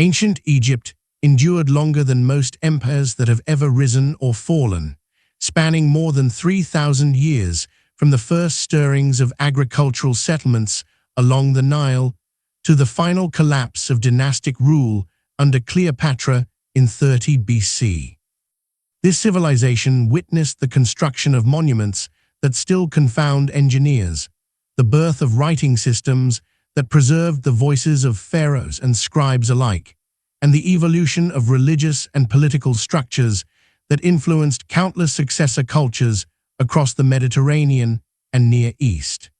Ancient Egypt endured longer than most empires that have ever risen or fallen, spanning more than 3,000 years from the first stirrings of agricultural settlements along the Nile to the final collapse of dynastic rule under Cleopatra in 30 BC. This civilization witnessed the construction of monuments that still confound engineers, the birth of writing systems that preserved the voices of pharaohs and scribes alike, and the evolution of religious and political structures that influenced countless successor cultures across the Mediterranean and Near East.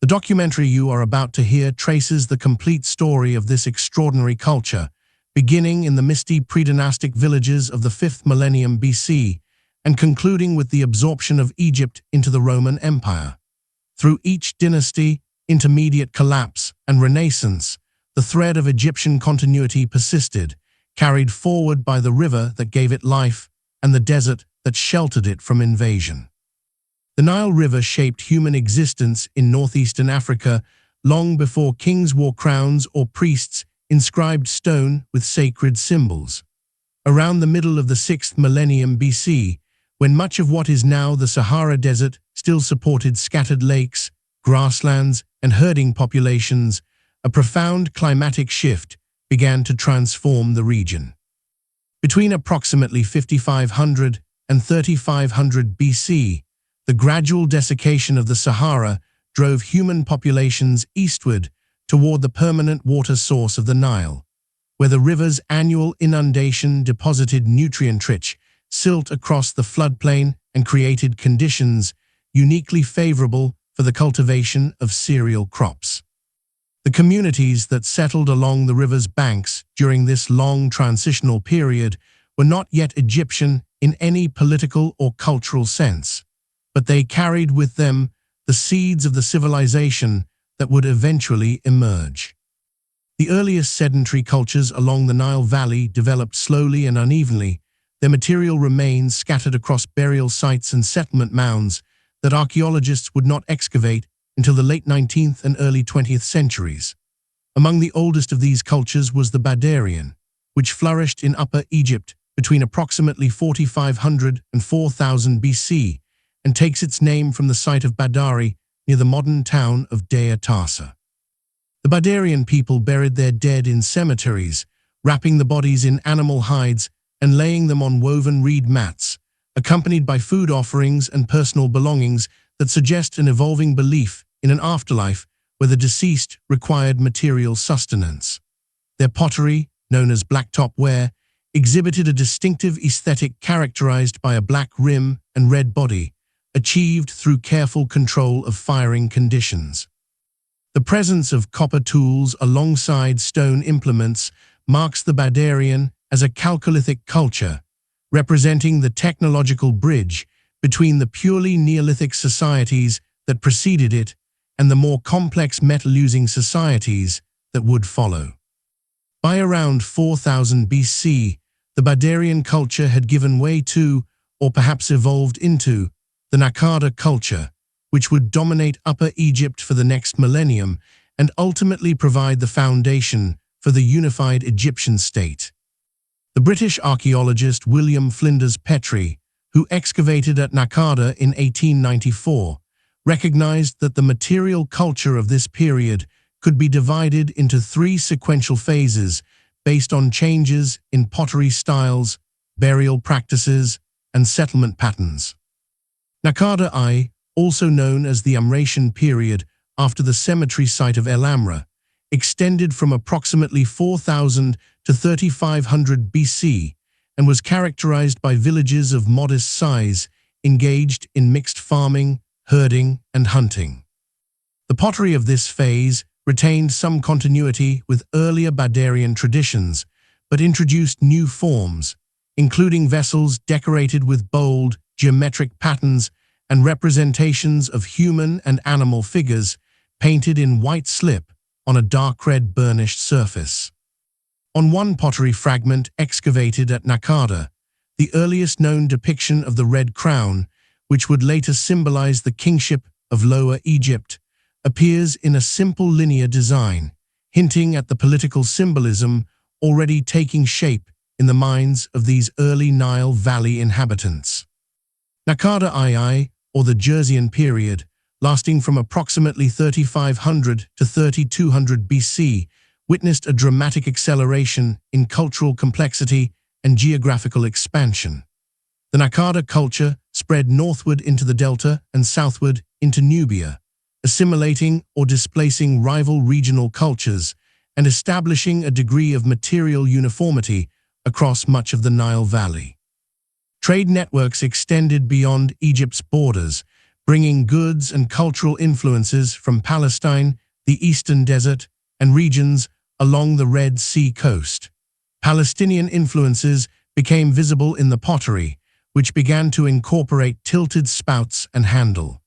The documentary you are about to hear traces the complete story of this extraordinary culture, beginning in the misty pre-dynastic villages of the 5th millennium BC and concluding with the absorption of Egypt into the Roman Empire. Through each dynasty, intermediate collapse, and renaissance, the thread of Egyptian continuity persisted, carried forward by the river that gave it life and the desert that sheltered it from invasion. The Nile River shaped human existence in northeastern Africa long before kings wore crowns or priests inscribed stone with sacred symbols. Around the middle of the 6th millennium BC, when much of what is now the Sahara Desert still supported scattered lakes, grasslands, and herding populations, a profound climatic shift began to transform the region. Between approximately 5500 and 3500 BC, the gradual desiccation of the Sahara drove human populations eastward toward the permanent water source of the Nile, where the river's annual inundation deposited nutrient-rich silt across the floodplain and created conditions uniquely favorable for the cultivation of cereal crops. The communities that settled along the river's banks during this long transitional period were not yet Egyptian in any political or cultural sense, but they carried with them the seeds of the civilization that would eventually emerge. The earliest sedentary cultures along the Nile Valley developed slowly and unevenly, their material remains scattered across burial sites and settlement mounds that archaeologists would not excavate until the late 19th and early 20th centuries. Among the oldest of these cultures was the Badarian, which flourished in Upper Egypt between approximately 4500 and 4000 BC, and takes its name from the site of Badari near the modern town of Deir Tassa. The Badarian people buried their dead in cemeteries, wrapping the bodies in animal hides and laying them on woven reed mats, accompanied by food offerings and personal belongings that suggest an evolving belief in an afterlife where the deceased required material sustenance. Their pottery, known as blacktop ware, exhibited a distinctive aesthetic characterized by a black rim and red body, achieved through careful control of firing conditions. The presence of copper tools alongside stone implements marks the Badarian as a Chalcolithic culture, representing the technological bridge between the purely Neolithic societies that preceded it and the more complex metal-using societies that would follow. By around 4000 BC, the Badarian culture had given way to, or perhaps evolved into, the Naqada culture, which would dominate Upper Egypt for the next millennium and ultimately provide the foundation for the unified Egyptian state. The British archaeologist William Flinders Petrie, who excavated at Naqada in 1894, recognized that the material culture of this period could be divided into 3 sequential phases based on changes in pottery styles, burial practices, and settlement patterns. Naqada I, also known as the Amratian period after the cemetery site of El Amra, extended from approximately 4000 to 3500 BC and was characterized by villages of modest size engaged in mixed farming, herding, and hunting. The pottery of this phase retained some continuity with earlier Badarian traditions, but introduced new forms, including vessels decorated with bold, geometric patterns and representations of human and animal figures painted in white slip on a dark red burnished surface. On one pottery fragment excavated at Naqada, the earliest known depiction of the Red Crown, which would later symbolize the kingship of Lower Egypt, appears in a simple linear design, hinting at the political symbolism already taking shape in the minds of these early Nile Valley inhabitants. Naqada II, or the Jerseyan period, lasting from approximately 3500 to 3200 BC, witnessed a dramatic acceleration in cultural complexity and geographical expansion. The Naqada culture spread northward into the delta and southward into Nubia, assimilating or displacing rival regional cultures and establishing a degree of material uniformity across much of the Nile Valley. Trade networks extended beyond Egypt's borders, bringing goods and cultural influences from Palestine, the Eastern Desert, and regions along the Red Sea coast. Palestinian influences became visible in the pottery, which began to incorporate tilted spouts and handles.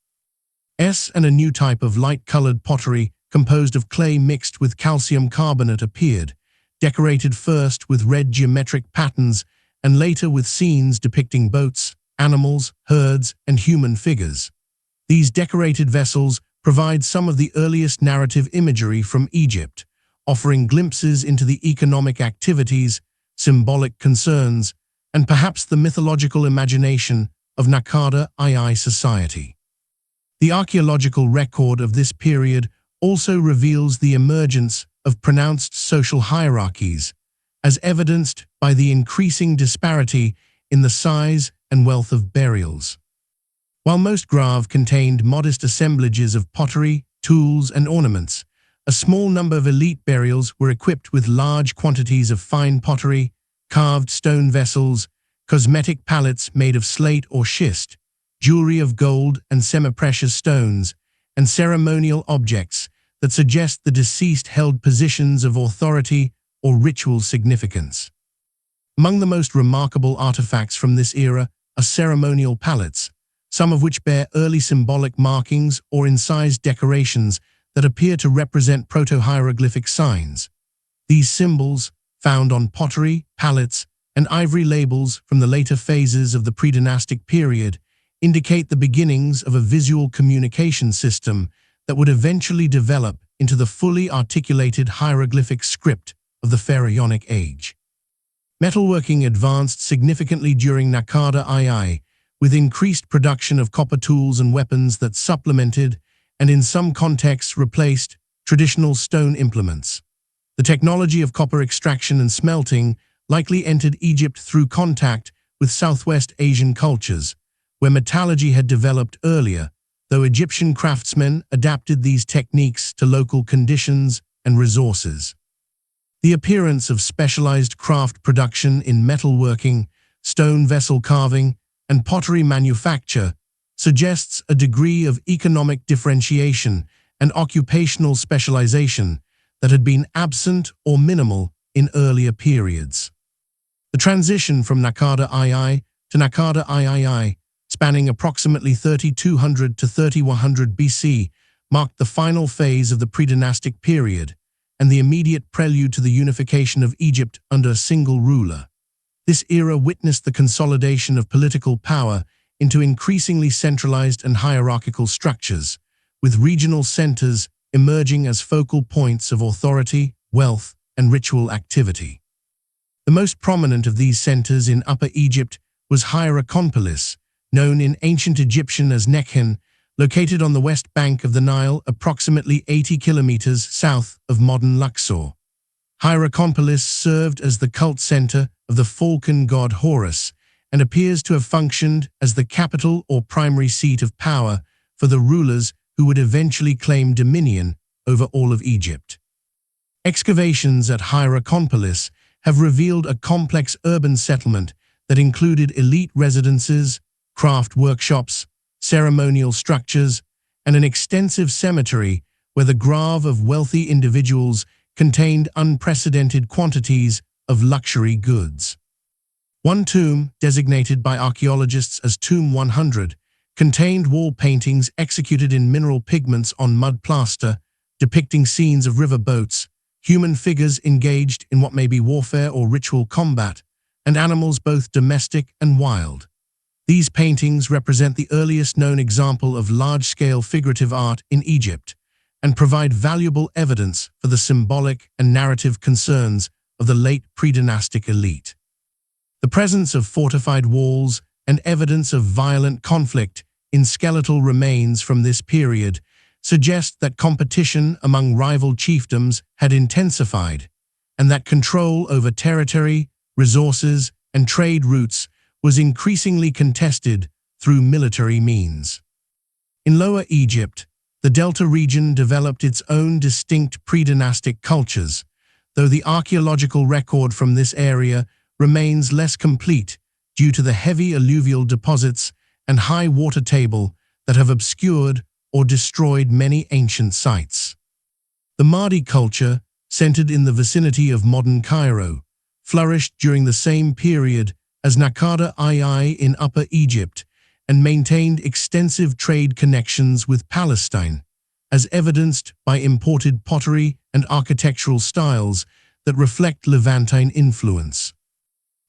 And a new type of light-colored pottery composed of clay mixed with calcium carbonate appeared, decorated first with red geometric patterns and later with scenes depicting boats, animals, herds, and human figures. These decorated vessels provide some of the earliest narrative imagery from Egypt, offering glimpses into the economic activities, symbolic concerns, and perhaps the mythological imagination of Naqada II society. The archaeological record of this period also reveals the emergence of pronounced social hierarchies, as evidenced by the increasing disparity in the size and wealth of burials. While most graves contained modest assemblages of pottery, tools, and ornaments, a small number of elite burials were equipped with large quantities of fine pottery, carved stone vessels, cosmetic palettes made of slate or schist, jewelry of gold and semi-precious stones, and ceremonial objects that suggest the deceased held positions of authority or ritual significance. Among the most remarkable artifacts from this era are ceremonial palettes, some of which bear early symbolic markings or incised decorations that appear to represent proto-hieroglyphic signs. These symbols, found on pottery, palettes, and ivory labels from the later phases of the pre-dynastic period, indicate the beginnings of a visual communication system that would eventually develop into the fully articulated hieroglyphic script of the pharaonic age. Metalworking advanced significantly during Naqada II, with increased production of copper tools and weapons that supplemented, and in some contexts replaced, traditional stone implements. The technology of copper extraction and smelting likely entered Egypt through contact with Southwest Asian cultures, where metallurgy had developed earlier, though Egyptian craftsmen adapted these techniques to local conditions and resources. The appearance of specialized craft production in metalworking, stone vessel carving, and pottery manufacture suggests a degree of economic differentiation and occupational specialization that had been absent or minimal in earlier periods. The transition from Naqada II to Naqada III, spanning approximately 3200 to 3100 BC, marked the final phase of the pre-dynastic period and the immediate prelude to the unification of Egypt under a single ruler. This era witnessed the consolidation of political power into increasingly centralized and hierarchical structures, with regional centers emerging as focal points of authority, wealth, and ritual activity. The most prominent of these centers in Upper Egypt was Hierakonpolis, known in ancient Egyptian as Nekhen, located on the west bank of the Nile approximately 80 kilometers south of modern Luxor. Hierakonpolis served as the cult center of the falcon god Horus and appears to have functioned as the capital or primary seat of power for the rulers who would eventually claim dominion over all of Egypt. Excavations at Hierakonpolis have revealed a complex urban settlement that included elite residences, craft workshops, ceremonial structures, and an extensive cemetery where the grave of wealthy individuals contained unprecedented quantities of luxury goods. One tomb, designated by archaeologists as Tomb 100, contained wall paintings executed in mineral pigments on mud plaster, depicting scenes of river boats, human figures engaged in what may be warfare or ritual combat, and animals both domestic and wild. These paintings represent the earliest known example of large-scale figurative art in Egypt and provide valuable evidence for the symbolic and narrative concerns of the late pre-dynastic elite. The presence of fortified walls and evidence of violent conflict in skeletal remains from this period suggest that competition among rival chiefdoms had intensified, and that control over territory, resources, and trade routes was increasingly contested through military means. In Lower Egypt, the Delta region developed its own distinct pre-dynastic cultures, though the archaeological record from this area remains less complete due to the heavy alluvial deposits and high water table that have obscured or destroyed many ancient sites. The Mahdi culture, centered in the vicinity of modern Cairo, flourished during the same period as Naqada II in Upper Egypt and maintained extensive trade connections with Palestine, as evidenced by imported pottery and architectural styles that reflect Levantine influence.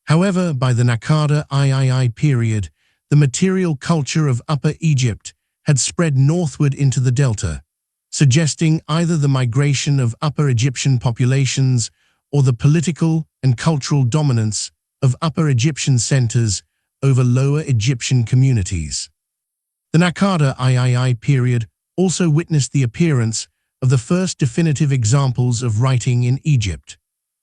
However, by the Naqada III period, the material culture of Upper Egypt had spread northward into the delta, suggesting either the migration of Upper Egyptian populations or the political and cultural dominance of Upper Egyptian centers over Lower Egyptian communities. The Naqada III period also witnessed the appearance of the first definitive examples of writing in Egypt.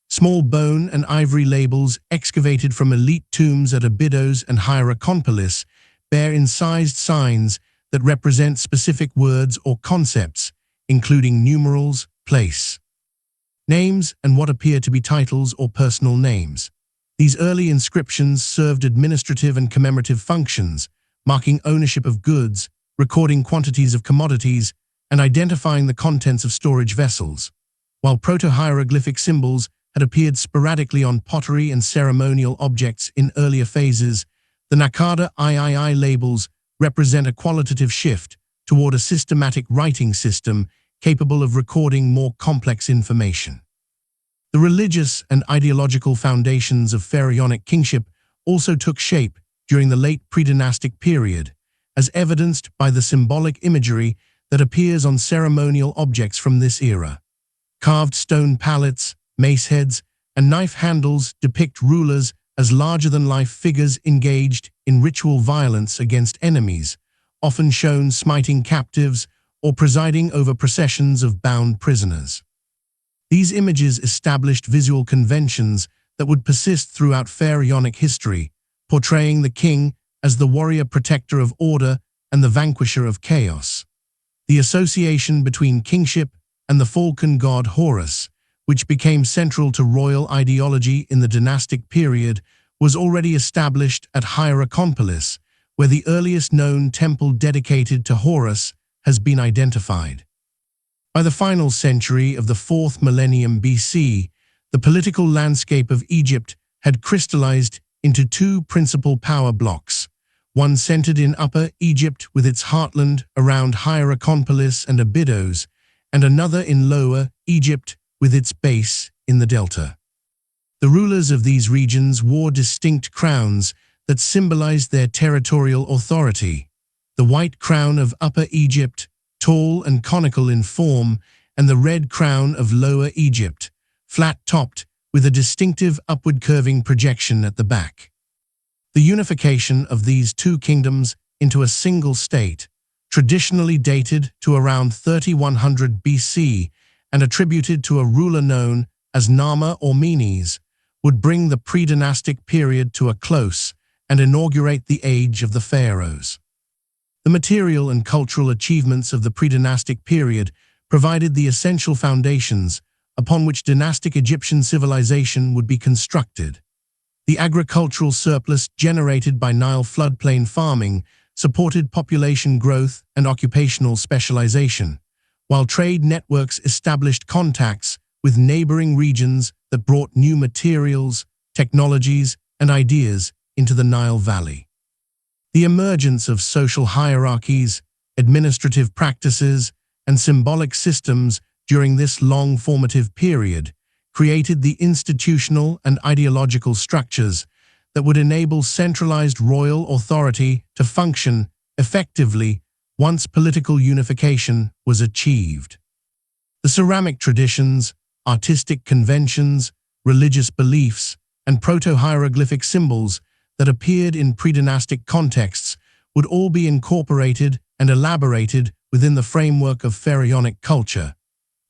Small bone and ivory labels excavated from elite tombs at Abydos and Hierakonpolis bear incised signs that represent specific words or concepts, including numerals, place, names, and what appear to be titles or personal names. These early inscriptions served administrative and commemorative functions, marking ownership of goods, recording quantities of commodities, and identifying the contents of storage vessels. While proto-hieroglyphic symbols had appeared sporadically on pottery and ceremonial objects in earlier phases, the Naqada III labels represent a qualitative shift toward a systematic writing system capable of recording more complex information. The religious and ideological foundations of pharaonic kingship also took shape during the late pre-dynastic period, as evidenced by the symbolic imagery that appears on ceremonial objects from this era. Carved stone palettes, mace heads, and knife handles depict rulers as larger-than-life figures engaged in ritual violence against enemies, often shown smiting captives or presiding over processions of bound prisoners. These images established visual conventions that would persist throughout pharaonic history, portraying the king as the warrior protector of order and the vanquisher of chaos. The association between kingship and the falcon god Horus, which became central to royal ideology in the dynastic period, was already established at Hierakonpolis, where the earliest known temple dedicated to Horus has been identified. By the final century of the 4th millennium BC, the political landscape of Egypt had crystallized into two principal power blocks, one centered in Upper Egypt with its heartland around Hierakonpolis and Abydos, and another in Lower Egypt with its base in the delta. The rulers of these regions wore distinct crowns that symbolized their territorial authority. The white crown of Upper Egypt, tall and conical in form, and the red crown of Lower Egypt, flat-topped with a distinctive upward curving projection at the back. The unification of these two kingdoms into a single state, traditionally dated to around 3100 BC and attributed to a ruler known as Nama or Menes, would bring the pre-dynastic period to a close and inaugurate the age of the pharaohs. The material and cultural achievements of the pre-dynastic period provided the essential foundations upon which dynastic Egyptian civilization would be constructed. The agricultural surplus generated by Nile floodplain farming supported population growth and occupational specialization, while trade networks established contacts with neighboring regions that brought new materials, technologies, and ideas into the Nile Valley. The emergence of social hierarchies, administrative practices, and symbolic systems during this long formative period created the institutional and ideological structures that would enable centralized royal authority to function effectively once political unification was achieved. The ceramic traditions, artistic conventions, religious beliefs, and proto-hieroglyphic symbols that appeared in pre-dynastic contexts would all be incorporated and elaborated within the framework of pharaonic culture,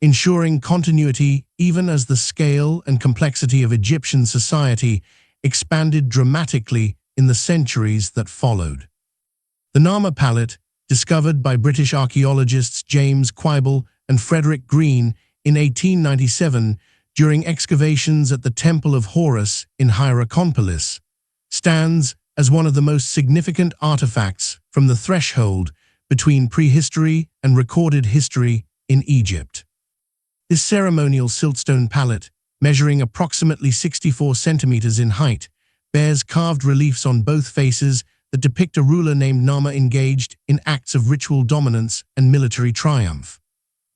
ensuring continuity even as the scale and complexity of Egyptian society expanded dramatically in the centuries that followed. The Nama palette, discovered by British archaeologists James Quibble and Frederick Green in 1897 during excavations at the Temple of Horus in Hierakonpolis, stands as one of the most significant artifacts from the threshold between prehistory and recorded history in Egypt. This ceremonial siltstone palette, measuring approximately 64 centimeters in height, bears carved reliefs on both faces that depict a ruler named Nama engaged in acts of ritual dominance and military triumph.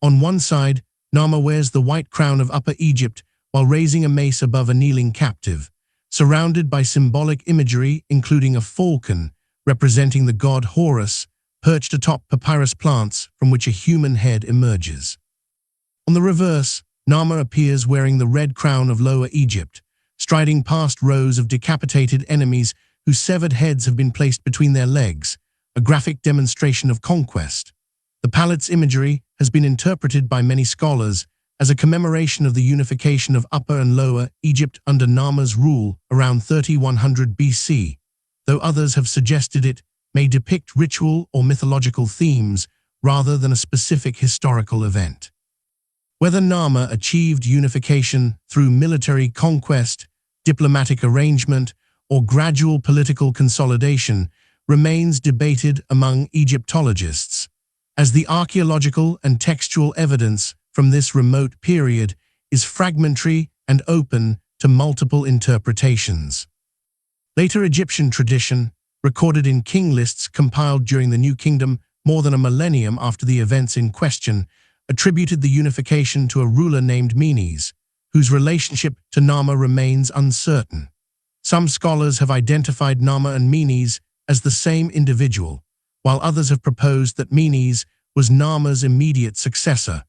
On one side, Nama wears the white crown of Upper Egypt while raising a mace above a kneeling captive, surrounded by symbolic imagery including a falcon representing the god Horus, perched atop papyrus plants from which a human head emerges. On the reverse, Nama appears wearing the red crown of Lower Egypt, striding past rows of decapitated enemies whose severed heads have been placed between their legs, a graphic demonstration of conquest. The palette's imagery has been interpreted by many scholars as a commemoration of the unification of Upper and Lower Egypt under Nama's rule around 3100 BC, though others have suggested it may depict ritual or mythological themes rather than a specific historical event. Whether Nama achieved unification through military conquest, diplomatic arrangement, or gradual political consolidation remains debated among Egyptologists, as the archaeological and textual evidence from this remote period is fragmentary and open to multiple interpretations. Later Egyptian tradition, recorded in king lists compiled during the New Kingdom more than a millennium after the events in question, attributed the unification to a ruler named Menes, whose relationship to Nama remains uncertain. Some scholars have identified Nama and Menes as the same individual, while others have proposed that Menes was Nama's immediate successor,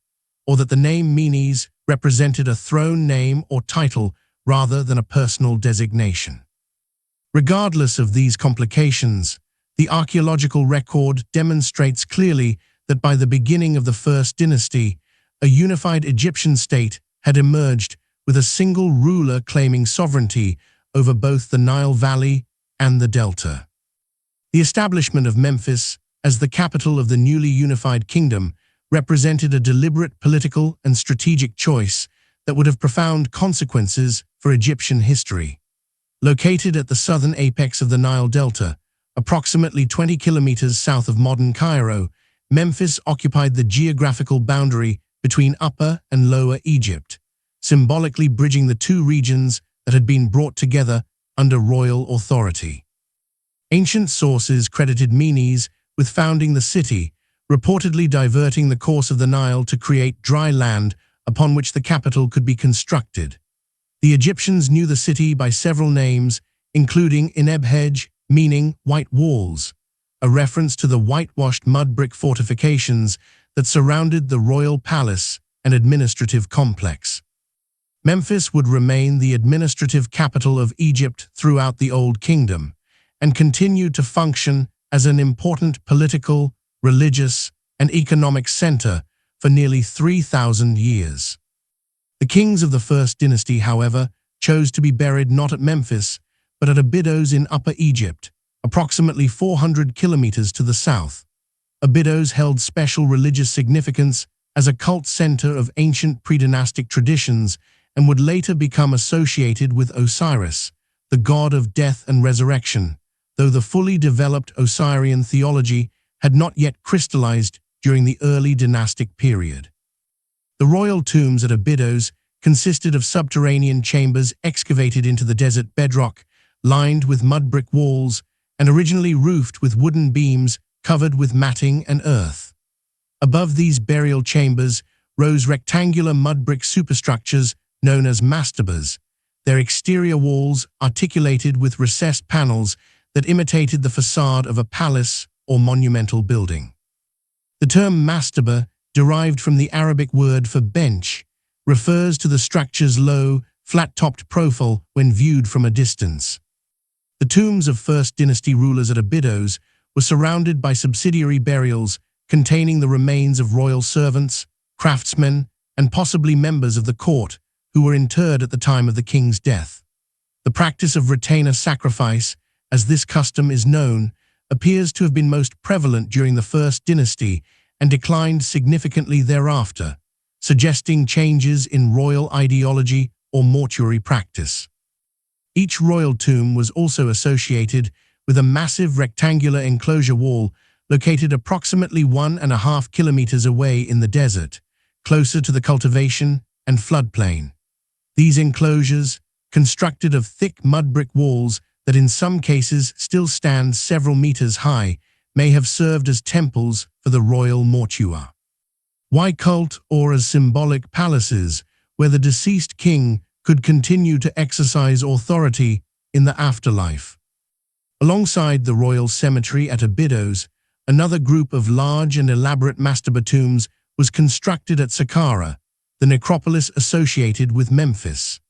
or that the name Menes represented a throne name or title rather than a personal designation. Regardless of these complications, the archaeological record demonstrates clearly that by the beginning of the First Dynasty, a unified Egyptian state had emerged with a single ruler claiming sovereignty over both the Nile Valley and the Delta. The establishment of Memphis as the capital of the newly unified kingdom represented a deliberate political and strategic choice that would have profound consequences for Egyptian history. Located at the southern apex of the Nile Delta, approximately 20 kilometers south of modern Cairo, Memphis occupied the geographical boundary between Upper and Lower Egypt, symbolically bridging the two regions that had been brought together under royal authority. Ancient sources credited Menes with founding the city, reportedly diverting the course of the Nile to create dry land upon which the capital could be constructed. The Egyptians knew the city by several names, including Enebhej, meaning white walls, a reference to the whitewashed mud brick fortifications that surrounded the royal palace and administrative complex. Memphis would remain the administrative capital of Egypt throughout the Old Kingdom and continued to function as an important political, religious, and economic center for nearly 3,000 years. The kings of the First Dynasty, however, chose to be buried not at Memphis, but at Abydos in Upper Egypt, approximately 400 kilometers to the south. Abydos held special religious significance as a cult center of ancient pre-dynastic traditions and would later become associated with Osiris, the god of death and resurrection, though the fully developed Osirian theology had not yet crystallized during the early dynastic period. The royal tombs at Abydos consisted of subterranean chambers excavated into the desert bedrock, lined with mud brick walls, and originally roofed with wooden beams covered with matting and earth. Above these burial chambers rose rectangular mud brick superstructures known as mastabas, their exterior walls articulated with recessed panels that imitated the facade of a palace or monumental building. The term mastaba, derived from the Arabic word for bench, refers to the structure's low, flat-topped profile when viewed from a distance. The tombs of First Dynasty rulers at Abydos were surrounded by subsidiary burials containing the remains of royal servants, craftsmen, and possibly members of the court who were interred at the time of the king's death. The practice of retainer sacrifice, as this custom is known, appears to have been most prevalent during the First Dynasty and declined significantly thereafter, suggesting changes in royal ideology or mortuary practice. Each royal tomb was also associated with a massive rectangular enclosure wall located approximately 1.5 kilometers away in the desert, closer to the cultivation and floodplain. These enclosures, constructed of thick mud brick walls that in some cases still stand several meters high, may have served as temples for the royal mortua. Why cult or as symbolic palaces where the deceased king could continue to exercise authority in the afterlife? Alongside the royal cemetery at Abydos, another group of large and elaborate mastaba tombs was constructed at Saqqara, the necropolis associated with Memphis.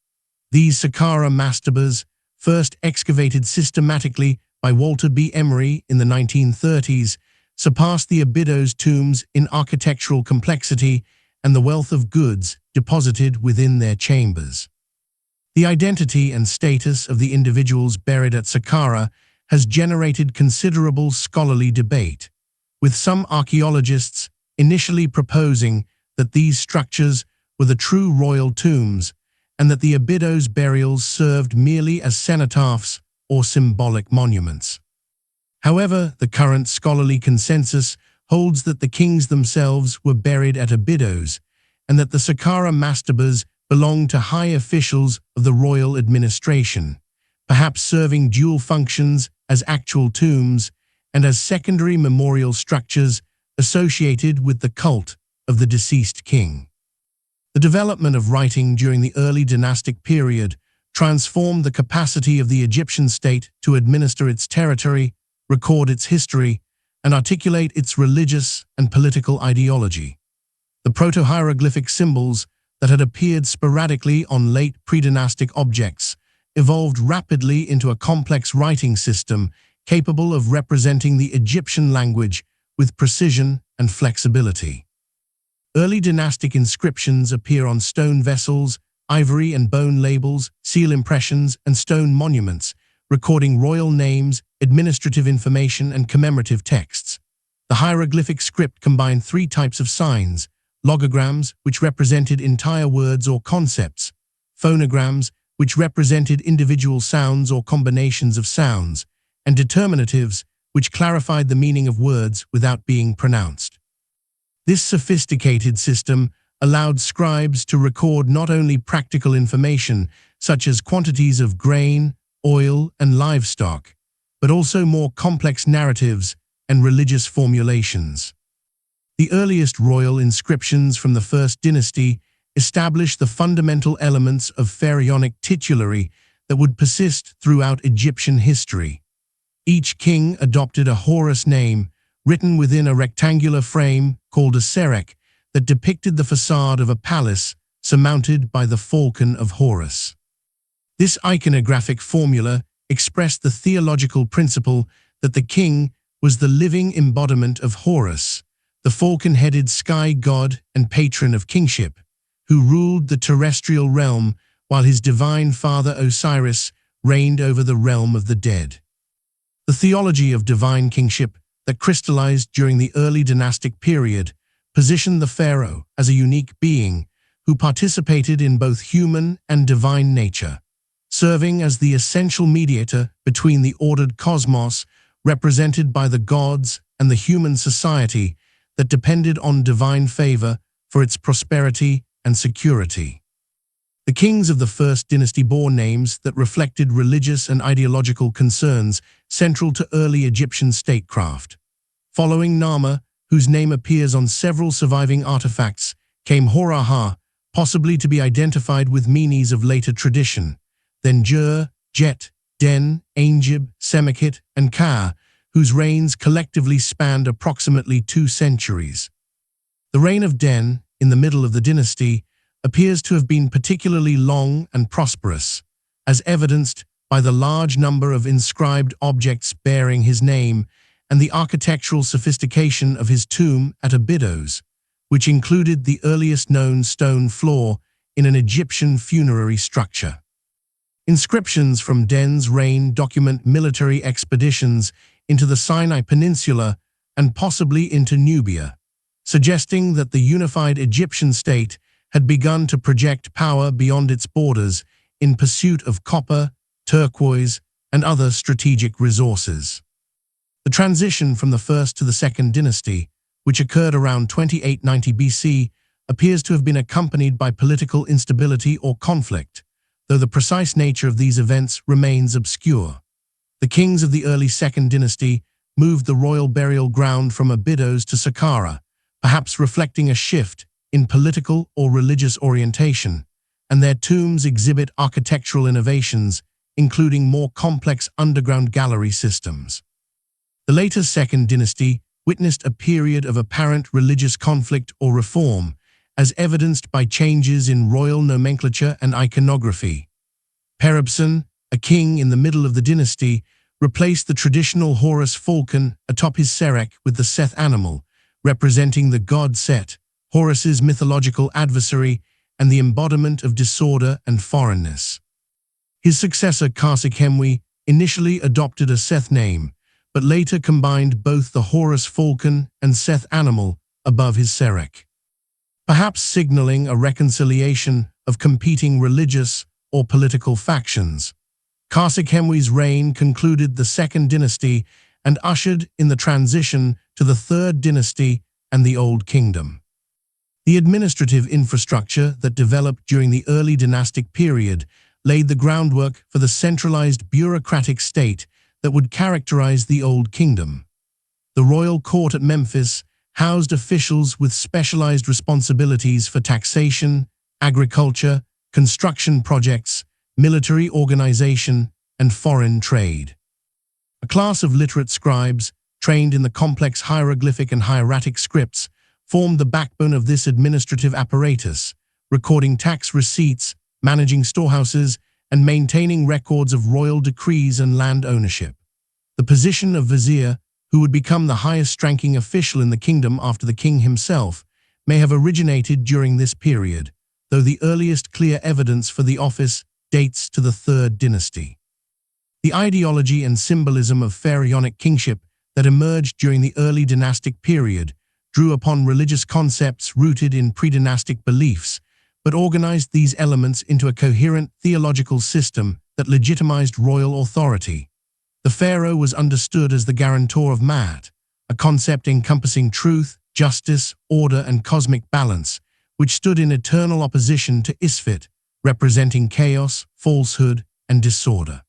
These Saqqara mastabas, first excavated systematically by Walter B. Emery in the 1930s, surpassed the Abydos tombs in architectural complexity and the wealth of goods deposited within their chambers. The identity and status of the individuals buried at Saqqara has generated considerable scholarly debate, with some archaeologists initially proposing that these structures were the true royal tombs and that the Abydos burials served merely as cenotaphs or symbolic monuments. However, the current scholarly consensus holds that the kings themselves were buried at Abydos and that the Saqqara mastabas belonged to high officials of the royal administration, perhaps serving dual functions as actual tombs and as secondary memorial structures associated with the cult of the deceased king. The development of writing during the early dynastic period transformed the capacity of the Egyptian state to administer its territory, record its history, and articulate its religious and political ideology. The proto-hieroglyphic symbols that had appeared sporadically on late pre-dynastic objects evolved rapidly into a complex writing system capable of representing the Egyptian language with precision and flexibility. Early dynastic inscriptions appear on stone vessels, ivory and bone labels, seal impressions, and stone monuments, recording royal names, administrative information, and commemorative texts. The hieroglyphic script combined three types of signs: logograms, which represented entire words or concepts; phonograms, which represented individual sounds or combinations of sounds; and determinatives, which clarified the meaning of words without being pronounced. This sophisticated system allowed scribes to record not only practical information, such as quantities of grain, oil, and livestock, but also more complex narratives and religious formulations. The earliest royal inscriptions from the First Dynasty established the fundamental elements of pharaonic titulary that would persist throughout Egyptian history. Each king adopted a Horus name, written within a rectangular frame called a serek, that depicted the facade of a palace surmounted by the falcon of Horus. This iconographic formula expressed the theological principle that the king was the living embodiment of Horus, the falcon-headed sky god and patron of kingship, who ruled the terrestrial realm while his divine father Osiris reigned over the realm of the dead. The theology of divine kingship that crystallized during the early dynastic period positioned the pharaoh as a unique being who participated in both human and divine nature, serving as the essential mediator between the ordered cosmos represented by the gods and the human society that depended on divine favor for its prosperity and security. The kings of the First Dynasty bore names that reflected religious and ideological concerns central to early Egyptian statecraft. Following Nama, whose name appears on several surviving artifacts, came Horaha, possibly to be identified with Menes of later tradition, then Jur, Jet, Den, Ainjib, Semekit, and Ka, whose reigns collectively spanned approximately 2 centuries. The reign of Den, in the middle of the dynasty, appears to have been particularly long and prosperous, as evidenced by the large number of inscribed objects bearing his name and the architectural sophistication of his tomb at Abydos, which included the earliest known stone floor in an Egyptian funerary structure. Inscriptions from Den's reign document military expeditions into the Sinai Peninsula and possibly into Nubia, suggesting that the unified Egyptian state had begun to project power beyond its borders in pursuit of copper, turquoise, and other strategic resources. The transition from the first to the second dynasty, which occurred around 2890 BC, appears to have been accompanied by political instability or conflict, though the precise nature of these events remains obscure. The kings of the early second dynasty moved the royal burial ground from Abydos to Saqqara, perhaps reflecting a shift in political or religious orientation, and their tombs exhibit architectural innovations, including more complex underground gallery systems. The later second dynasty witnessed a period of apparent religious conflict or reform, as evidenced by changes in royal nomenclature and iconography. Peribsen, a king in the middle of the dynasty, replaced the traditional Horus falcon atop his serek with the Seth animal, representing the god Set, Horus's mythological adversary and the embodiment of disorder and foreignness. His successor Khasikhemwy initially adopted a Seth name, but later combined both the Horus falcon and Seth animal above his serek, perhaps signaling a reconciliation of competing religious or political factions. Khasikhemwy's reign concluded the second dynasty and ushered in the transition to the third dynasty and the Old Kingdom. The administrative infrastructure that developed during the early dynastic period laid the groundwork for the centralized bureaucratic state that would characterize the Old Kingdom. The royal court at Memphis housed officials with specialized responsibilities for taxation, agriculture, construction projects, military organization, and foreign trade. A class of literate scribes, trained in the complex hieroglyphic and hieratic scripts, formed the backbone of this administrative apparatus, recording tax receipts, managing storehouses, and maintaining records of royal decrees and land ownership. The position of vizier, who would become the highest-ranking official in the kingdom after the king himself, may have originated during this period, though the earliest clear evidence for the office dates to the Third Dynasty. The ideology and symbolism of pharaonic kingship that emerged during the early dynastic period drew upon religious concepts rooted in pre-dynastic beliefs, but organized these elements into a coherent theological system that legitimized royal authority. The pharaoh was understood as the guarantor of Ma'at, a concept encompassing truth, justice, order, and cosmic balance, which stood in eternal opposition to Isfet, representing chaos, falsehood, and disorder.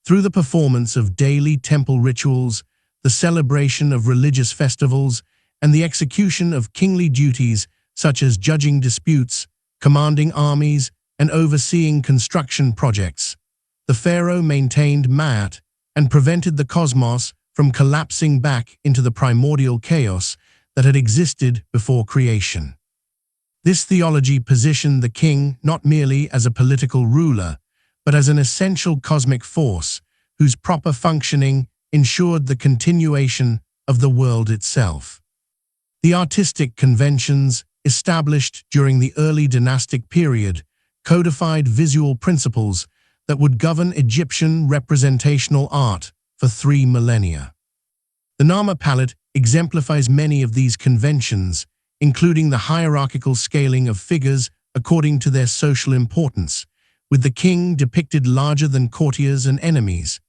Through the performance of daily temple rituals, the celebration of religious festivals, and the execution of kingly duties such as judging disputes, commanding armies, and overseeing construction projects, the pharaoh maintained Ma'at and prevented the cosmos from collapsing back into the primordial chaos that had existed before creation. This theology positioned the king not merely as a political ruler, but as an essential cosmic force whose proper functioning ensured the continuation of the world itself. The artistic conventions established during the early dynastic period codified visual principles that would govern Egyptian representational art for 3 millennia. The Nama palette exemplifies many of these conventions, including the hierarchical scaling of figures according to their social importance, with the king depicted larger than courtiers and enemies,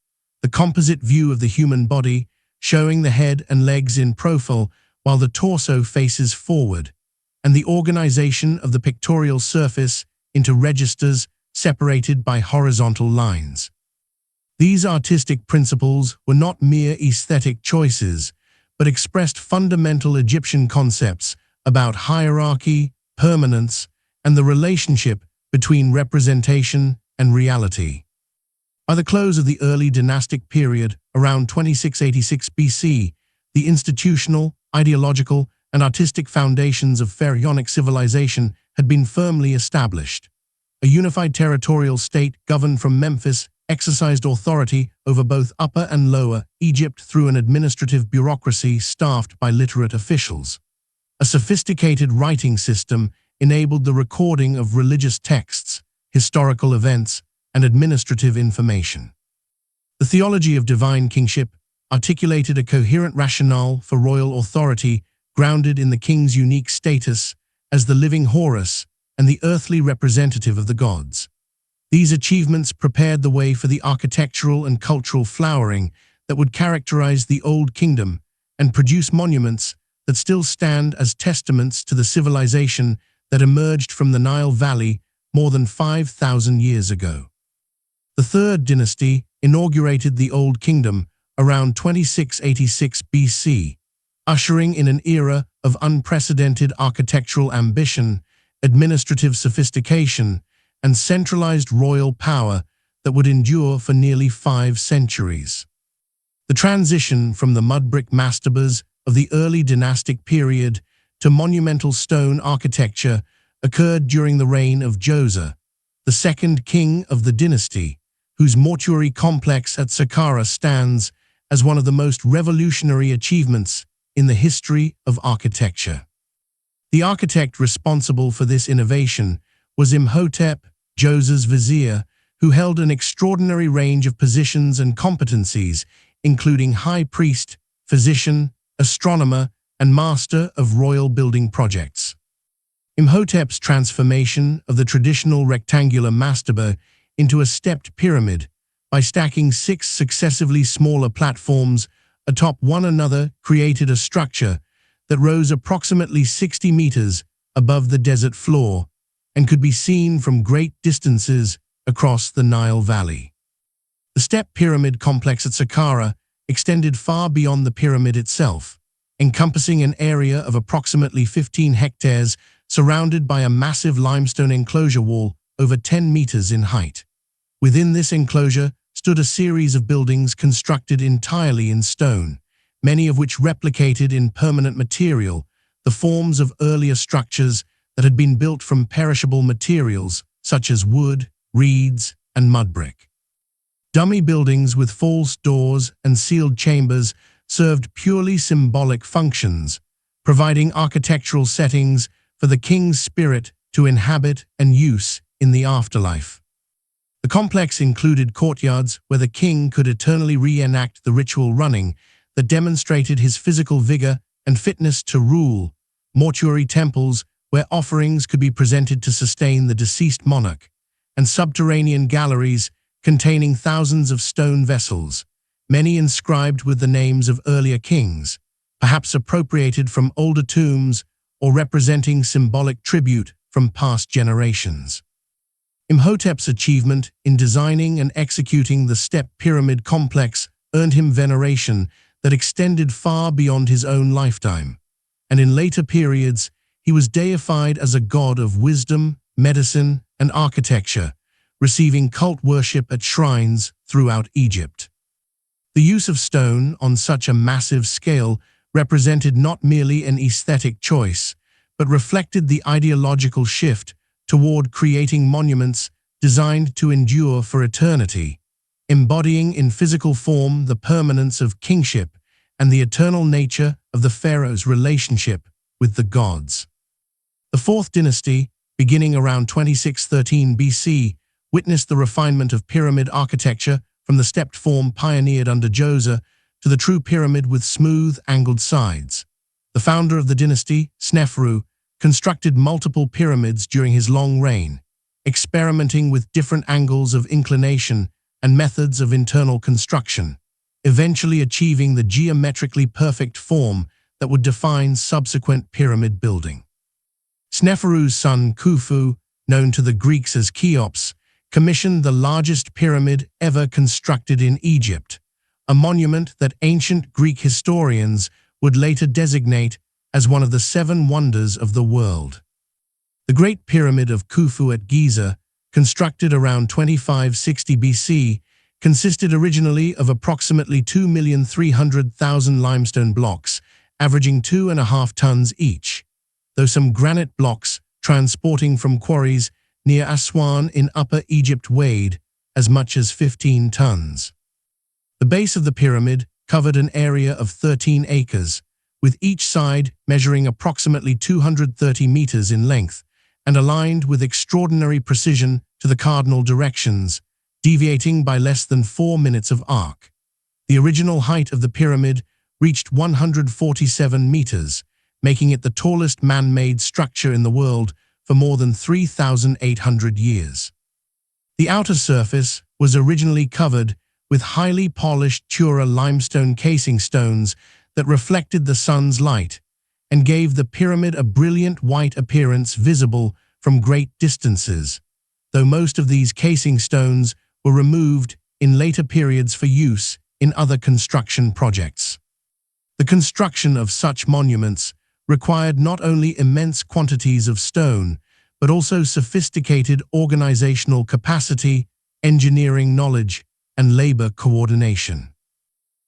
the composite view of the human body showing the head and legs in profile while the torso faces forward, and the organization of the pictorial surface into registers separated by horizontal lines. These artistic principles were not mere aesthetic choices, but expressed fundamental Egyptian concepts about hierarchy, permanence, and the relationship between representation and reality. By the close of the early dynastic period, around 2686 BC, the institutional, ideological, and artistic foundations of pharaonic civilization had been firmly established. A unified territorial state governed from Memphis exercised authority over both Upper and Lower Egypt through an administrative bureaucracy staffed by literate officials. A sophisticated writing system enabled the recording of religious texts, historical events, and administrative information. The theology of divine kingship articulated a coherent rationale for royal authority grounded in the king's unique status as the living Horus and the earthly representative of the gods. These achievements prepared the way for the architectural and cultural flowering that would characterize the Old Kingdom and produce monuments that still stand as testaments to the civilization that emerged from the Nile Valley more than 5,000 years ago. The Third Dynasty inaugurated the Old Kingdom around 2686 BC, ushering in an era of unprecedented architectural ambition, administrative sophistication, and centralized royal power that would endure for nearly 5 centuries. The transition from the mud-brick mastabas of the early dynastic period to monumental stone architecture occurred during the reign of Djoser, the second king of the dynasty, whose mortuary complex at Saqqara stands as one of the most revolutionary achievements in the history of architecture. The architect responsible for this innovation was Imhotep, Djoser's vizier, who held an extraordinary range of positions and competencies, including high priest, physician, astronomer, and master of royal building projects. Imhotep's transformation of the traditional rectangular mastaba into a stepped pyramid by stacking 6 successively smaller platforms atop one another created a structure that rose approximately 60 meters above the desert floor and could be seen from great distances across the Nile Valley. The step pyramid complex at Saqqara extended far beyond the pyramid itself, encompassing an area of approximately 15 hectares surrounded by a massive limestone enclosure wall over 10 meters in height. Within this enclosure stood a series of buildings constructed entirely in stone, many of which replicated in permanent material the forms of earlier structures that had been built from perishable materials such as wood, reeds, and mud brick. Dummy buildings with false doors and sealed chambers served purely symbolic functions, providing architectural settings for the king's spirit to inhabit and use in the afterlife. The complex included courtyards where the king could eternally reenact the ritual running that demonstrated his physical vigor and fitness to rule, mortuary temples where offerings could be presented to sustain the deceased monarch, and subterranean galleries containing thousands of stone vessels, many inscribed with the names of earlier kings, perhaps appropriated from older tombs or representing symbolic tribute from past generations. Imhotep's achievement in designing and executing the step pyramid complex earned him veneration that extended far beyond his own lifetime, and in later periods he was deified as a god of wisdom, medicine, and architecture, receiving cult worship at shrines throughout Egypt. The use of stone on such a massive scale represented not merely an aesthetic choice, but reflected the ideological shift toward creating monuments designed to endure for eternity, embodying in physical form the permanence of kingship and the eternal nature of the pharaoh's relationship with the gods. The Fourth Dynasty, beginning around 2613 BC, witnessed the refinement of pyramid architecture from the stepped form pioneered under Djoser to the true pyramid with smooth, angled sides. The founder of the dynasty, Sneferu, constructed multiple pyramids during his long reign, experimenting with different angles of inclination and methods of internal construction, eventually achieving the geometrically perfect form that would define subsequent pyramid building. Sneferu's son Khufu, known to the Greeks as Cheops, commissioned the largest pyramid ever constructed in Egypt, a monument that ancient Greek historians would later designate as one of the 7 wonders of the world. The Great Pyramid of Khufu at Giza, constructed around 2560 BC, consisted originally of approximately 2,300,000 limestone blocks, averaging 2.5 tons each, though some granite blocks transporting from quarries near Aswan in Upper Egypt weighed as much as 15 tons. The base of the pyramid covered an area of 13 acres, with each side measuring approximately 230 meters in length and aligned with extraordinary precision to the cardinal directions, deviating by less than 4 minutes of arc. The original height of the pyramid reached 147 meters, making it the tallest man-made structure in the world for more than 3,800 years. The outer surface was originally covered with highly polished Tura limestone casing stones that reflected the sun's light and gave the pyramid a brilliant white appearance visible from great distances, though most of these casing stones were removed in later periods for use in other construction projects. The construction of such monuments required not only immense quantities of stone, but also sophisticated organizational capacity, engineering knowledge, and labor coordination.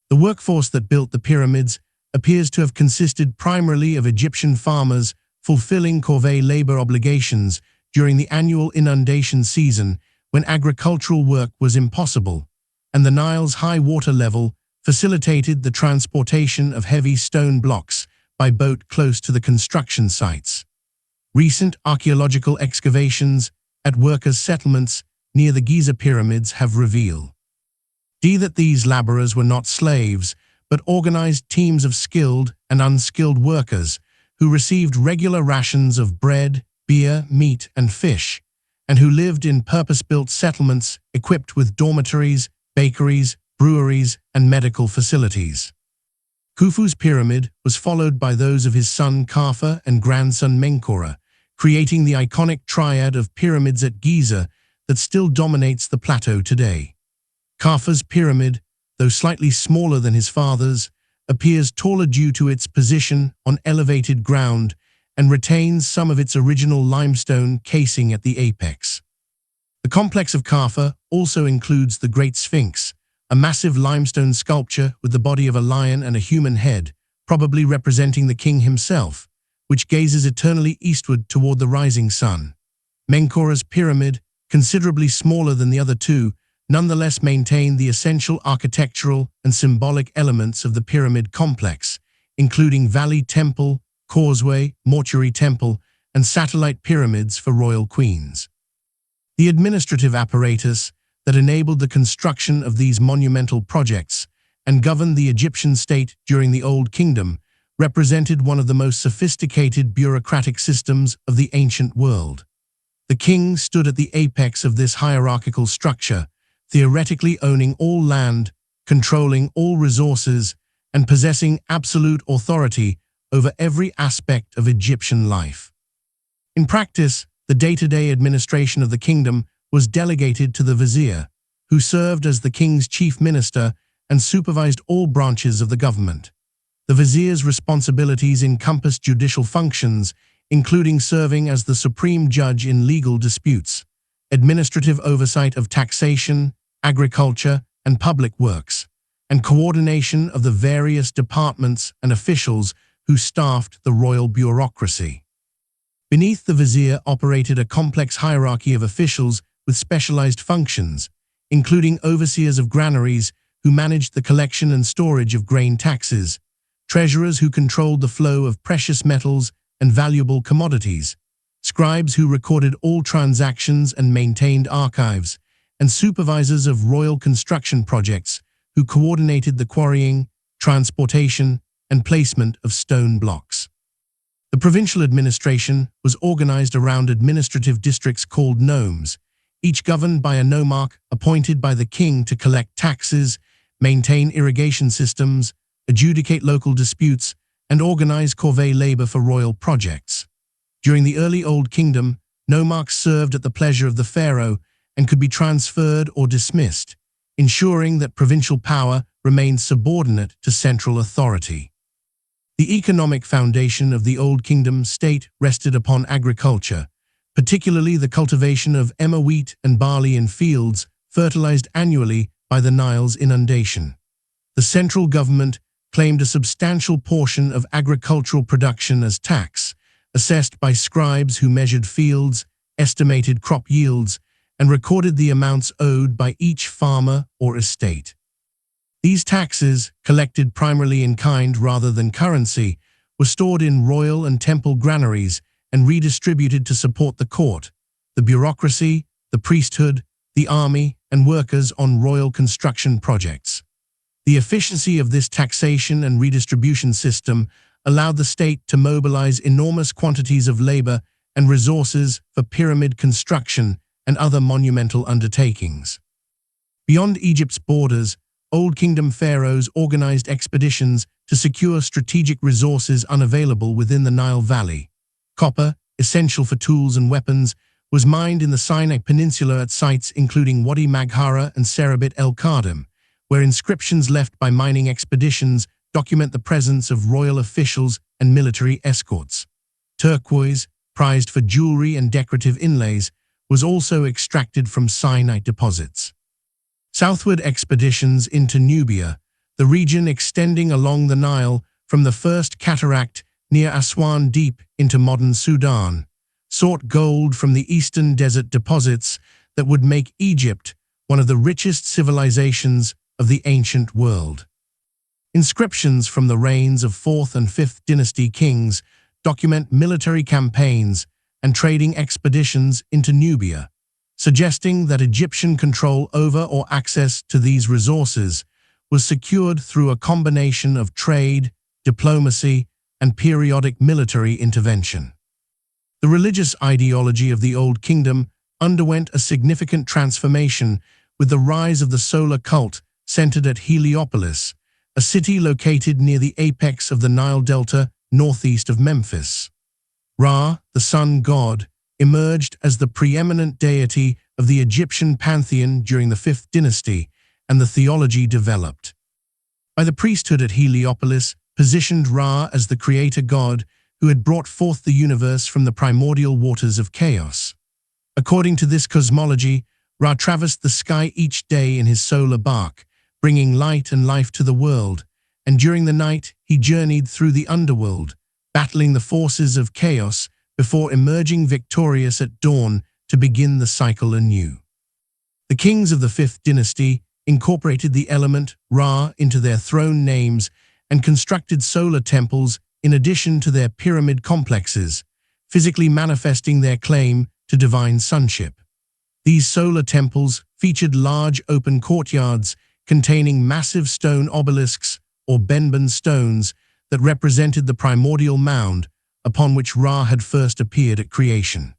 The workforce that built the pyramids appears to have consisted primarily of Egyptian farmers fulfilling corvée labor obligations during the annual inundation season when agricultural work was impossible, and the Nile's high water level facilitated the transportation of heavy stone blocks by boat close to the construction sites. Recent archaeological excavations at workers' settlements near the Giza pyramids have revealed that these laborers were not slaves, but organized teams of skilled and unskilled workers who received regular rations of bread, beer, meat, and fish, and who lived in purpose-built settlements equipped with dormitories, bakeries, breweries, and medical facilities. Khufu's pyramid was followed by those of his son Khafa and grandson Menkaure, creating the iconic triad of pyramids at Giza that still dominates the plateau today. Khafa's pyramid, though slightly smaller than his father's, appears taller due to its position on elevated ground and retains some of its original limestone casing at the apex. The complex of Khafa also includes the Great Sphinx, a massive limestone sculpture with the body of a lion and a human head, probably representing the king himself, which gazes eternally eastward toward the rising sun. Menkaure's pyramid, considerably smaller than the other two, nonetheless maintained the essential architectural and symbolic elements of the pyramid complex, including Valley Temple, Causeway, Mortuary Temple, and satellite pyramids for royal queens. The administrative apparatus that enabled the construction of these monumental projects and governed the Egyptian state during the Old Kingdom represented one of the most sophisticated bureaucratic systems of the ancient world. The king stood at the apex of this hierarchical structure, theoretically owning all land, controlling all resources, and possessing absolute authority over every aspect of Egyptian life. In practice, the day-to-day administration of the kingdom was delegated to the vizier, who served as the king's chief minister and supervised all branches of the government. The vizier's responsibilities encompassed judicial functions, including serving as the supreme judge in legal disputes, administrative oversight of taxation, agriculture, and public works, and coordination of the various departments and officials who staffed the royal bureaucracy. Beneath the vizier operated a complex hierarchy of officials with specialized functions, including overseers of granaries who managed the collection and storage of grain taxes, treasurers who controlled the flow of precious metals and valuable commodities, scribes who recorded all transactions and maintained archives, and supervisors of royal construction projects who coordinated the quarrying, transportation, and placement of stone blocks. The provincial administration was organized around administrative districts called nomes, each governed by a nomarch appointed by the king to collect taxes, maintain irrigation systems, adjudicate local disputes, and organize corvée labor for royal projects. During the early Old Kingdom, nomarchs served at the pleasure of the pharaoh and could be transferred or dismissed, ensuring that provincial power remained subordinate to central authority. The economic foundation of the Old Kingdom state rested upon agriculture, particularly the cultivation of emmer wheat and barley in fields fertilized annually by the Nile's inundation. The central government claimed a substantial portion of agricultural production as tax, assessed by scribes who measured fields, estimated crop yields, and recorded the amounts owed by each farmer or estate. These taxes, collected primarily in kind rather than currency, were stored in royal and temple granaries and redistributed to support the court, the bureaucracy, the priesthood, the army, and workers on royal construction projects. The efficiency of this taxation and redistribution system allowed the state to mobilize enormous quantities of labor and resources for pyramid construction and other monumental undertakings. Beyond Egypt's borders, Old Kingdom pharaohs organized expeditions to secure strategic resources unavailable within the Nile Valley. Copper, essential for tools and weapons, was mined in the Sinai Peninsula at sites including Wadi Maghara and Serabit el-Khadim, where inscriptions left by mining expeditions document the presence of royal officials and military escorts. Turquoise, prized for jewelry and decorative inlays, was also extracted from Sinai deposits. Southward expeditions into Nubia, the region extending along the Nile from the first cataract near Aswan deep into modern Sudan, sought gold from the eastern desert deposits that would make Egypt one of the richest civilizations of the ancient world. Inscriptions from the reigns of 4th and 5th dynasty kings document military campaigns and trading expeditions into Nubia, suggesting that Egyptian control over or access to these resources was secured through a combination of trade, diplomacy, and periodic military intervention. The religious ideology of the Old Kingdom underwent a significant transformation with the rise of the solar cult centered at Heliopolis, a city located near the apex of the Nile Delta northeast of Memphis. Ra, the sun god, emerged as the preeminent deity of the Egyptian pantheon during the 5th dynasty, and the theology developed. By the priesthood at Heliopolis positioned Ra as the creator god who had brought forth the universe from the primordial waters of chaos. According to this cosmology, Ra traversed the sky each day in his solar bark, bringing light and life to the world, and during the night he journeyed through the underworld, battling the forces of chaos before emerging victorious at dawn to begin the cycle anew. The kings of the 5th dynasty incorporated the element Ra into their throne names and constructed solar temples in addition to their pyramid complexes, physically manifesting their claim to divine sonship. These solar temples featured large open courtyards containing massive stone obelisks or Benben stones that represented the primordial mound upon which Ra had first appeared at creation.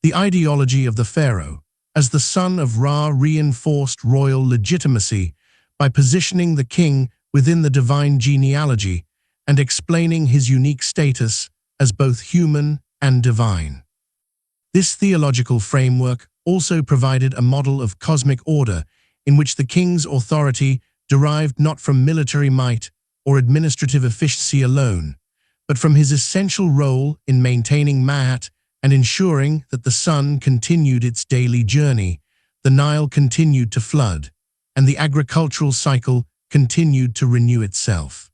The ideology of the pharaoh, as the son of Ra, reinforced royal legitimacy by positioning the king within the divine genealogy and explaining his unique status as both human and divine. This theological framework also provided a model of cosmic order in which the king's authority derived not from military might or administrative efficiency alone, but from his essential role in maintaining Ma'at and ensuring that the sun continued its daily journey, the Nile continued to flood, and the agricultural cycle continued to renew itself.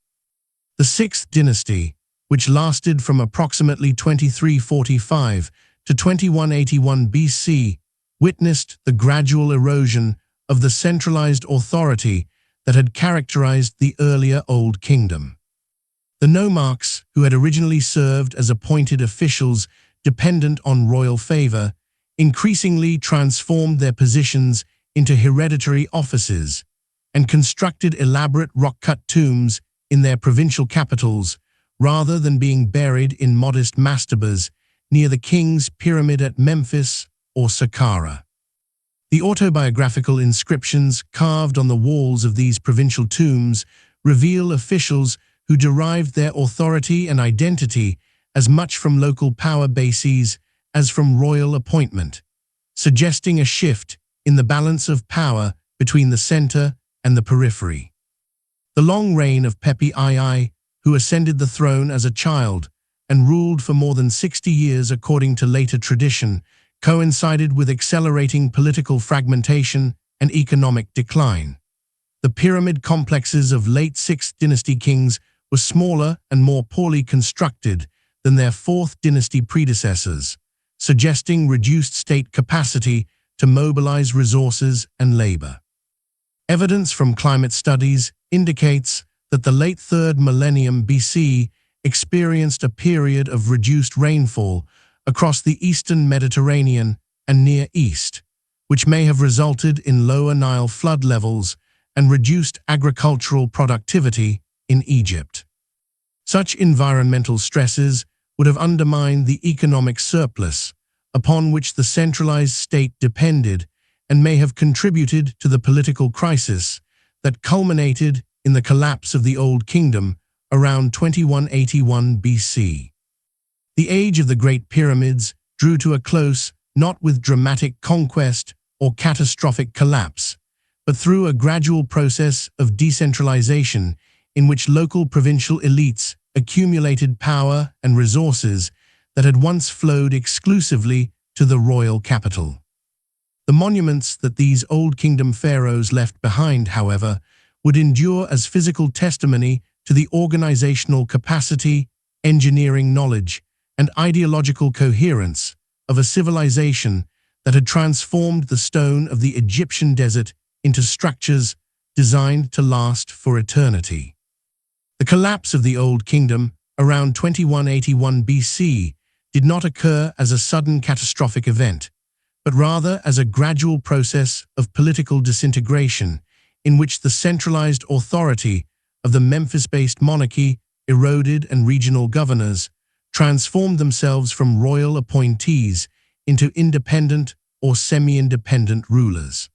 The 6th dynasty, which lasted from approximately 2345 to 2181 BC, witnessed the gradual erosion of the centralized authority that had characterized the earlier Old Kingdom. The nomarchs, who had originally served as appointed officials dependent on royal favor, increasingly transformed their positions into hereditary offices and constructed elaborate rock-cut tombs in their provincial capitals rather than being buried in modest mastabas near the king's pyramid at Memphis or Saqqara. The autobiographical inscriptions carved on the walls of these provincial tombs reveal officials who derived their authority and identity as much from local power bases as from royal appointment, suggesting a shift in the balance of power between the center and the periphery. The long reign of Pepi II, who ascended the throne as a child and ruled for more than 60 years according to later tradition, coincided with accelerating political fragmentation and economic decline. The pyramid complexes of late 6th dynasty kings were smaller and more poorly constructed than their fourth dynasty predecessors, suggesting reduced state capacity to mobilize resources and labor. Evidence from climate studies indicates that the late 3rd millennium BC experienced a period of reduced rainfall across the eastern Mediterranean and Near East, which may have resulted in lower Nile flood levels and reduced agricultural productivity in Egypt. Such environmental stresses would have undermined the economic surplus upon which the centralized state depended and may have contributed to the political crisis that culminated in the collapse of the Old Kingdom around 2181 BC. The age of the Great Pyramids drew to a close not with dramatic conquest or catastrophic collapse, but through a gradual process of decentralization in which local provincial elites accumulated power and resources that had once flowed exclusively to the royal capital. The monuments that these Old Kingdom pharaohs left behind, however, would endure as physical testimony to the organizational capacity, engineering knowledge, and ideological coherence of a civilization that had transformed the stone of the Egyptian desert into structures designed to last for eternity. The collapse of the Old Kingdom around 2181 BC did not occur as a sudden catastrophic event, but rather as a gradual process of political disintegration in which the centralized authority of the Memphis-based monarchy eroded and regional governors transformed themselves from royal appointees into independent or semi-independent rulers.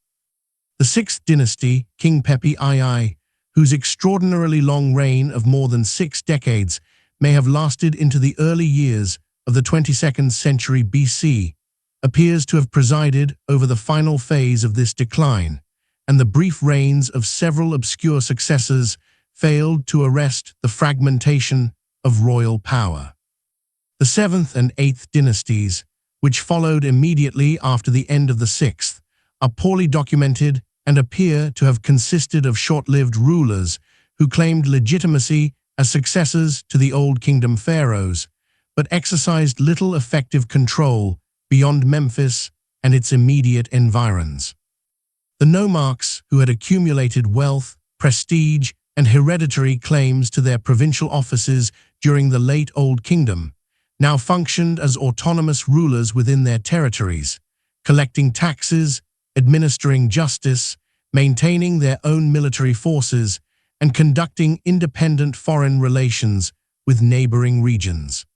The 6th dynasty, King Pepi II, whose extraordinarily long reign of more than 6 decades may have lasted into the early years of the 22nd century BC, appears to have presided over the final phase of this decline, and the brief reigns of several obscure successors failed to arrest the fragmentation of royal power. The 7th and 8th dynasties, which followed immediately after the end of the 6th, are poorly documented and appear to have consisted of short-lived rulers who claimed legitimacy as successors to the Old Kingdom pharaohs, but exercised little effective control beyond Memphis and its immediate environs. The nomarchs, who had accumulated wealth, prestige, and hereditary claims to their provincial offices during the late Old Kingdom, now functioned as autonomous rulers within their territories, collecting taxes, administering justice, maintaining their own military forces, and conducting independent foreign relations with neighboring regions.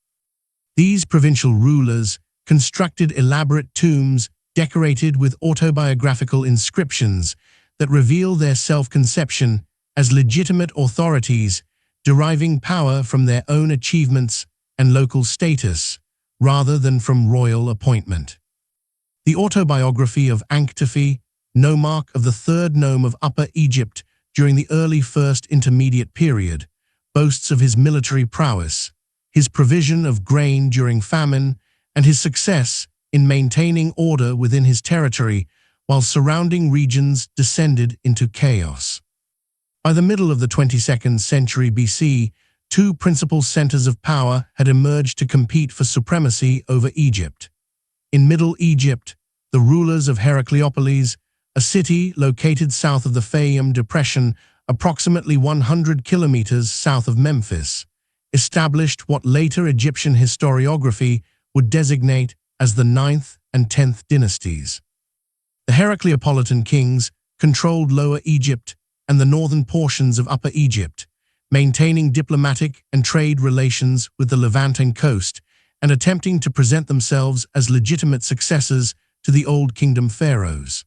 These provincial rulers constructed elaborate tombs decorated with autobiographical inscriptions that reveal their self-conception as legitimate authorities, deriving power from their own achievements and local status, rather than from royal appointment. The autobiography of Ankhtfi, nomarch of the 3rd nome of Upper Egypt during the early First Intermediate period, boasts of his military prowess, his provision of grain during famine, and his success in maintaining order within his territory while surrounding regions descended into chaos. By the middle of the 22nd century BC, 2 principal centers of power had emerged to compete for supremacy over Egypt. In Middle Egypt, the rulers of Heracleopolis, a city located south of the Fayum Depression, approximately 100 kilometers south of Memphis, established what later Egyptian historiography would designate as the 9th and 10th dynasties. The Heracleopolitan kings controlled Lower Egypt and the northern portions of Upper Egypt, maintaining diplomatic and trade relations with the Levantine coast and attempting to present themselves as legitimate successors to the Old Kingdom pharaohs.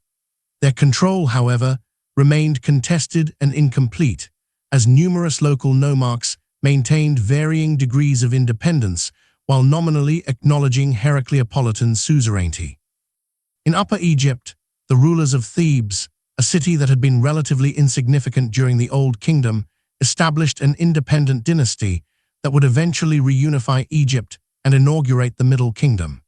Their control, however, remained contested and incomplete, as numerous local nomarchs maintained varying degrees of independence while nominally acknowledging Heracleopolitan suzerainty. In Upper Egypt, the rulers of Thebes, a city that had been relatively insignificant during the Old Kingdom, established an independent dynasty that would eventually reunify Egypt and inaugurate the Middle Kingdom.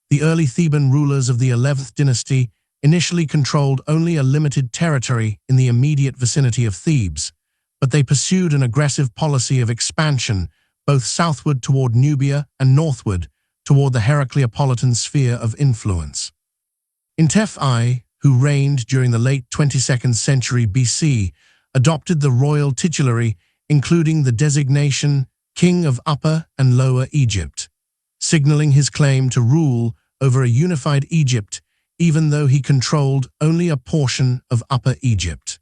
The early Theban rulers of the 11th dynasty initially controlled only a limited territory in the immediate vicinity of Thebes, but they pursued an aggressive policy of expansion both southward toward Nubia and northward toward the Heracleopolitan sphere of influence. Intef I, who reigned during the late 22nd century BC, adopted the royal titulary, including the designation King of Upper and Lower Egypt, signaling his claim to rule over a unified Egypt, even though he controlled only a portion of Upper Egypt.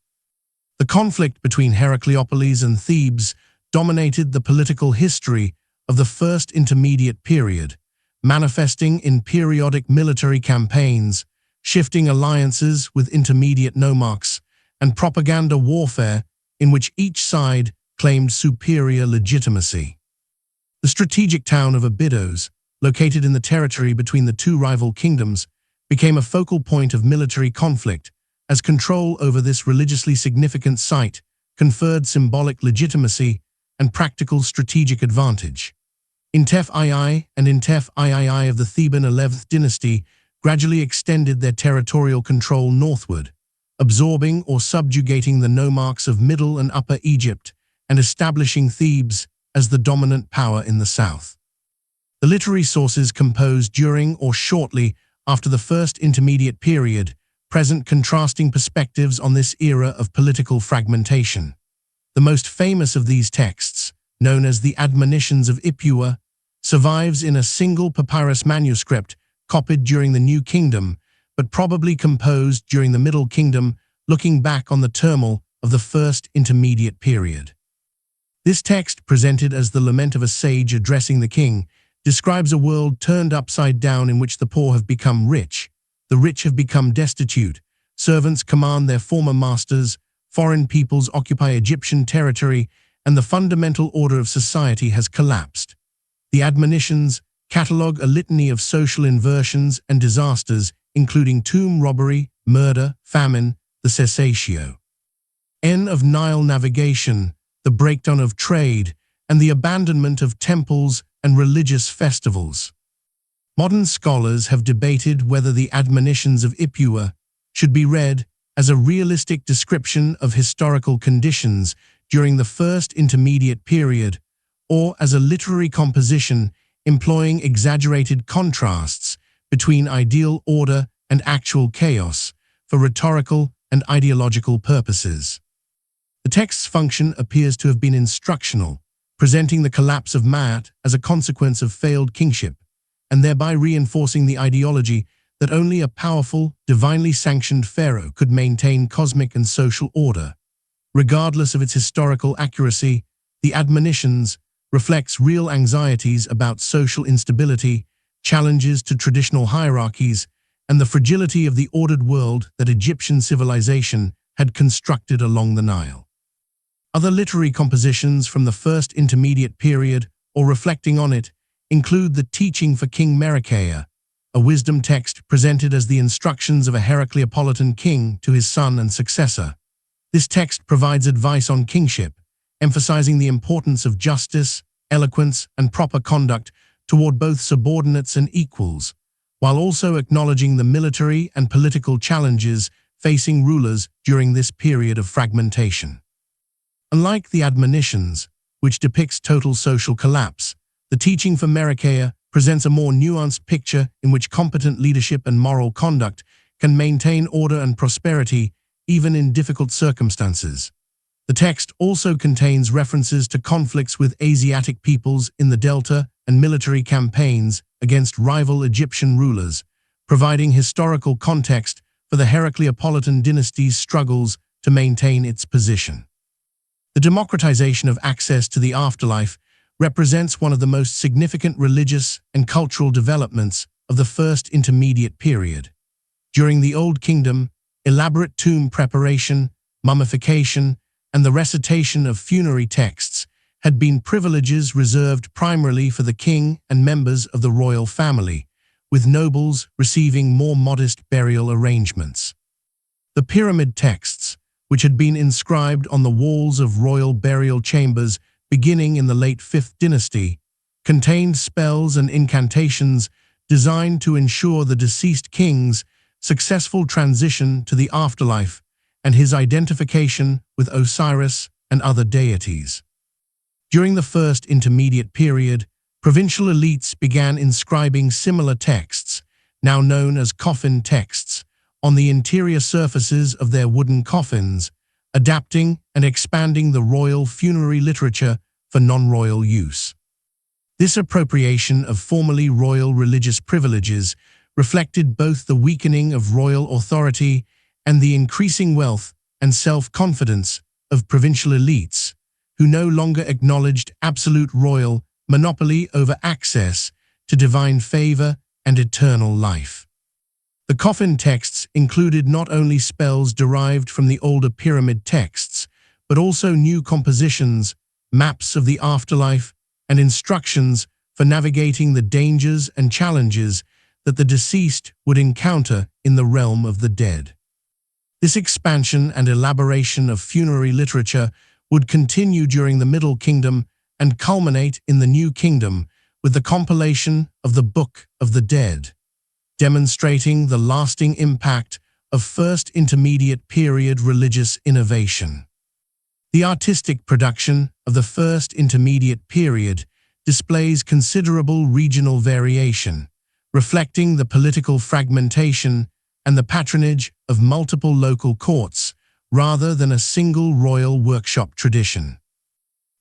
The conflict between Heracleopolis and Thebes dominated the political history of the First Intermediate Period, manifesting in periodic military campaigns, shifting alliances with intermediate nomarchs, and propaganda warfare in which each side claimed superior legitimacy. The strategic town of Abydos, located in the territory between the two rival kingdoms, became a focal point of military conflict, as control over this religiously significant site conferred symbolic legitimacy and practical strategic advantage. Intef II and Intef III of the Theban 11th dynasty gradually extended their territorial control northward, absorbing or subjugating the nomarchs of Middle and Upper Egypt and establishing Thebes as the dominant power in the south. The literary sources composed during or shortly after the First Intermediate Period present contrasting perspectives on this era of political fragmentation. The most famous of these texts, known as the Admonitions of Ipuwer, survives in a single papyrus manuscript copied during the New Kingdom, but probably composed during the Middle Kingdom, looking back on the turmoil of the First Intermediate Period. This text, presented as the lament of a sage addressing the king, describes a world turned upside down in which the poor have become rich, the rich have become destitute, servants command their former masters, foreign peoples occupy Egyptian territory, and the fundamental order of society has collapsed. The Admonitions catalogue a litany of social inversions and disasters, including tomb robbery, murder, famine, the cessatio of Nile navigation, the breakdown of trade, and the abandonment of temples and religious festivals. Modern scholars have debated whether the Admonitions of Ipuwer should be read as a realistic description of historical conditions during the First Intermediate Period, or as a literary composition employing exaggerated contrasts between ideal order and actual chaos for rhetorical and ideological purposes. The text's function appears to have been instructional, presenting the collapse of Maat as a consequence of failed kingship, and thereby reinforcing the ideology that only a powerful, divinely sanctioned pharaoh could maintain cosmic and social order. Regardless of its historical accuracy, the Admonitions reflects real anxieties about social instability, challenges to traditional hierarchies, and the fragility of the ordered world that Egyptian civilization had constructed along the Nile. Other literary compositions from the First Intermediate Period, or reflecting on it, include the Teaching for King Merochaea, a wisdom text presented as the instructions of a Heracleopolitan king to his son and successor. This text provides advice on kingship, emphasizing the importance of justice, eloquence, and proper conduct toward both subordinates and equals, while also acknowledging the military and political challenges facing rulers during this period of fragmentation. Unlike the Admonitions, which depicts total social collapse, the Teaching for Merochaea presents a more nuanced picture in which competent leadership and moral conduct can maintain order and prosperity even in difficult circumstances. The text also contains references to conflicts with Asiatic peoples in the Delta and military campaigns against rival Egyptian rulers, providing historical context for the Heracleopolitan dynasty's struggles to maintain its position. The democratization of access to the afterlife represents one of the most significant religious and cultural developments of the First Intermediate Period. During the Old Kingdom, elaborate tomb preparation, mummification, and the recitation of funerary texts had been privileges reserved primarily for the king and members of the royal family, with nobles receiving more modest burial arrangements. The pyramid texts, which had been inscribed on the walls of royal burial chambers beginning in the late 5th dynasty, contained spells and incantations designed to ensure the deceased king's successful transition to the afterlife and his identification with Osiris and other deities. During the First Intermediate Period, provincial elites began inscribing similar texts, now known as coffin texts, on the interior surfaces of their wooden coffins, adapting and expanding the royal funerary literature for non-royal use. This appropriation of formerly royal religious privileges reflected both the weakening of royal authority and the increasing wealth and self-confidence of provincial elites, who no longer acknowledged absolute royal monopoly over access to divine favor and eternal life. The coffin texts included not only spells derived from the older pyramid texts, but also new compositions, maps of the afterlife, and instructions for navigating the dangers and challenges that the deceased would encounter in the realm of the dead. This expansion and elaboration of funerary literature would continue during the Middle Kingdom and culminate in the New Kingdom with the compilation of the Book of the Dead, demonstrating the lasting impact of First Intermediate Period religious innovation. The artistic production of the First Intermediate Period displays considerable regional variation, reflecting the political fragmentation and the patronage of multiple local courts rather than a single royal workshop tradition.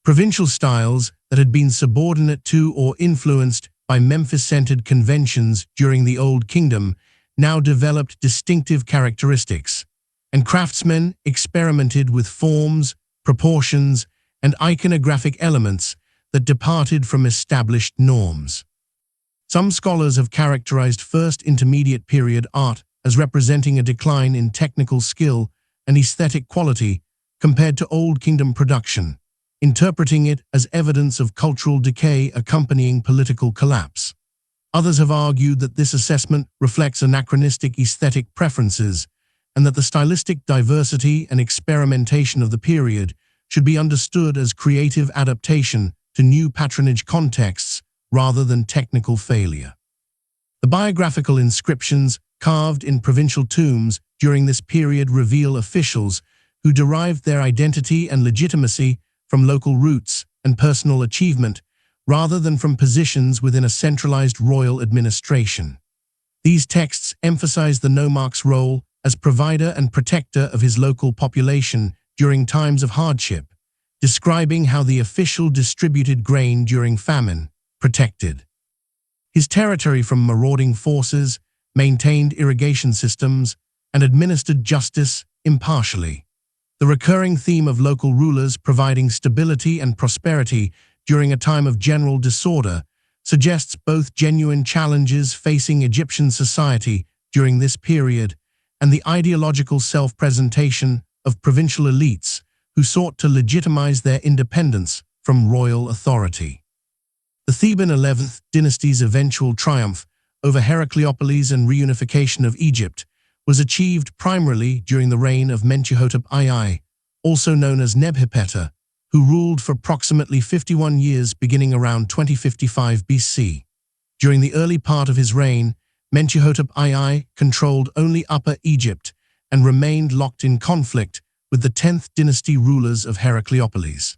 Provincial styles that had been subordinate to or influenced by Memphis-centered conventions during the Old Kingdom now developed distinctive characteristics, and craftsmen experimented with forms, proportions, and iconographic elements that departed from established norms. Some scholars have characterized First Intermediate Period art as representing a decline in technical skill and aesthetic quality compared to Old Kingdom production, interpreting it as evidence of cultural decay accompanying political collapse. Others have argued that this assessment reflects anachronistic aesthetic preferences and that the stylistic diversity and experimentation of the period should be understood as creative adaptation to new patronage contexts rather than technical failure. The biographical inscriptions carved in provincial tombs during this period reveal officials who derived their identity and legitimacy from local roots and personal achievement rather than from positions within a centralized royal administration. These texts emphasize the nomarch's role as provider and protector of his local population during times of hardship, describing how the official distributed grain during famine, protected his territory from marauding forces, maintained irrigation systems, and administered justice impartially. The recurring theme of local rulers providing stability and prosperity during a time of general disorder suggests both genuine challenges facing Egyptian society during this period and the ideological self-presentation of provincial elites who sought to legitimize their independence from royal authority. The Theban 11th dynasty's eventual triumph over Heracleopolis and reunification of Egypt was achieved primarily during the reign of Mentuhotep II, also known as Nebhipeta, who ruled for approximately 51 years beginning around 2055 BC. During the early part of his reign, Mentuhotep II controlled only Upper Egypt and remained locked in conflict with the 10th dynasty rulers of Heracleopolis.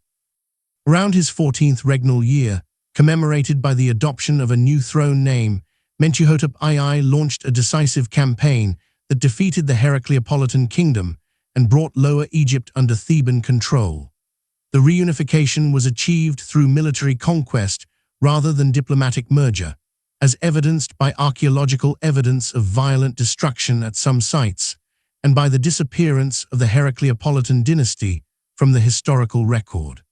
Around his 14th regnal year, commemorated by the adoption of a new throne name, Mentuhotep II launched a decisive campaign that defeated the Heracleopolitan kingdom and brought Lower Egypt under Theban control. The reunification was achieved through military conquest rather than diplomatic merger, as evidenced by archaeological evidence of violent destruction at some sites, and by the disappearance of the Heracleopolitan dynasty from the historical record.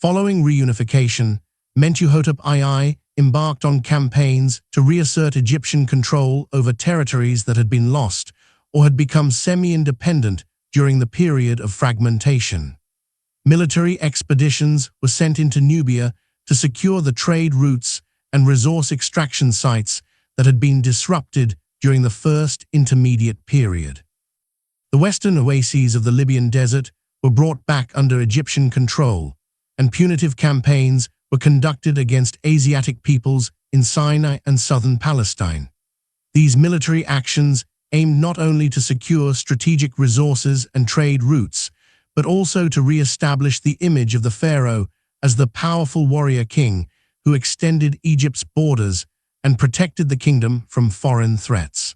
Following reunification, Mentuhotep II embarked on campaigns to reassert Egyptian control over territories that had been lost or had become semi-independent during the period of fragmentation. Military expeditions were sent into Nubia to secure the trade routes and resource extraction sites that had been disrupted during the First Intermediate Period. The western oases of the Libyan desert were brought back under Egyptian control, and punitive campaigns were conducted against Asiatic peoples in Sinai and southern Palestine. These military actions aimed not only to secure strategic resources and trade routes, but also to re-establish the image of the pharaoh as the powerful warrior king who extended Egypt's borders and protected the kingdom from foreign threats.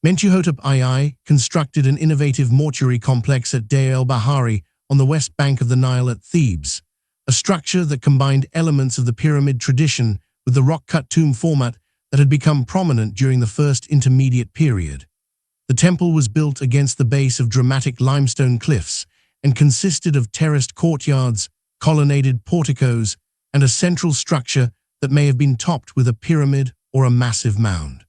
Mentuhotep II constructed an innovative mortuary complex at Deir el-Bahari on the west bank of the Nile at Thebes, a structure that combined elements of the pyramid tradition with the rock-cut tomb format that had become prominent during the First Intermediate Period. The temple was built against the base of dramatic limestone cliffs and consisted of terraced courtyards, colonnaded porticos, and a central structure that may have been topped with a pyramid or a massive mound.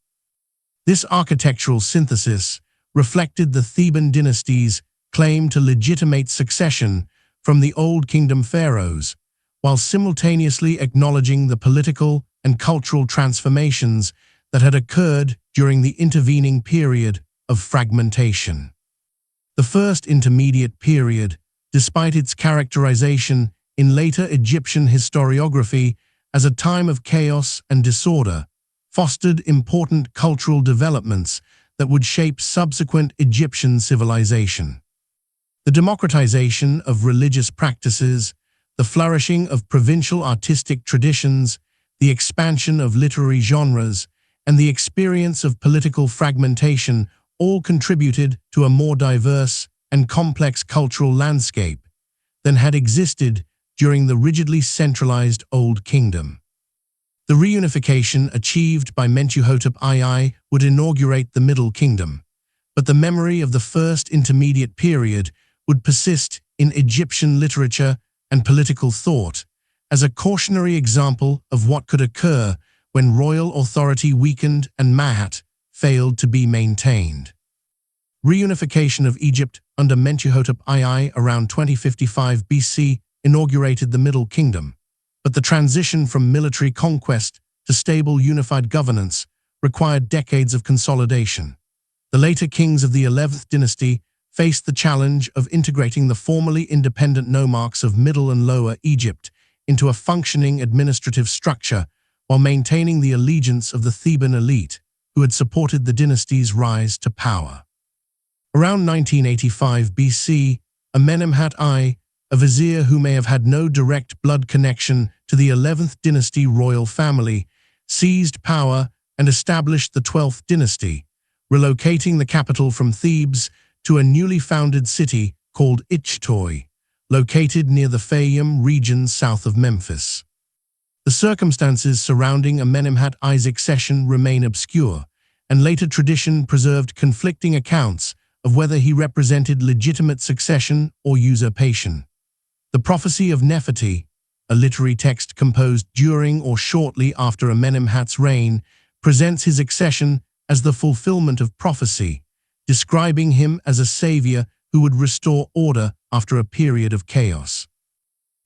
This architectural synthesis reflected the Theban dynasty's claim to legitimate succession from the Old Kingdom pharaohs, while simultaneously acknowledging the political and cultural transformations that had occurred during the intervening period of fragmentation. The First Intermediate Period, despite its characterization in later Egyptian historiography as a time of chaos and disorder, fostered important cultural developments that would shape subsequent Egyptian civilization. The democratization of religious practices, the flourishing of provincial artistic traditions, the expansion of literary genres, and the experience of political fragmentation all contributed to a more diverse and complex cultural landscape than had existed during the rigidly centralized Old Kingdom. The reunification achieved by Mentuhotep II would inaugurate the Middle Kingdom, but the memory of the First Intermediate Period would persist in Egyptian literature and political thought as a cautionary example of what could occur when royal authority weakened and Mahat failed to be maintained. Reunification of Egypt under Mentuhotep II around 2055 BC inaugurated the Middle Kingdom, but the transition from military conquest to stable unified governance required decades of consolidation. The later kings of the 11th dynasty faced the challenge of integrating the formerly independent nomarchs of Middle and Lower Egypt into a functioning administrative structure while maintaining the allegiance of the Theban elite who had supported the dynasty's rise to power. Around 1985 BC, Amenemhat I, a vizier who may have had no direct blood connection to the 11th dynasty royal family, seized power and established the 12th dynasty, relocating the capital from Thebes to a newly founded city called Ichtoi, located near the Fayum region south of Memphis. The circumstances surrounding Amenemhat I's accession remain obscure, and later tradition preserved conflicting accounts of whether he represented legitimate succession or usurpation. The Prophecy of Nefertiti, a literary text composed during or shortly after Amenemhat's reign, presents his accession as the fulfillment of prophecy, describing him as a savior who would restore order after a period of chaos.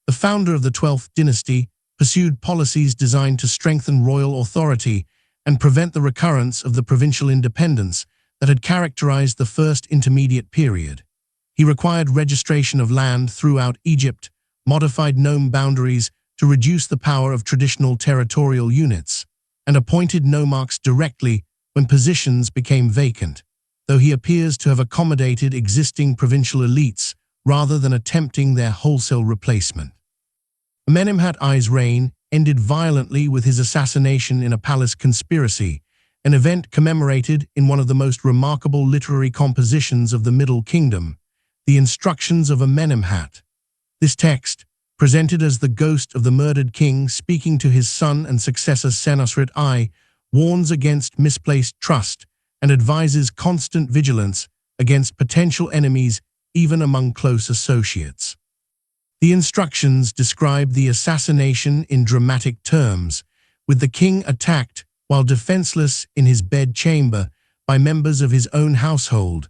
The founder of the 12th dynasty pursued policies designed to strengthen royal authority and prevent the recurrence of the provincial independence that had characterized the First Intermediate Period. He required registration of land throughout Egypt, modified nome boundaries to reduce the power of traditional territorial units, and appointed nomarchs directly when positions became vacant, though he appears to have accommodated existing provincial elites rather than attempting their wholesale replacement. Amenemhat I's reign ended violently with his assassination in a palace conspiracy, an event commemorated in one of the most remarkable literary compositions of the Middle Kingdom, the Instructions of Amenemhat. This text, presented as the ghost of the murdered king speaking to his son and successor Senusret I, warns against misplaced trust and advises constant vigilance against potential enemies even among close associates. The instructions describe the assassination in dramatic terms, with the king attacked while defenseless in his bedchamber by members of his own household,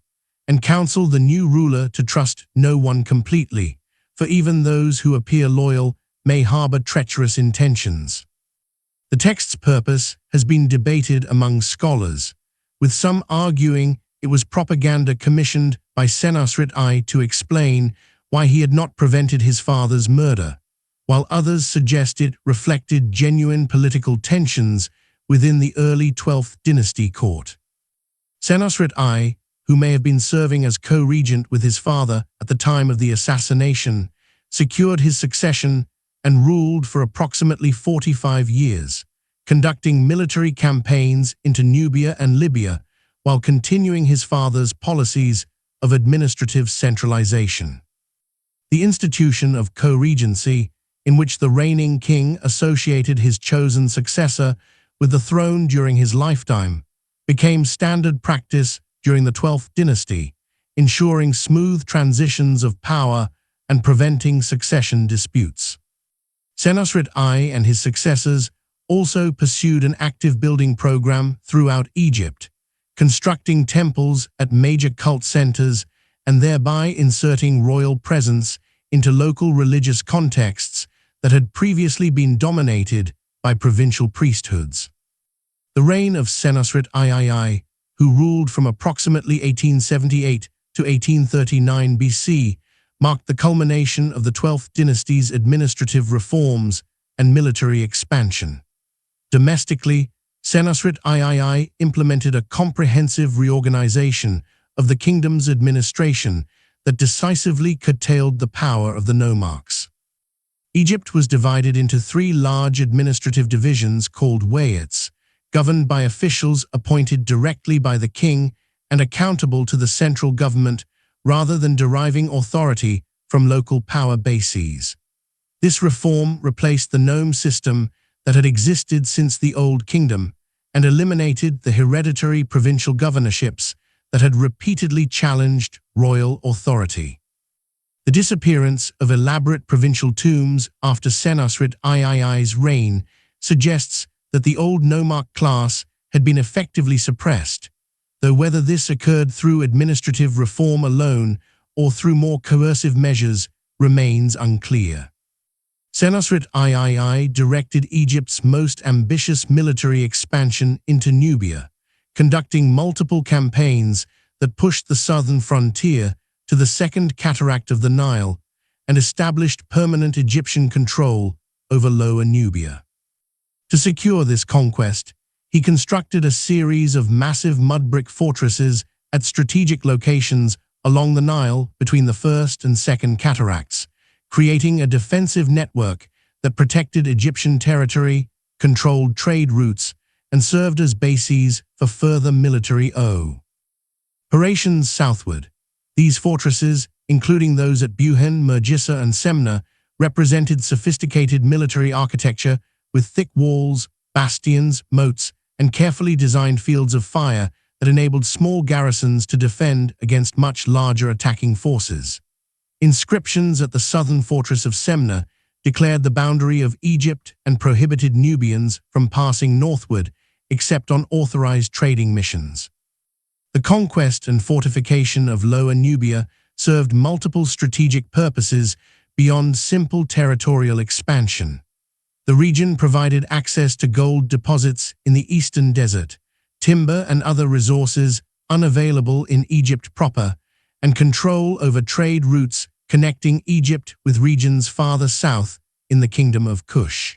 and counsel the new ruler to trust no one completely, for even those who appear loyal may harbor treacherous intentions. The text's purpose has been debated among scholars, with some arguing it was propaganda commissioned by Senusret I to explain why he had not prevented his father's murder, while others suggest it reflected genuine political tensions within the early 12th dynasty court. Senusret I, who may have been serving as co-regent with his father at the time of the assassination, secured his succession and ruled for approximately 45 years, conducting military campaigns into Nubia and Libya while continuing his father's policies of administrative centralization. The institution of co-regency, in which the reigning king associated his chosen successor with the throne during his lifetime, became standard practice during the 12th dynasty, ensuring smooth transitions of power and preventing succession disputes. Senusret I and his successors also pursued an active building program throughout Egypt, constructing temples at major cult centers and thereby inserting royal presence into local religious contexts that had previously been dominated by provincial priesthoods. The reign of Senusret III, who ruled from approximately 1878 to 1839 BC, marked the culmination of the 12th dynasty's administrative reforms and military expansion. Domestically, Senusret III implemented a comprehensive reorganization of the kingdom's administration that decisively curtailed the power of the nomarchs. Egypt was divided into three large administrative divisions called wayats, governed by officials appointed directly by the king and accountable to the central government rather than deriving authority from local power bases. This reform replaced the nome system that had existed since the Old Kingdom and eliminated the hereditary provincial governorships that had repeatedly challenged royal authority. The disappearance of elaborate provincial tombs after Senusret III's reign suggests that the old nomarch class had been effectively suppressed, though whether this occurred through administrative reform alone or through more coercive measures remains unclear. Senusret III directed Egypt's most ambitious military expansion into Nubia, conducting multiple campaigns that pushed the southern frontier to the Second Cataract of the Nile and established permanent Egyptian control over Lower Nubia. To secure this conquest, he constructed a series of massive mud brick fortresses at strategic locations along the Nile between the First and Second Cataracts, creating a defensive network that protected Egyptian territory, controlled trade routes, and served as bases for further military operations southward. These fortresses, including those at Buhen, Mergissa, and Semna, represented sophisticated military architecture with thick walls, bastions, moats, and carefully designed fields of fire that enabled small garrisons to defend against much larger attacking forces. Inscriptions at the southern fortress of Semna declared the boundary of Egypt and prohibited Nubians from passing northward except on authorized trading missions. The conquest and fortification of Lower Nubia served multiple strategic purposes beyond simple territorial expansion. The region provided access to gold deposits in the eastern desert, timber and other resources unavailable in Egypt proper, and control over trade routes connecting Egypt with regions farther south in the Kingdom of Kush.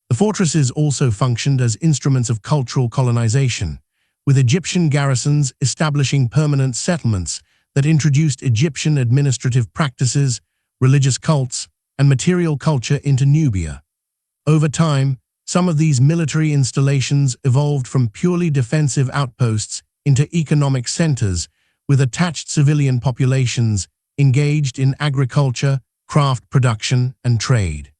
The fortresses also functioned as instruments of cultural colonization, with Egyptian garrisons establishing permanent settlements that introduced Egyptian administrative practices, religious cults, and material culture into Nubia. Over time, some of these military installations evolved from purely defensive outposts into economic centers, with attached civilian populations engaged in agriculture, craft production, and trade.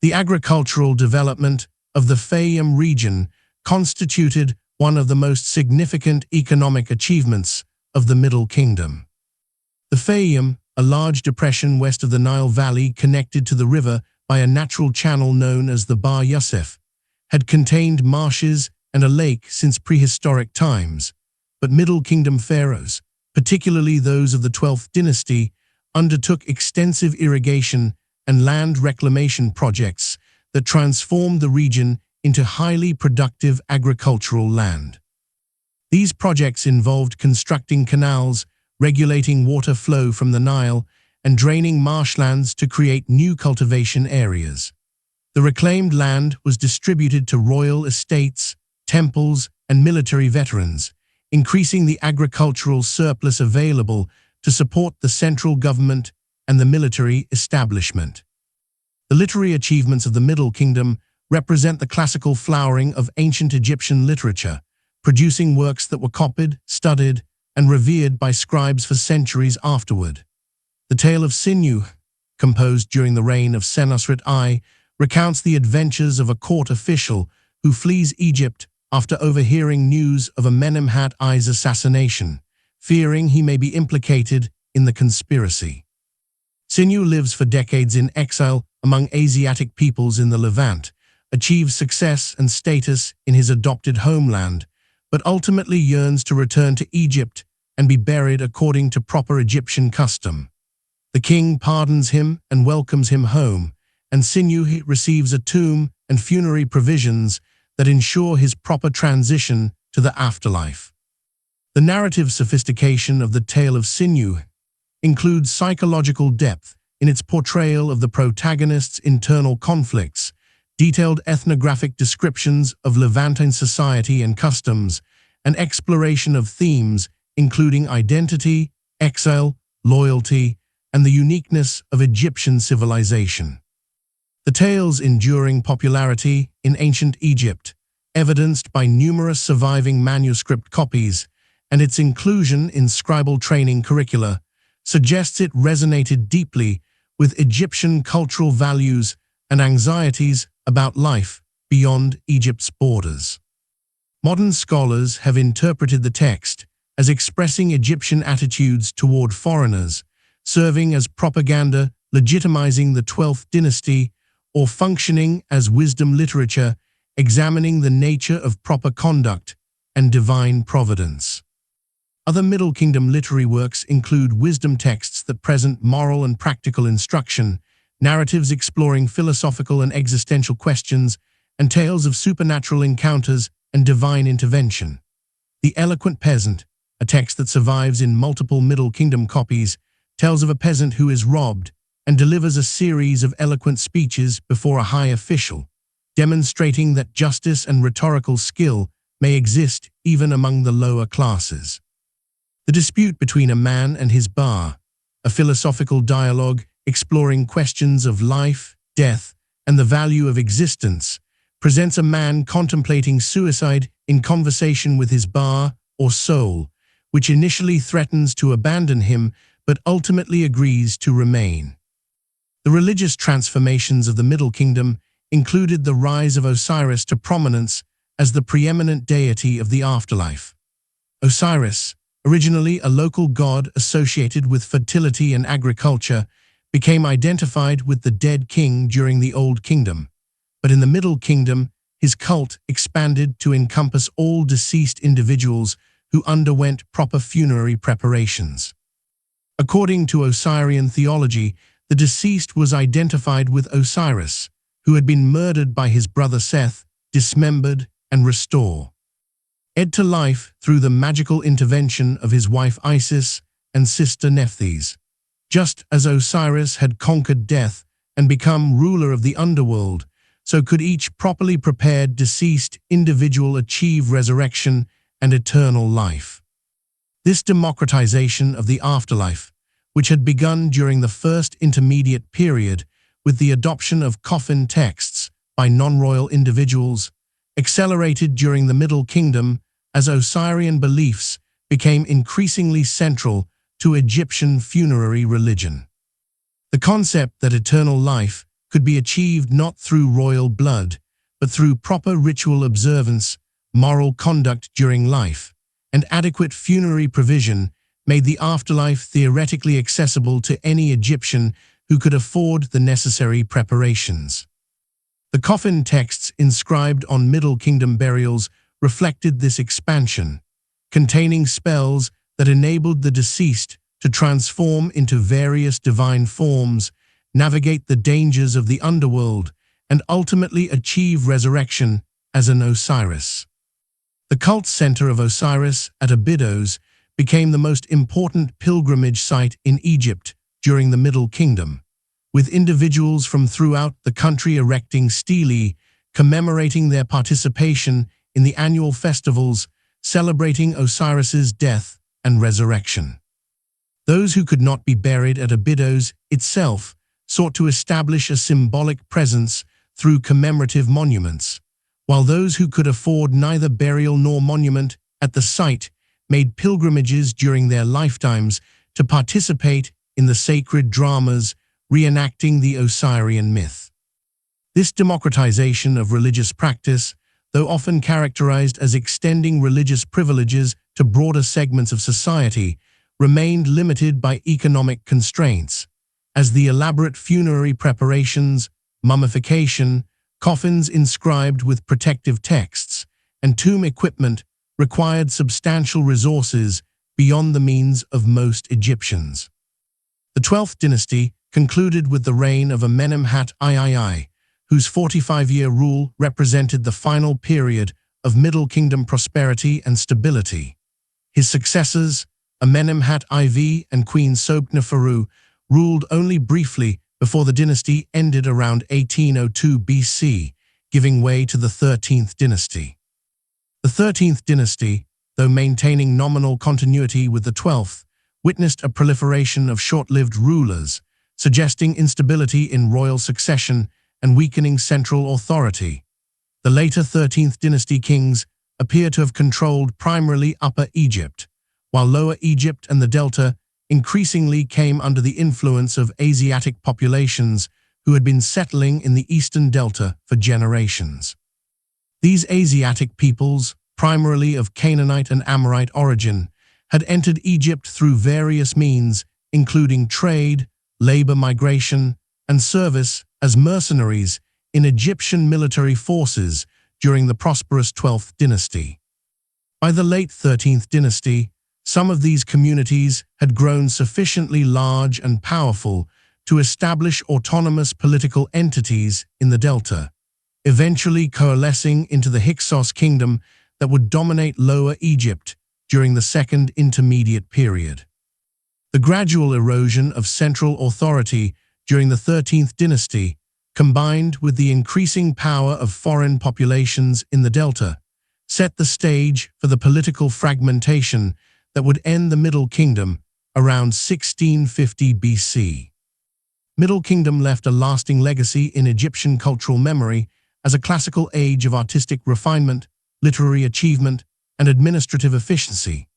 The agricultural development of the Fayum region constituted one of the most significant economic achievements of the Middle Kingdom. The Fayum, a large depression west of the Nile Valley connected to the river by a natural channel known as the Bahr Yusuf, had contained marshes and a lake since prehistoric times, but Middle Kingdom pharaohs, particularly those of the 12th dynasty, undertook extensive irrigation and land reclamation projects that transformed the region into highly productive agricultural land. These projects involved constructing canals, regulating water flow from the Nile, and draining marshlands to create new cultivation areas. The reclaimed land was distributed to royal estates, temples, and military veterans, increasing the agricultural surplus available to support the central government and the military establishment. The literary achievements of the Middle Kingdom represent the classical flowering of ancient Egyptian literature, producing works that were copied, studied, and revered by scribes for centuries afterward. The Tale of Sinew, composed during the reign of Senusret I, recounts the adventures of a court official who flees Egypt after overhearing news of Amenemhat I's assassination, fearing he may be implicated in the conspiracy. Sinew lives for decades in exile among Asiatic peoples in the Levant, achieves success and status in his adopted homeland, but ultimately yearns to return to Egypt and be buried according to proper Egyptian custom. The king pardons him and welcomes him home, and Sinew receives a tomb and funerary provisions that ensure his proper transition to the afterlife. The narrative sophistication of the Tale of Sinew includes psychological depth in its portrayal of the protagonist's internal conflicts, detailed ethnographic descriptions of Levantine society and customs, and exploration of themes including identity, exile, loyalty, and the uniqueness of Egyptian civilization. The tale's enduring popularity in ancient Egypt, evidenced by numerous surviving manuscript copies, and its inclusion in scribal training curricula, suggests it resonated deeply with Egyptian cultural values and anxieties about life beyond Egypt's borders. Modern scholars have interpreted the text as expressing Egyptian attitudes toward foreigners, serving as propaganda legitimizing the 12th dynasty, or functioning as wisdom literature, examining the nature of proper conduct and divine providence. Other Middle Kingdom literary works include wisdom texts that present moral and practical instruction, narratives exploring philosophical and existential questions, and tales of supernatural encounters and divine intervention. The Eloquent Peasant, a text that survives in multiple Middle Kingdom copies, tells of a peasant who is robbed and delivers a series of eloquent speeches before a high official, demonstrating that justice and rhetorical skill may exist even among the lower classes. The Dispute Between a Man and His Bar, a philosophical dialogue exploring questions of life, death, and the value of existence, presents a man contemplating suicide in conversation with his bar, or soul, which initially threatens to abandon him but ultimately agrees to remain. The religious transformations of the Middle Kingdom included the rise of Osiris to prominence as the preeminent deity of the afterlife. Osiris, originally a local god associated with fertility and agriculture, became identified with the dead king during the Old Kingdom, but in the Middle Kingdom, his cult expanded to encompass all deceased individuals who underwent proper funerary preparations. According to Osirian theology, the deceased was identified with Osiris, who had been murdered by his brother Seth, dismembered, and restored to life through the magical intervention of his wife Isis and sister Nephthys. Just as Osiris had conquered death and become ruler of the underworld, so could each properly prepared deceased individual achieve resurrection and eternal life. This democratization of the afterlife, which had begun during the first intermediate period with the adoption of coffin texts by non-royal individuals, accelerated during the Middle Kingdom as Osirian beliefs became increasingly central to Egyptian funerary religion. The concept that eternal life could be achieved not through royal blood, but through proper ritual observance, moral conduct during life, and adequate funerary provision made the afterlife theoretically accessible to any Egyptian who could afford the necessary preparations. The coffin texts inscribed on Middle Kingdom burials reflected this expansion, containing spells that enabled the deceased to transform into various divine forms, navigate the dangers of the underworld, and ultimately achieve resurrection as an Osiris. The cult center of Osiris at Abydos became the most important pilgrimage site in Egypt during the Middle Kingdom, with individuals from throughout the country erecting stelae commemorating their participation in the annual festivals celebrating Osiris's death and resurrection. Those who could not be buried at Abydos itself sought to establish a symbolic presence through commemorative monuments, while those who could afford neither burial nor monument at the site made pilgrimages during their lifetimes to participate in the sacred dramas reenacting the Osirian myth. This democratization of religious practice, though often characterized as extending religious privileges to broader segments of society, remained limited by economic constraints, as the elaborate funerary preparations, mummification, coffins inscribed with protective texts, and tomb equipment required substantial resources beyond the means of most Egyptians. The 12th dynasty concluded with the reign of Amenemhat III, whose 45-year rule represented the final period of Middle Kingdom prosperity and stability. His successors, Amenemhat IV and Queen Sobkneferu, ruled only briefly before the dynasty ended around 1802 BC, giving way to the 13th dynasty. The 13th dynasty, though maintaining nominal continuity with the 12th, witnessed a proliferation of short-lived rulers, suggesting instability in royal succession and weakening central authority. The later 13th dynasty kings appear to have controlled primarily Upper Egypt, while Lower Egypt and the Delta increasingly came under the influence of Asiatic populations who had been settling in the eastern Delta for generations. These Asiatic peoples, primarily of Canaanite and Amorite origin, had entered Egypt through various means, including trade, labor migration, and service as mercenaries in Egyptian military forces during the prosperous 12th dynasty. By the late 13th dynasty, some of these communities had grown sufficiently large and powerful to establish autonomous political entities in the Delta, eventually coalescing into the Hyksos kingdom that would dominate Lower Egypt during the Second Intermediate Period. The gradual erosion of central authority during the 13th dynasty, combined with the increasing power of foreign populations in the Delta, set the stage for the political fragmentation that would end the Middle Kingdom around 1650 BC. Middle Kingdom left a lasting legacy in Egyptian cultural memory as a classical age of artistic refinement, literary achievement, and administrative efficiency.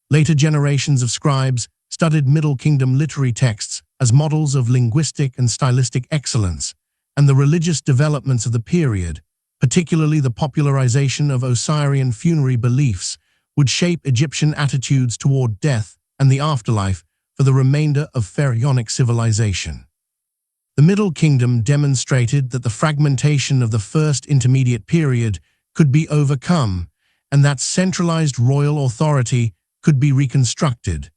Later generations of scribes studied Middle Kingdom literary texts as models of linguistic and stylistic excellence, and the religious developments of the period, particularly the popularization of Osirian funerary beliefs, would shape Egyptian attitudes toward death and the afterlife for the remainder of pharaonic civilization. The Middle Kingdom demonstrated that the fragmentation of the First Intermediate Period could be overcome, and that centralized royal authority could be reconstructed,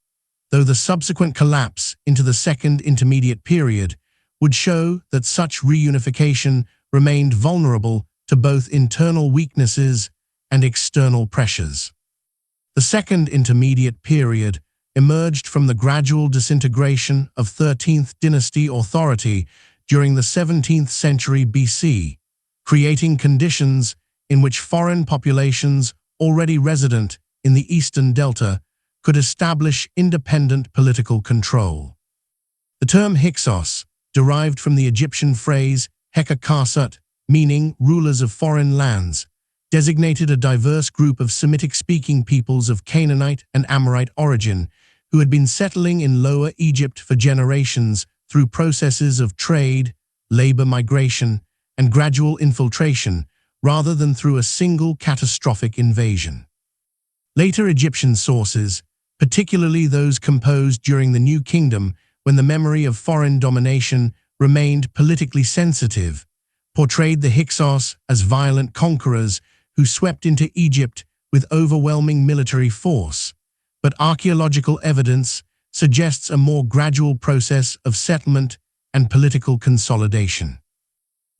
though the subsequent collapse into the Second Intermediate Period would show that such reunification remained vulnerable to both internal weaknesses and external pressures. The Second Intermediate Period emerged from the gradual disintegration of 13th dynasty authority during the 17th century BC, creating conditions in which foreign populations already resident in the Eastern Delta could establish independent political control. The term Hyksos, derived from the Egyptian phrase Heka-Karsut, meaning rulers of foreign lands, designated a diverse group of Semitic-speaking peoples of Canaanite and Amorite origin who had been settling in Lower Egypt for generations through processes of trade, labor migration, and gradual infiltration, rather than through a single catastrophic invasion. Later Egyptian sources, particularly those composed during the New Kingdom when the memory of foreign domination remained politically sensitive, portrayed the Hyksos as violent conquerors who swept into Egypt with overwhelming military force, but archaeological evidence suggests a more gradual process of settlement and political consolidation.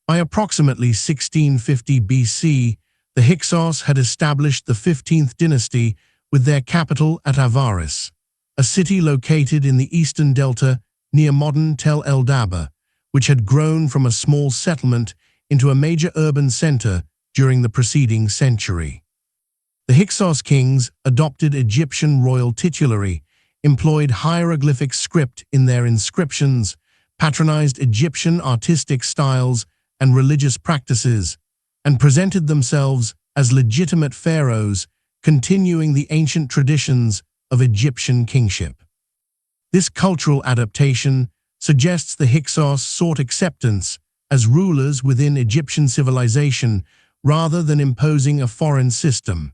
By approximately 1650 BC, the Hyksos had established the 15th dynasty with their capital at Avaris, a city located in the eastern delta near modern Tel El Daba, which had grown from a small settlement into a major urban center during the preceding century. The Hyksos kings adopted Egyptian royal titulary, employed hieroglyphic script in their inscriptions, patronized Egyptian artistic styles and religious practices, and presented themselves as legitimate pharaohs, continuing the ancient traditions of Egyptian kingship. This cultural adaptation suggests the Hyksos sought acceptance as rulers within Egyptian civilization rather than imposing a foreign system,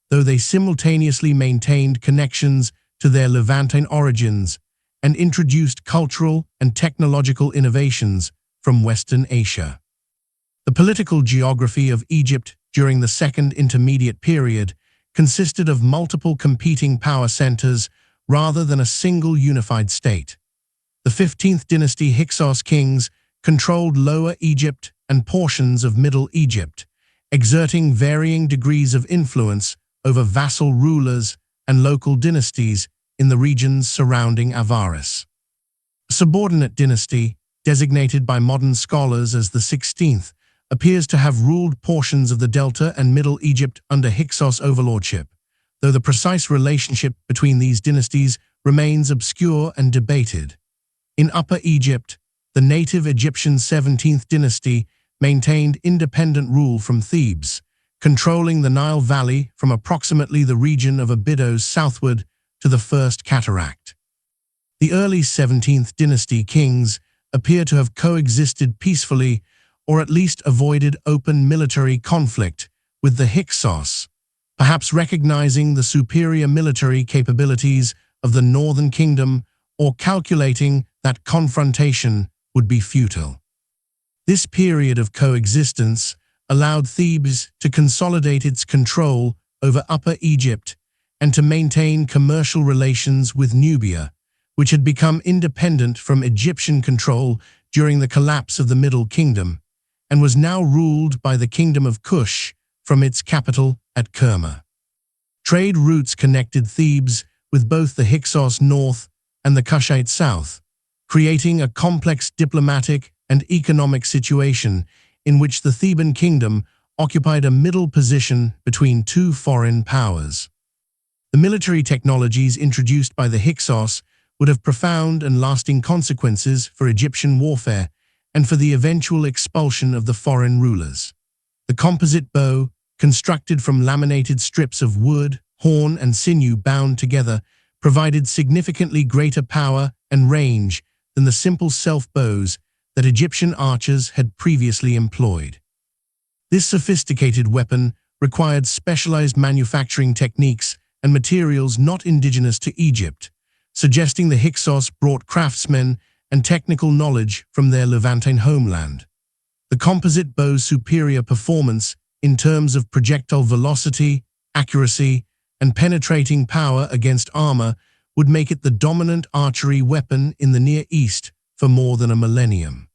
though they simultaneously maintained connections to their Levantine origins and introduced cultural and technological innovations from Western Asia. The political geography of Egypt during the Second Intermediate Period consisted of multiple competing power centers rather than a single unified state. The 15th dynasty Hyksos kings controlled Lower Egypt and portions of Middle Egypt, exerting varying degrees of influence over vassal rulers and local dynasties in the regions surrounding Avaris. A subordinate dynasty, designated by modern scholars as the 16th, appears to have ruled portions of the Delta and Middle Egypt under Hyksos overlordship, though the precise relationship between these dynasties remains obscure and debated. In Upper Egypt, the native Egyptian 17th dynasty maintained independent rule from Thebes, controlling the Nile Valley from approximately the region of Abydos southward to the First Cataract. The early 17th dynasty kings appear to have coexisted peacefully or at least avoided open military conflict with the Hyksos, perhaps recognizing the superior military capabilities of the Northern Kingdom or calculating that confrontation would be futile. This period of coexistence allowed Thebes to consolidate its control over Upper Egypt and to maintain commercial relations with Nubia, which had become independent from Egyptian control during the collapse of the Middle Kingdom, and was now ruled by the Kingdom of Kush from its capital at Kerma. Trade routes connected Thebes with both the Hyksos north and the Kushite south, creating a complex diplomatic and economic situation in which the Theban kingdom occupied a middle position between two foreign powers. The military technologies introduced by the Hyksos would have profound and lasting consequences for Egyptian warfare and for the eventual expulsion of the foreign rulers. The composite bow, constructed from laminated strips of wood, horn, and sinew bound together, provided significantly greater power and range than the simple self-bows that Egyptian archers had previously employed. This sophisticated weapon required specialized manufacturing techniques and materials not indigenous to Egypt, suggesting the Hyksos brought craftsmen and technical knowledge from their Levantine homeland. The composite bow's superior performance in terms of projectile velocity, accuracy, and penetrating power against armor would make it the dominant archery weapon in the Near East for more than a millennium.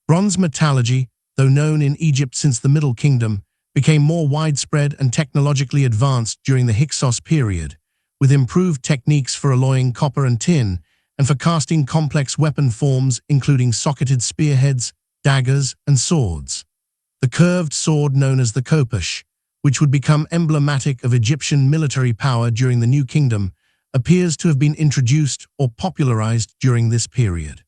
Bronze metallurgy, though known in Egypt since the Middle Kingdom, became more widespread and technologically advanced during the Hyksos period, with improved techniques for alloying copper and tin and for casting complex weapon forms including socketed spearheads, daggers, and swords. The curved sword known as the khopesh, which would become emblematic of Egyptian military power during the New Kingdom, appears to have been introduced or popularized during this period.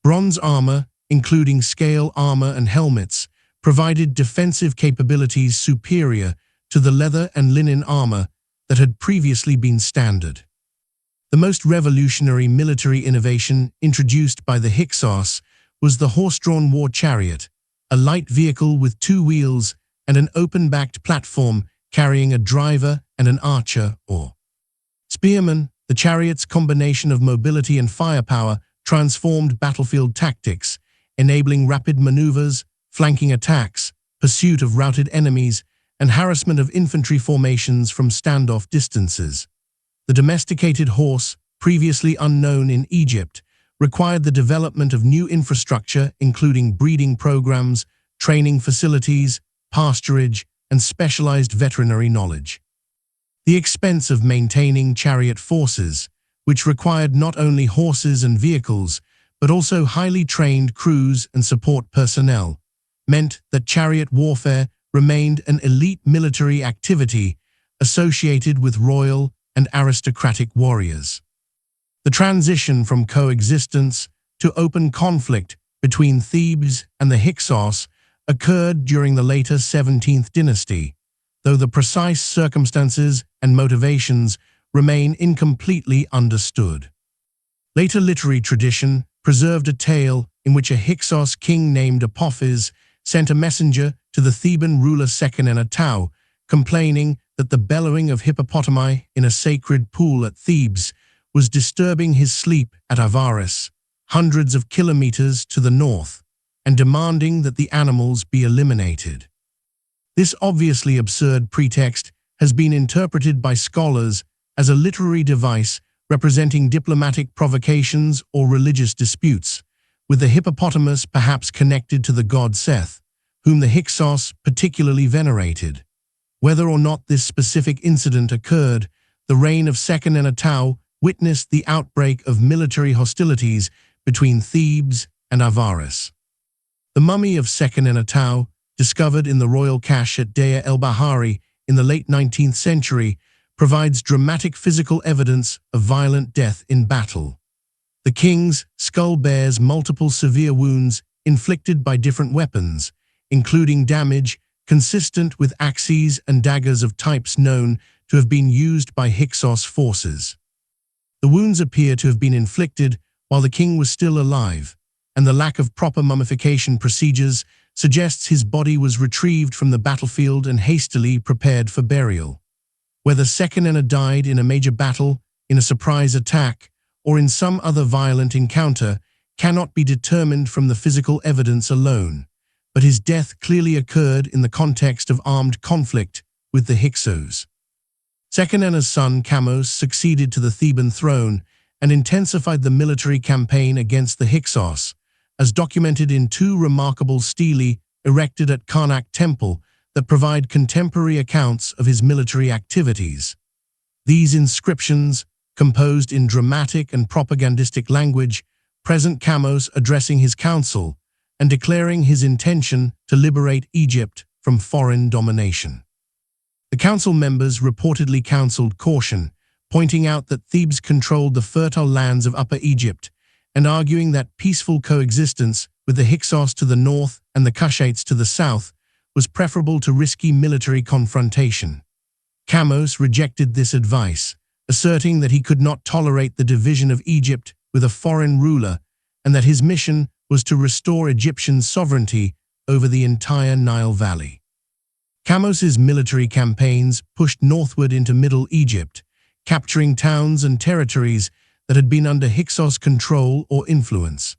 Bronze armor, including scale armor and helmets, provided defensive capabilities superior to the leather and linen armor that had previously been standard. The most revolutionary military innovation introduced by the Hyksos was the horse-drawn war chariot, a light vehicle with two wheels and an open-backed platform carrying a driver and an archer or spearman. The chariot's combination of mobility and firepower transformed battlefield tactics, enabling rapid maneuvers, flanking attacks, pursuit of routed enemies, and harassment of infantry formations from standoff distances. The domesticated horse, previously unknown in Egypt, required the development of new infrastructure including breeding programs, training facilities, pasturage, and specialized veterinary knowledge. The expense of maintaining chariot forces, which required not only horses and vehicles, but also highly trained crews and support personnel, meant that chariot warfare remained an elite military activity associated with royal and aristocratic warriors. The transition from coexistence to open conflict between Thebes and the Hyksos occurred during the later 17th dynasty, though the precise circumstances and motivations remain incompletely understood. Later literary tradition preserved a tale in which a Hyksos king named Apophis sent a messenger to the Theban ruler Seqenenetau, complaining that the bellowing of hippopotami in a sacred pool at Thebes was disturbing his sleep at Avaris, hundreds of kilometers to the north, and demanding that the animals be eliminated. This obviously absurd pretext has been interpreted by scholars as a literary device representing diplomatic provocations or religious disputes, with the hippopotamus perhaps connected to the god Seth, whom the Hyksos particularly venerated. Whether or not this specific incident occurred, the reign of Seqenenetau witnessed the outbreak of military hostilities between Thebes and Avaris. The mummy of Seqenenetau, discovered in the royal cache at Deir el-Bahari in the late 19th century, provides dramatic physical evidence of violent death in battle. The king's skull bears multiple severe wounds inflicted by different weapons, including damage consistent with axes and daggers of types known to have been used by Hyksos forces. The wounds appear to have been inflicted while the king was still alive, and the lack of proper mummification procedures suggests his body was retrieved from the battlefield and hastily prepared for burial. Whether Seqenenna died in a major battle, in a surprise attack, or in some other violent encounter cannot be determined from the physical evidence alone, but his death clearly occurred in the context of armed conflict with the Hyksos. Seqenenna's son Kamose succeeded to the Theban throne and intensified the military campaign against the Hyksos, as documented in two remarkable stelae erected at Karnak Temple that provide contemporary accounts of his military activities. These inscriptions, composed in dramatic and propagandistic language, present Kamose addressing his council and declaring his intention to liberate Egypt from foreign domination. The council members reportedly counseled caution, pointing out that Thebes controlled the fertile lands of Upper Egypt and arguing that peaceful coexistence with the Hyksos to the north and the Kushites to the south was preferable to risky military confrontation. Kamose rejected this advice, asserting that he could not tolerate the division of Egypt with a foreign ruler and that his mission was to restore Egyptian sovereignty over the entire Nile Valley. Kamose's military campaigns pushed northward into Middle Egypt, capturing towns and territories that had been under Hyksos control or influence.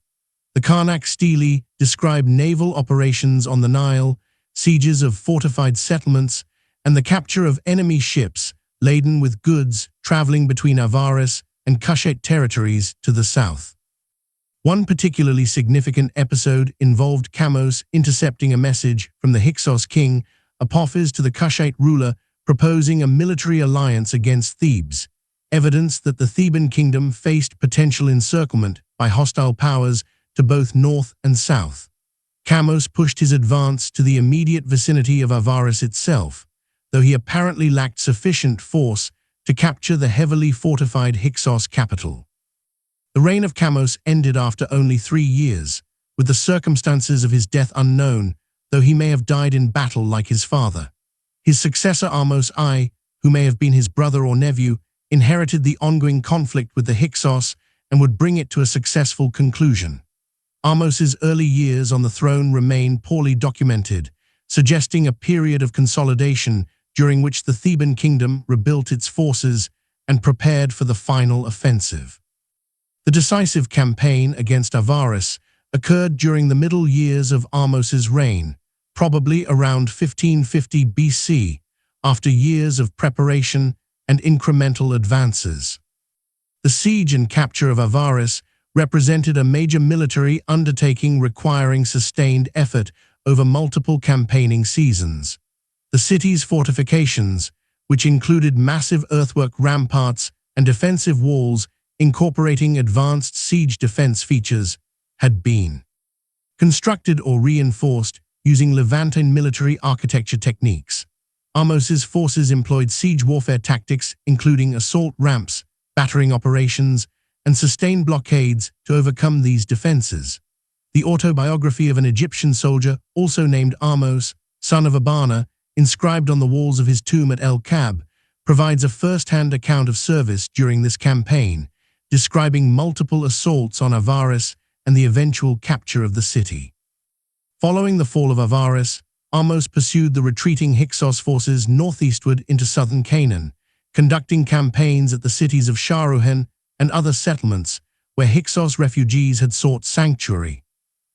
The Karnak stelae describe naval operations on the Nile, sieges of fortified settlements, and the capture of enemy ships laden with goods traveling between Avaris and Kushite territories to the south. One particularly significant episode involved Kamose intercepting a message from the Hyksos king Apophis to the Kushite ruler proposing a military alliance against Thebes, evidence that the Theban kingdom faced potential encirclement by hostile powers to both north and south. Kamose pushed his advance to the immediate vicinity of Avaris itself, though he apparently lacked sufficient force to capture the heavily fortified Hyksos capital. The reign of Kamose ended after only 3 years, with the circumstances of his death unknown, though he may have died in battle like his father. His successor Ahmose I, who may have been his brother or nephew, inherited the ongoing conflict with the Hyksos and would bring it to a successful conclusion. Ahmose's early years on the throne remain poorly documented, suggesting a period of consolidation during which the Theban kingdom rebuilt its forces and prepared for the final offensive. The decisive campaign against Avaris occurred during the middle years of Ahmose's reign, probably around 1550 BC, after years of preparation and incremental advances. The siege and capture of Avaris represented a major military undertaking requiring sustained effort over multiple campaigning seasons. The city's fortifications, which included massive earthwork ramparts and defensive walls incorporating advanced siege defense features, had been constructed or reinforced using Levantine military architecture techniques. Ahmose's forces employed siege warfare tactics including assault ramps, battering operations, and sustained blockades to overcome these defenses. The autobiography of an Egyptian soldier, also named Ahmose, son of Abana, inscribed on the walls of his tomb at El Kab, provides a first-hand account of service during this campaign, describing multiple assaults on Avaris and the eventual capture of the city. Following the fall of Avaris, Ahmose pursued the retreating Hyksos forces northeastward into southern Canaan, conducting campaigns at the cities of Sharuhen and other settlements where Hyksos refugees had sought sanctuary.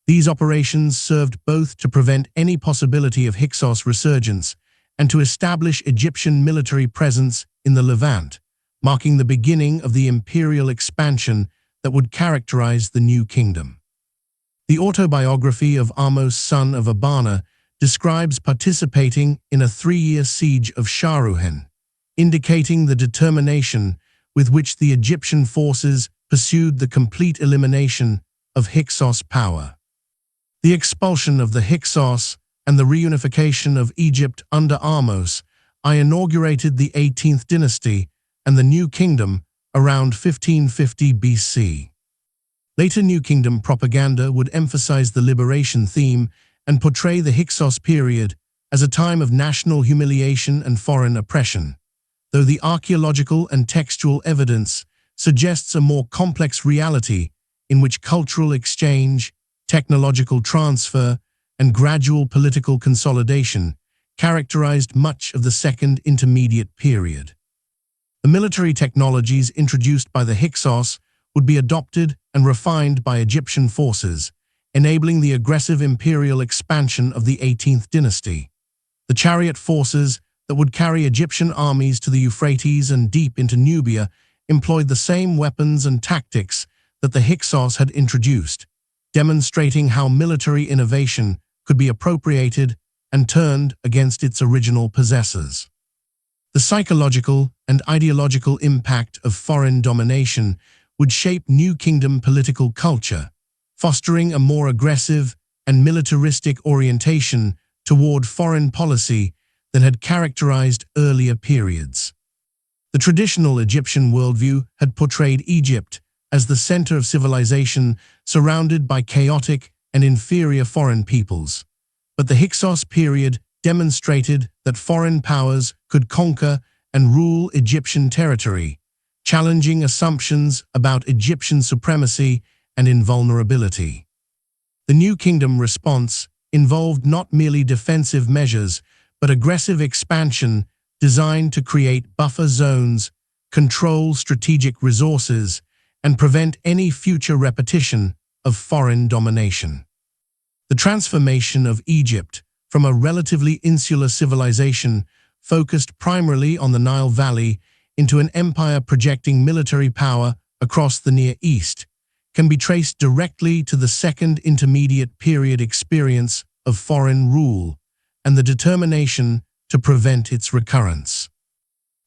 These operations served both to prevent any possibility of Hyksos resurgence and to establish Egyptian military presence in the Levant, marking the beginning of the imperial expansion that would characterize the new kingdom. The autobiography of Ahmose, son of Abana, describes participating in a 3-year siege of Sharuhen, indicating the determination with which the Egyptian forces pursued the complete elimination of Hyksos power. The expulsion of the Hyksos and the reunification of Egypt under Ahmose inaugurated the 18th dynasty and the New Kingdom around 1550 BC. Later New Kingdom propaganda would emphasize the liberation theme and portray the Hyksos period as a time of national humiliation and foreign oppression, though the archaeological and textual evidence suggests a more complex reality in which cultural exchange, technological transfer, and gradual political consolidation characterized much of the Second Intermediate Period. The military technologies introduced by the Hyksos would be adopted and refined by Egyptian forces, enabling the aggressive imperial expansion of the 18th dynasty. The chariot forces that would carry Egyptian armies to the Euphrates and deep into Nubia employed the same weapons and tactics that the Hyksos had introduced, demonstrating how military innovation could be appropriated and turned against its original possessors. The psychological and ideological impact of foreign domination would shape New Kingdom political culture, fostering a more aggressive and militaristic orientation toward foreign policy than had characterized earlier periods. The traditional Egyptian worldview had portrayed Egypt as the center of civilization surrounded by chaotic and inferior foreign peoples. But the Hyksos period demonstrated that foreign powers could conquer and rule Egyptian territory, challenging assumptions about Egyptian supremacy and invulnerability. The New Kingdom response involved not merely defensive measures, but aggressive expansion designed to create buffer zones, control strategic resources, and prevent any future repetition of foreign domination. The transformation of Egypt from a relatively insular civilization focused primarily on the Nile Valley into an empire projecting military power across the Near East can be traced directly to the Second Intermediate Period experience of foreign rule and the determination to prevent its recurrence.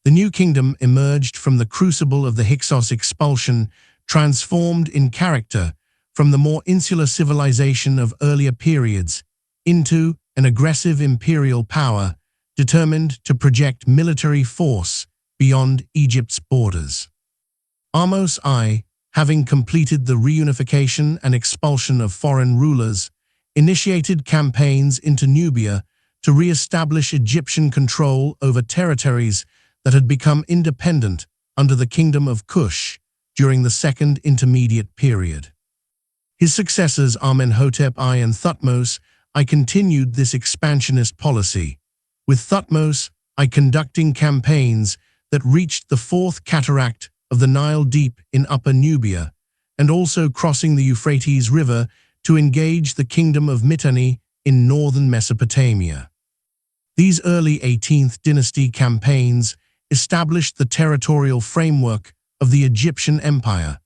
The New Kingdom emerged from the crucible of the Hyksos expulsion, transformed in character from the more insular civilization of earlier periods into an aggressive imperial power determined to project military force beyond Egypt's borders. Ahmose I, having completed the reunification and expulsion of foreign rulers, initiated campaigns into Nubia to re-establish Egyptian control over territories that had become independent under the Kingdom of Kush during the Second Intermediate Period. His successors Amenhotep I and Thutmose I continued this expansionist policy, with Thutmose I conducting campaigns that reached the fourth cataract of the Nile deep in Upper Nubia, and also crossing the Euphrates River to engage the Kingdom of Mitanni in northern Mesopotamia. These early 18th dynasty campaigns established the territorial framework of the Egyptian Empire,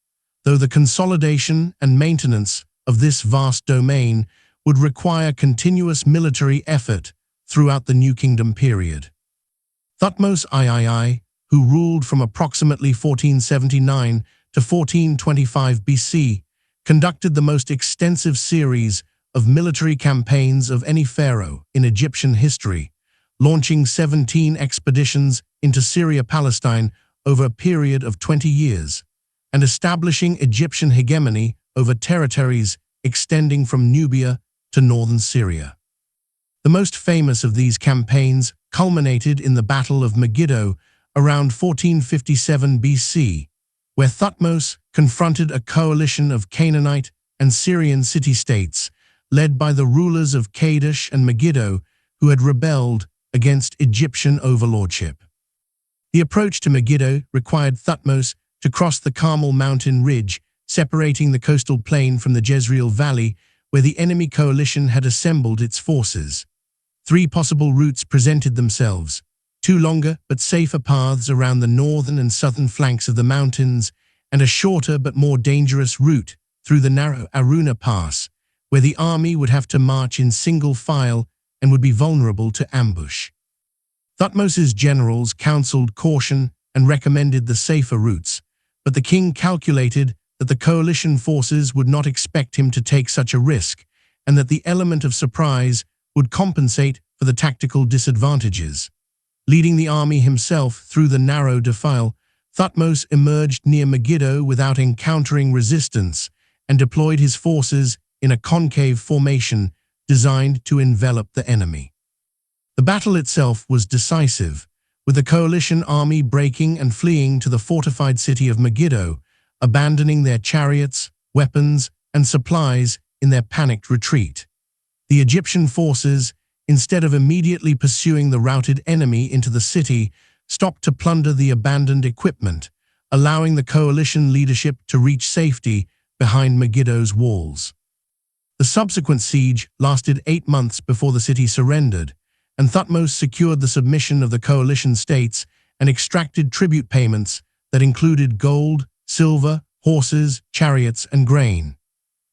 though the consolidation and maintenance of this vast domain would require continuous military effort throughout the New Kingdom period. Thutmose III, who ruled from approximately 1479 to 1425 BC, conducted the most extensive series of military campaigns of any pharaoh in Egyptian history, launching 17 expeditions into Syria-Palestine over a period of 20 years, and establishing Egyptian hegemony over territories extending from Nubia to northern Syria. The most famous of these campaigns culminated in the Battle of Megiddo around 1457 BC, where Thutmose confronted a coalition of Canaanite and Syrian city-states led by the rulers of Kadesh and Megiddo who had rebelled against Egyptian overlordship. The approach to Megiddo required Thutmose to cross the Carmel mountain ridge, separating the coastal plain from the Jezreel Valley, where the enemy coalition had assembled its forces. Three possible routes presented themselves: two longer but safer paths around the northern and southern flanks of the mountains, and a shorter but more dangerous route through the narrow Aruna Pass, where the army would have to march in single file and would be vulnerable to ambush. Thutmose's generals counseled caution and recommended the safer routes, but the king calculated that the coalition forces would not expect him to take such a risk, and that the element of surprise would compensate for the tactical disadvantages. Leading the army himself through the narrow defile, Thutmose emerged near Megiddo without encountering resistance and deployed his forces in a concave formation designed to envelop the enemy. The battle itself was decisive, with the coalition army breaking and fleeing to the fortified city of Megiddo, abandoning their chariots, weapons, and supplies in their panicked retreat. The Egyptian forces, instead of immediately pursuing the routed enemy into the city, stopped to plunder the abandoned equipment, allowing the coalition leadership to reach safety behind Megiddo's walls. The subsequent siege lasted 8 months before the city surrendered, and Thutmose secured the submission of the coalition states and extracted tribute payments that included gold, silver, horses, chariots, and grain.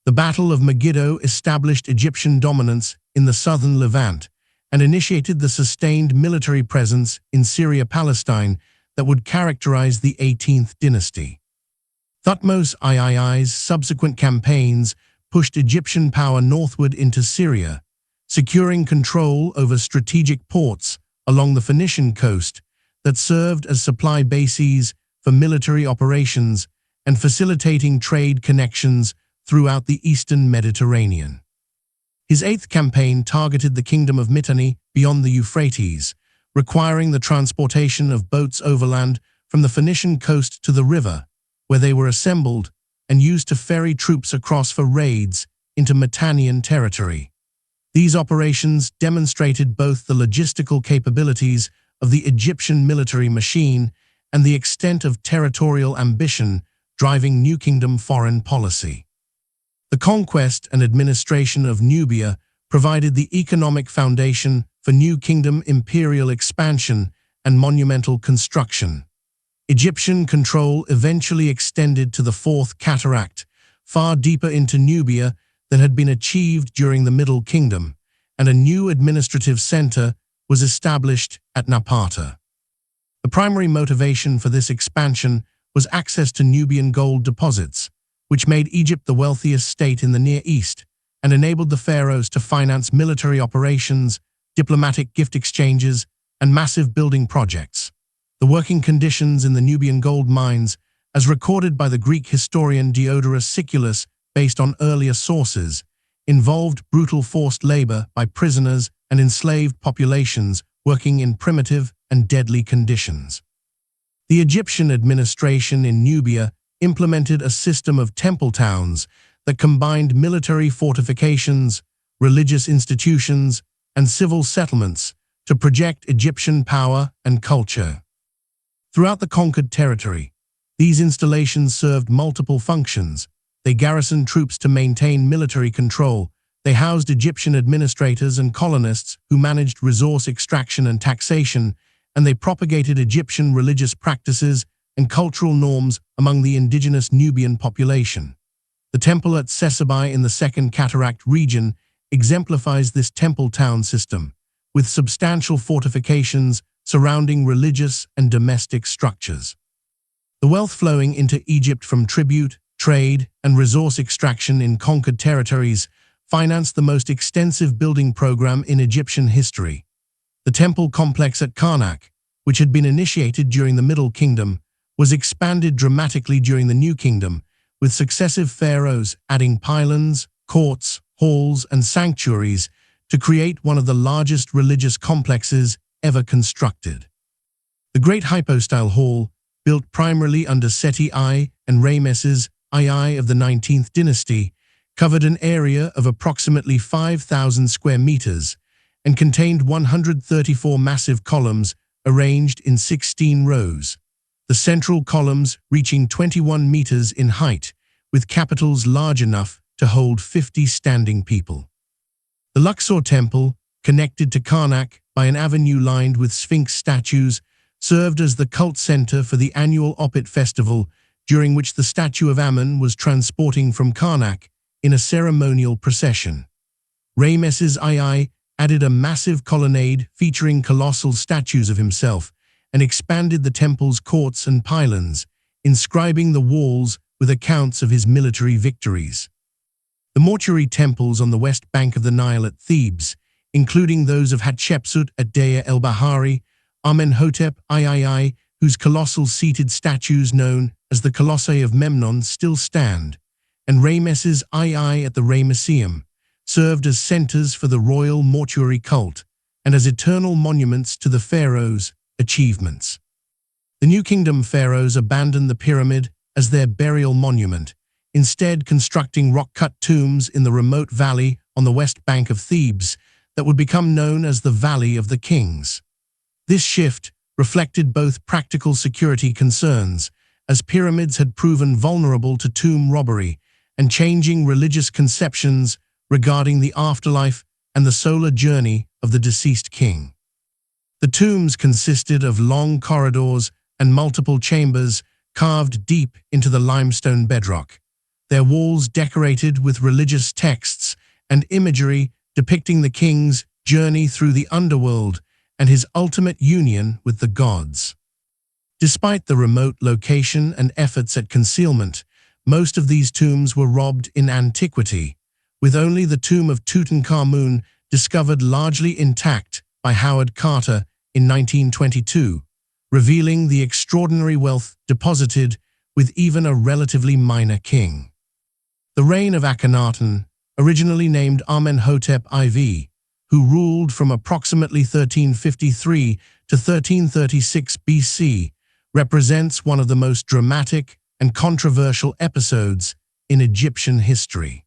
The Battle of Megiddo established Egyptian dominance in the southern Levant and initiated the sustained military presence in Syria-Palestine that would characterize the 18th dynasty. Thutmose III's subsequent campaigns pushed Egyptian power northward into Syria, securing control over strategic ports along the Phoenician coast that served as supply bases for military operations and facilitating trade connections throughout the eastern Mediterranean. His 8th campaign targeted the kingdom of Mitanni beyond the Euphrates, requiring the transportation of boats overland from the Phoenician coast to the river, where they were assembled and used to ferry troops across for raids into Mitannian territory. These operations demonstrated both the logistical capabilities of the Egyptian military machine and the extent of territorial ambition driving New Kingdom foreign policy. The conquest and administration of Nubia provided the economic foundation for New Kingdom imperial expansion and monumental construction. Egyptian control eventually extended to the Fourth Cataract, far deeper into Nubia than had been achieved during the Middle Kingdom, and a new administrative center was established at Napata. The primary motivation for this expansion was access to Nubian gold deposits, which made Egypt the wealthiest state in the Near East and enabled the pharaohs to finance military operations, diplomatic gift exchanges, and massive building projects. The working conditions in the Nubian gold mines, as recorded by the Greek historian Diodorus Siculus based on earlier sources, involved brutal forced labor by prisoners and enslaved populations working in primitive and deadly conditions. The Egyptian administration in Nubia implemented a system of temple towns that combined military fortifications, religious institutions, and civil settlements to project Egyptian power and culture. Throughout the conquered territory, these installations served multiple functions. They garrisoned troops to maintain military control. They housed Egyptian administrators and colonists who managed resource extraction and taxation, and they propagated Egyptian religious practices and cultural norms among the indigenous Nubian population. The temple at Sesabai in the Second Cataract region exemplifies this temple town system, with substantial fortifications surrounding religious and domestic structures. The wealth flowing into Egypt from tribute, trade, and resource extraction in conquered territories financed the most extensive building program in Egyptian history. The temple complex at Karnak, which had been initiated during the Middle Kingdom, was expanded dramatically during the New Kingdom, with successive pharaohs adding pylons, courts, halls, and sanctuaries to create one of the largest religious complexes ever constructed. The Great Hypostyle Hall, built primarily under Seti I and ramesses II of the 19th dynasty, covered an area of approximately 5,000 square meters and contained 134 massive columns arranged in 16 rows, the central columns reaching 21 meters in height, with capitals large enough to hold 50 standing people. The Luxor Temple, connected to Karnak by an avenue lined with Sphinx statues, served as the cult center for the annual Opet festival, during which the statue of Ammon was transporting from Karnak in a ceremonial procession. Ramesses II added a massive colonnade featuring colossal statues of himself and expanded the temple's courts and pylons, inscribing the walls with accounts of his military victories. The mortuary temples on the west bank of the Nile at Thebes, including those of Hatshepsut at Deir el-Bahari, Amenhotep III, whose colossal seated statues known as the Colossi of Memnon still stand, and Ramesses II at the Ramesseum, served as centers for the royal mortuary cult and as eternal monuments to the pharaohs' achievements. The New Kingdom pharaohs abandoned the pyramid as their burial monument, instead constructing rock-cut tombs in the remote valley on the west bank of Thebes that would become known as the Valley of the Kings. This shift reflected both practical security concerns, as pyramids had proven vulnerable to tomb robbery, and changing religious conceptions regarding the afterlife and the solar journey of the deceased king. The tombs consisted of long corridors and multiple chambers carved deep into the limestone bedrock, their walls decorated with religious texts and imagery depicting the king's journey through the underworld and his ultimate union with the gods. Despite the remote location and efforts at concealment, most of these tombs were robbed in antiquity, with only the tomb of Tutankhamun discovered largely intact by Howard Carter in 1922, revealing the extraordinary wealth deposited with even a relatively minor king. The reign of Akhenaten, originally named Amenhotep IV, who ruled from approximately 1353 to 1336 BC, represents one of the most dramatic and controversial episodes in Egyptian history.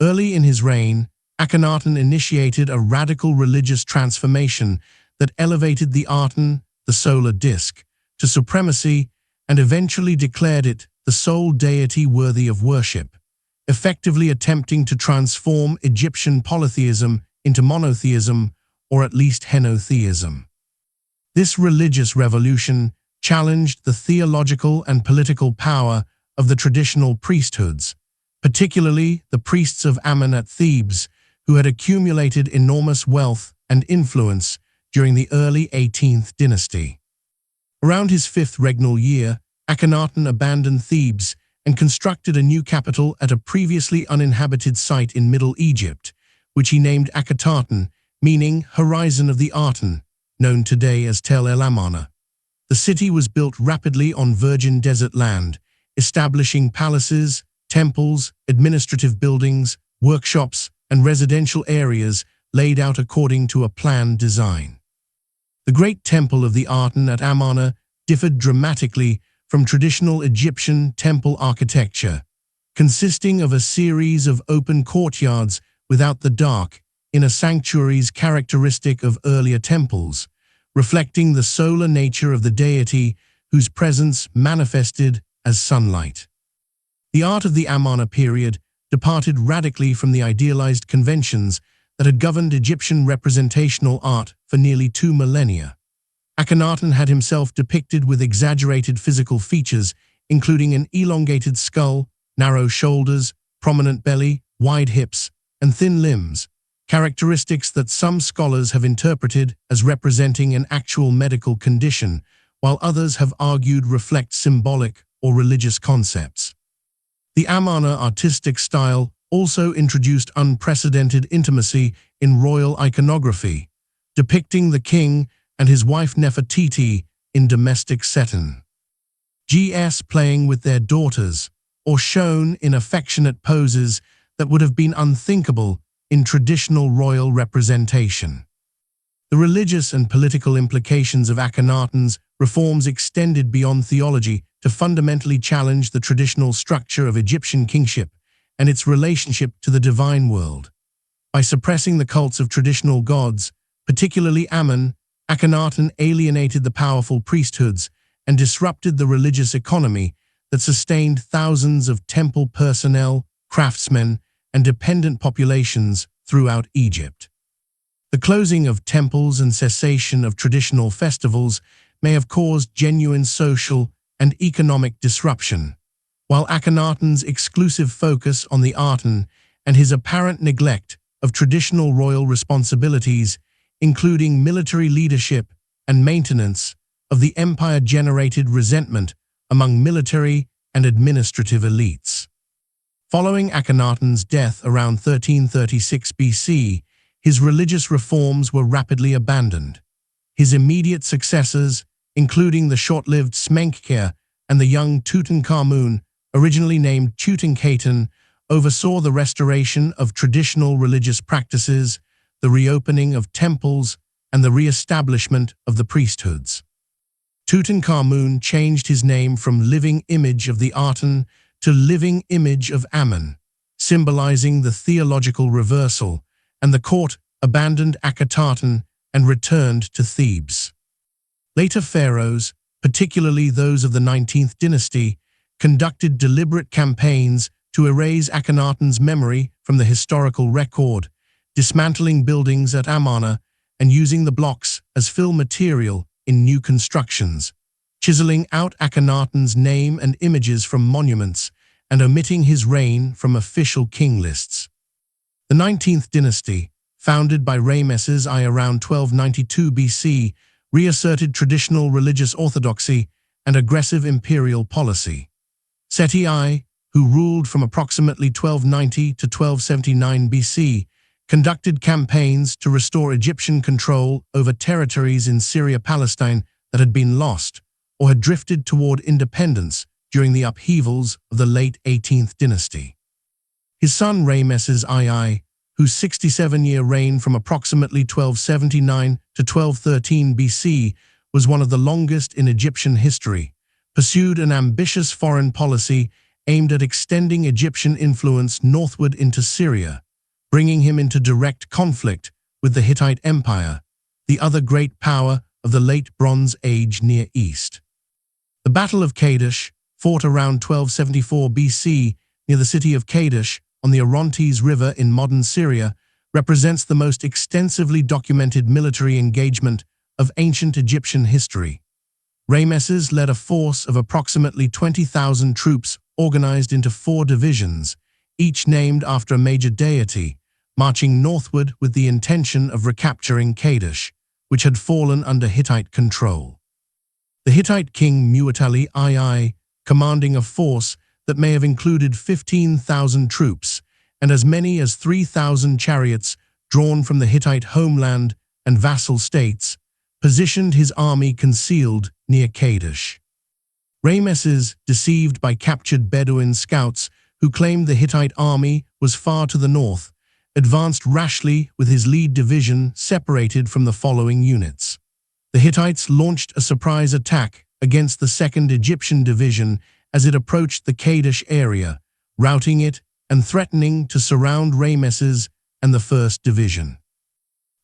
Early in his reign, Akhenaten initiated a radical religious transformation that elevated the Aten, the solar disk, to supremacy and eventually declared it the sole deity worthy of worship, effectively attempting to transform Egyptian polytheism into monotheism, or at least henotheism. This religious revolution challenged the theological and political power of the traditional priesthoods, particularly the priests of Ammon at Thebes, who had accumulated enormous wealth and influence during the early 18th dynasty. Around his fifth regnal year, Akhenaten abandoned Thebes and constructed a new capital at a previously uninhabited site in Middle Egypt, which he named Akhetaten, meaning Horizon of the Aten, known today as Tel El Amarna. The city was built rapidly on virgin desert land, establishing palaces, temples, administrative buildings, workshops, and residential areas laid out according to a planned design. The Great Temple of the Aten at Amarna differed dramatically from traditional Egyptian temple architecture, consisting of a series of open courtyards without the dark inner sanctuaries characteristic of earlier temples, reflecting the solar nature of the deity whose presence manifested as sunlight. The art of the Amarna period departed radically from the idealized conventions that had governed Egyptian representational art for nearly 2 millennia. Akhenaten had himself depicted with exaggerated physical features, including an elongated skull, narrow shoulders, prominent belly, wide hips, and thin limbs, characteristics that some scholars have interpreted as representing an actual medical condition, while others have argued reflect symbolic or religious concepts. The Amarna artistic style also introduced unprecedented intimacy in royal iconography, depicting the king and his wife Nefertiti in domestic setting. playing with their daughters, or shown in affectionate poses that would have been unthinkable in traditional royal representation. The religious and political implications of Akhenaten's reforms extended beyond theology to fundamentally challenge the traditional structure of Egyptian kingship and its relationship to the divine world. By suppressing the cults of traditional gods, particularly Amun, Akhenaten alienated the powerful priesthoods and disrupted the religious economy that sustained thousands of temple personnel, craftsmen, and dependent populations throughout Egypt. The closing of temples and cessation of traditional festivals may have caused genuine social and economic disruption, while Akhenaten's exclusive focus on the Aten and his apparent neglect of traditional royal responsibilities, including military leadership and maintenance of the empire, generated resentment among military and administrative elites. Following Akhenaten's death around 1336 BC, his religious reforms were rapidly abandoned. His immediate successors, including the short-lived Smenkhkare and the young Tutankhamun, originally named Tutankhaten, oversaw the restoration of traditional religious practices, the reopening of temples, and the re-establishment of the priesthoods. Tutankhamun changed his name from Living Image of the Aten to Living Image of Amun, symbolizing the theological reversal, and the court abandoned Akhenaten and returned to Thebes. Later pharaohs, particularly those of the 19th dynasty, conducted deliberate campaigns to erase Akhenaten's memory from the historical record, dismantling buildings at Amarna and using the blocks as fill material in new constructions, chiseling out Akhenaten's name and images from monuments, and omitting his reign from official king lists. The 19th dynasty, founded by ramesses I around 1292 BC, reasserted traditional religious orthodoxy and aggressive imperial policy. Seti I, who ruled from approximately 1290 to 1279 BC, conducted campaigns to restore Egyptian control over territories in Syria-Palestine that had been lost or had drifted toward independence during the upheavals of the late 18th dynasty. His son Ramesses II, whose 67-year reign from approximately 1279 to 1213 BC was one of the longest in Egyptian history, pursued an ambitious foreign policy aimed at extending Egyptian influence northward into Syria, bringing him into direct conflict with the Hittite Empire, the other great power of the late Bronze Age Near East. The Battle of Kadesh, fought around 1274 BC near the city of Kadesh on the Orontes River in modern Syria, represents the most extensively documented military engagement of ancient Egyptian history. Ramesses led a force of approximately 20,000 troops organized into 4 divisions, each named after a major deity, marching northward with the intention of recapturing Kadesh, which had fallen under Hittite control. The Hittite king Muwatalli II, commanding a force that may have included 15,000 troops and as many as 3,000 chariots drawn from the Hittite homeland and vassal states, positioned his army concealed near Kadesh. Ramesses, deceived by captured Bedouin scouts who claimed the Hittite army was far to the north, advanced rashly with his lead division separated from the following units. The Hittites launched a surprise attack against the 2nd Egyptian division as it approached the Kadesh area, routing it and threatening to surround Ramesses and the 1st Division.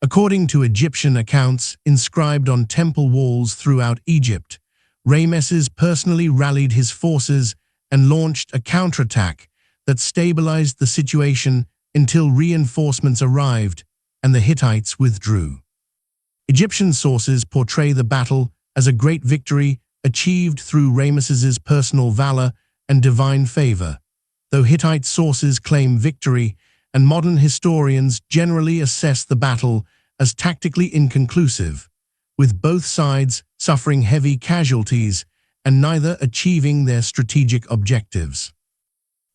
According to Egyptian accounts inscribed on temple walls throughout Egypt, Ramesses personally rallied his forces and launched a counterattack that stabilized the situation until reinforcements arrived and the Hittites withdrew. Egyptian sources portray the battle as a great victory achieved through Ramesses's personal valor and divine favor, though Hittite sources claim victory, and modern historians generally assess the battle as tactically inconclusive, with both sides suffering heavy casualties and neither achieving their strategic objectives.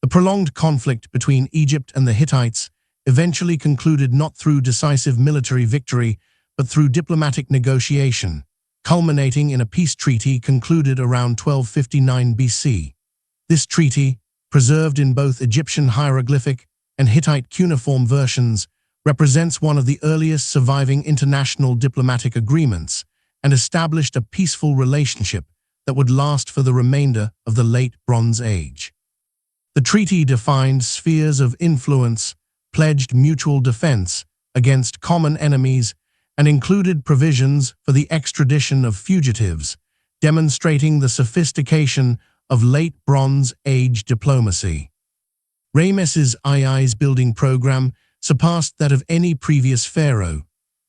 The prolonged conflict between Egypt and the Hittites eventually concluded not through decisive military victory, but through diplomatic negotiation, culminating in a peace treaty concluded around 1259 BC. This treaty, preserved in both Egyptian hieroglyphic and Hittite cuneiform versions, represents one of the earliest surviving international diplomatic agreements and established a peaceful relationship that would last for the remainder of the Late Bronze Age. The treaty defined spheres of influence, pledged mutual defense against common enemies, and included provisions for the extradition of fugitives, demonstrating the sophistication of Late Bronze Age diplomacy. Ramesses II's building program surpassed that of any previous pharaoh,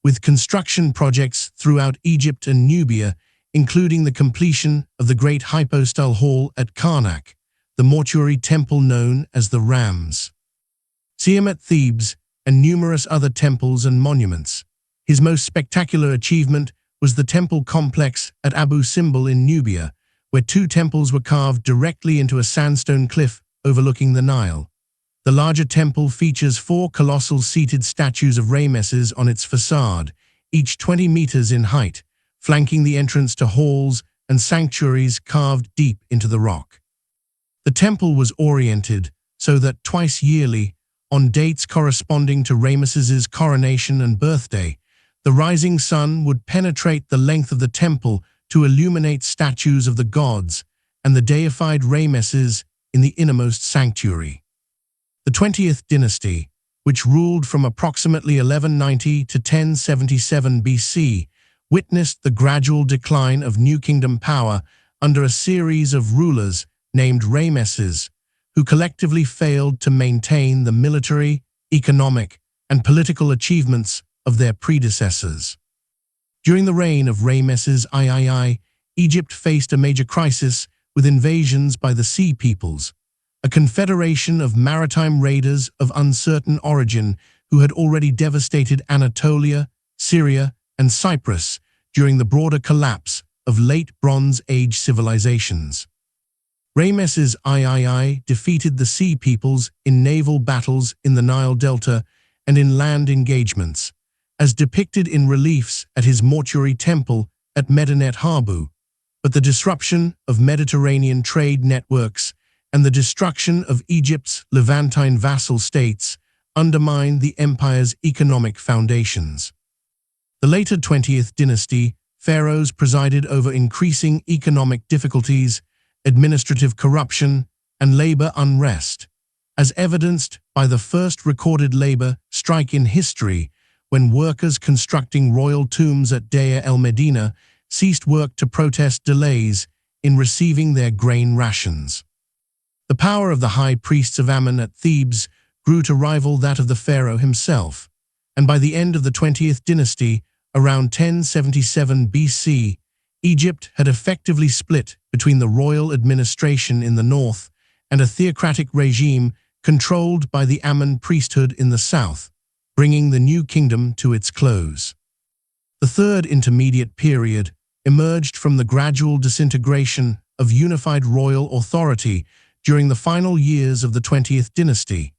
with construction projects throughout Egypt and Nubia, including the completion of the Great Hypostyle Hall at Karnak, the mortuary temple known as the Rams. Siam at Thebes, and numerous other temples and monuments. His most spectacular achievement was the temple complex at Abu Simbel in Nubia, where two temples were carved directly into a sandstone cliff overlooking the Nile. The larger temple features 4 colossal seated statues of ramesses on its facade, each 20 meters in height, flanking the entrance to halls and sanctuaries carved deep into the rock. The temple was oriented so that twice yearly, on dates corresponding to Ramesses's coronation and birthday, the rising sun would penetrate the length of the temple to illuminate statues of the gods and the deified Ramesses in the innermost sanctuary. The 20th dynasty, which ruled from approximately 1190 to 1077 BC, witnessed the gradual decline of New Kingdom power under a series of rulers named Ramesses, who collectively failed to maintain the military, economic, and political achievements of their predecessors. During the reign of Ramesses III, Egypt faced a major crisis with invasions by the Sea Peoples, a confederation of maritime raiders of uncertain origin who had already devastated Anatolia, Syria, and Cyprus during the broader collapse of Late Bronze Age civilizations. Ramesses III defeated the Sea Peoples in naval battles in the Nile Delta and in land engagements, as depicted in reliefs at his mortuary temple at Medinet Habu, but the disruption of Mediterranean trade networks and the destruction of Egypt's Levantine vassal states undermined the empire's economic foundations. The later 20th dynasty pharaohs presided over increasing economic difficulties, administrative corruption, and labor unrest, as evidenced by the first recorded labor strike in history when workers constructing royal tombs at Deir el-Medina ceased work to protest delays in receiving their grain rations. The power of the high priests of Amun at Thebes grew to rival that of the pharaoh himself, and by the end of the 20th dynasty, around 1077 BC, Egypt had effectively split between the royal administration in the north and a theocratic regime controlled by the Amun priesthood in the south, bringing the new kingdom to its close. The third intermediate period emerged from the gradual disintegration of unified royal authority during the final years of the 20th dynasty,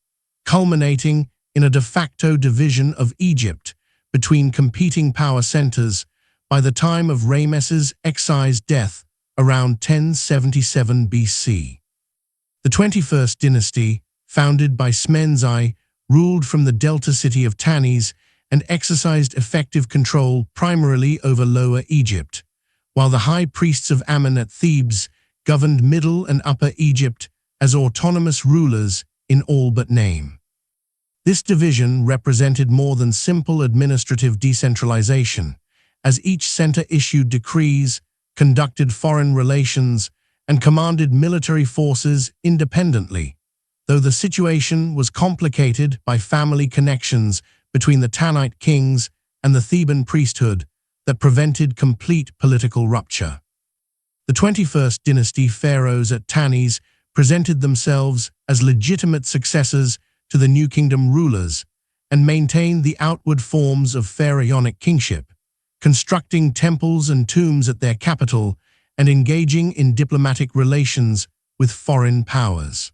culminating in a de facto division of Egypt between competing power centers by the time of Ramesses XI's death around 1077 BC. The 21st dynasty, founded by Smen's I, ruled from the delta city of Tanis and exercised effective control primarily over Lower Egypt, while the high priests of Amun at Thebes governed Middle and Upper Egypt as autonomous rulers in all but name. This division represented more than simple administrative decentralization, as each center issued decrees, conducted foreign relations, and commanded military forces independently, though the situation was complicated by family connections between the Tanite kings and the Theban priesthood that prevented complete political rupture. The 21st dynasty pharaohs at Tanis presented themselves as legitimate successors to the New Kingdom rulers and maintained the outward forms of pharaonic kingship, constructing temples and tombs at their capital and engaging in diplomatic relations with foreign powers.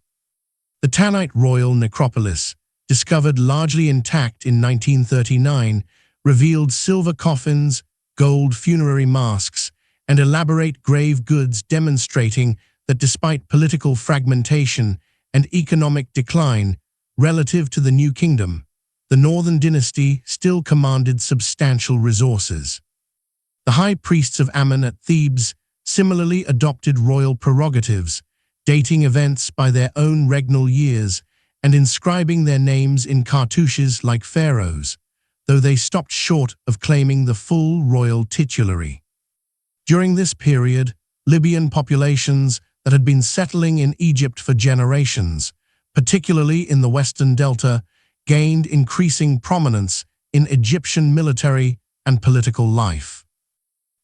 The Tanite royal necropolis, discovered largely intact in 1939, revealed silver coffins, gold funerary masks, and elaborate grave goods demonstrating that despite political fragmentation and economic decline relative to the New Kingdom, the Northern Dynasty still commanded substantial resources. The high priests of Ammon at Thebes similarly adopted royal prerogatives, dating events by their own regnal years and inscribing their names in cartouches like pharaohs, though they stopped short of claiming the full royal titulary. During this period, Libyan populations that had been settling in Egypt for generations, particularly in the Western Delta, gained increasing prominence in Egyptian military and political life.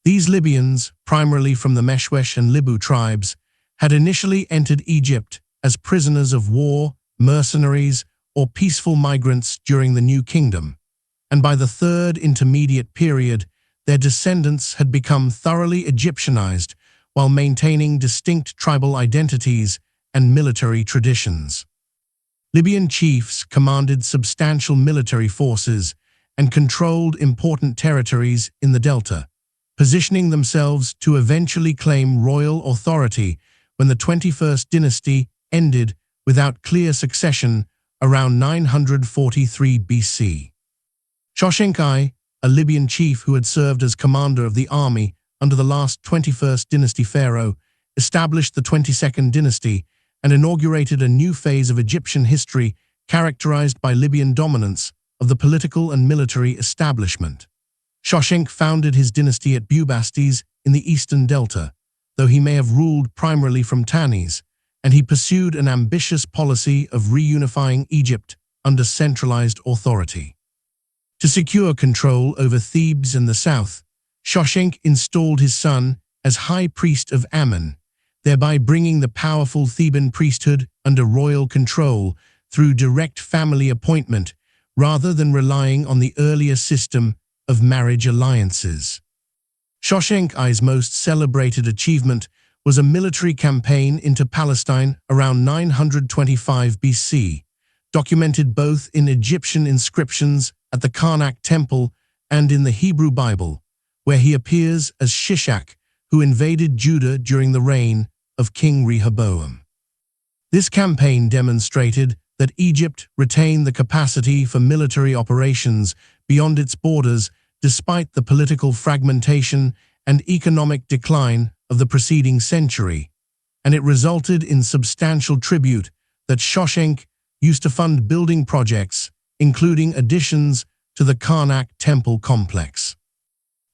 These Libyans, primarily from the Meshwesh and Libu tribes, had initially entered Egypt as prisoners of war, mercenaries, or peaceful migrants during the New Kingdom, and by the Third Intermediate Period, their descendants had become thoroughly Egyptianized while maintaining distinct tribal identities and military traditions. Libyan chiefs commanded substantial military forces and controlled important territories in the Delta, positioning themselves to eventually claim royal authority when the 21st dynasty ended without clear succession around 943 BC. Shoshenq, a Libyan chief who had served as commander of the army under the last 21st dynasty pharaoh, established the 22nd dynasty and inaugurated a new phase of Egyptian history characterized by Libyan dominance of the political and military establishment. Shoshenq founded his dynasty at Bubastes in the eastern delta, though he may have ruled primarily from Tanis, and he pursued an ambitious policy of reunifying Egypt under centralized authority. To secure control over Thebes in the south, Shoshenq installed his son as high priest of Ammon, thereby bringing the powerful Theban priesthood under royal control through direct family appointment rather than relying on the earlier system of marriage alliances. Shoshenq's most celebrated achievement was a military campaign into Palestine around 925 BC, documented both in Egyptian inscriptions at the Karnak Temple and in the Hebrew Bible, where he appears as Shishak, who invaded Judah during the reign of King Rehoboam. This campaign demonstrated that Egypt retained the capacity for military operations beyond its borders despite the political fragmentation and economic decline of the preceding century, and it resulted in substantial tribute that Shoshenq used to fund building projects, including additions to the Karnak temple complex.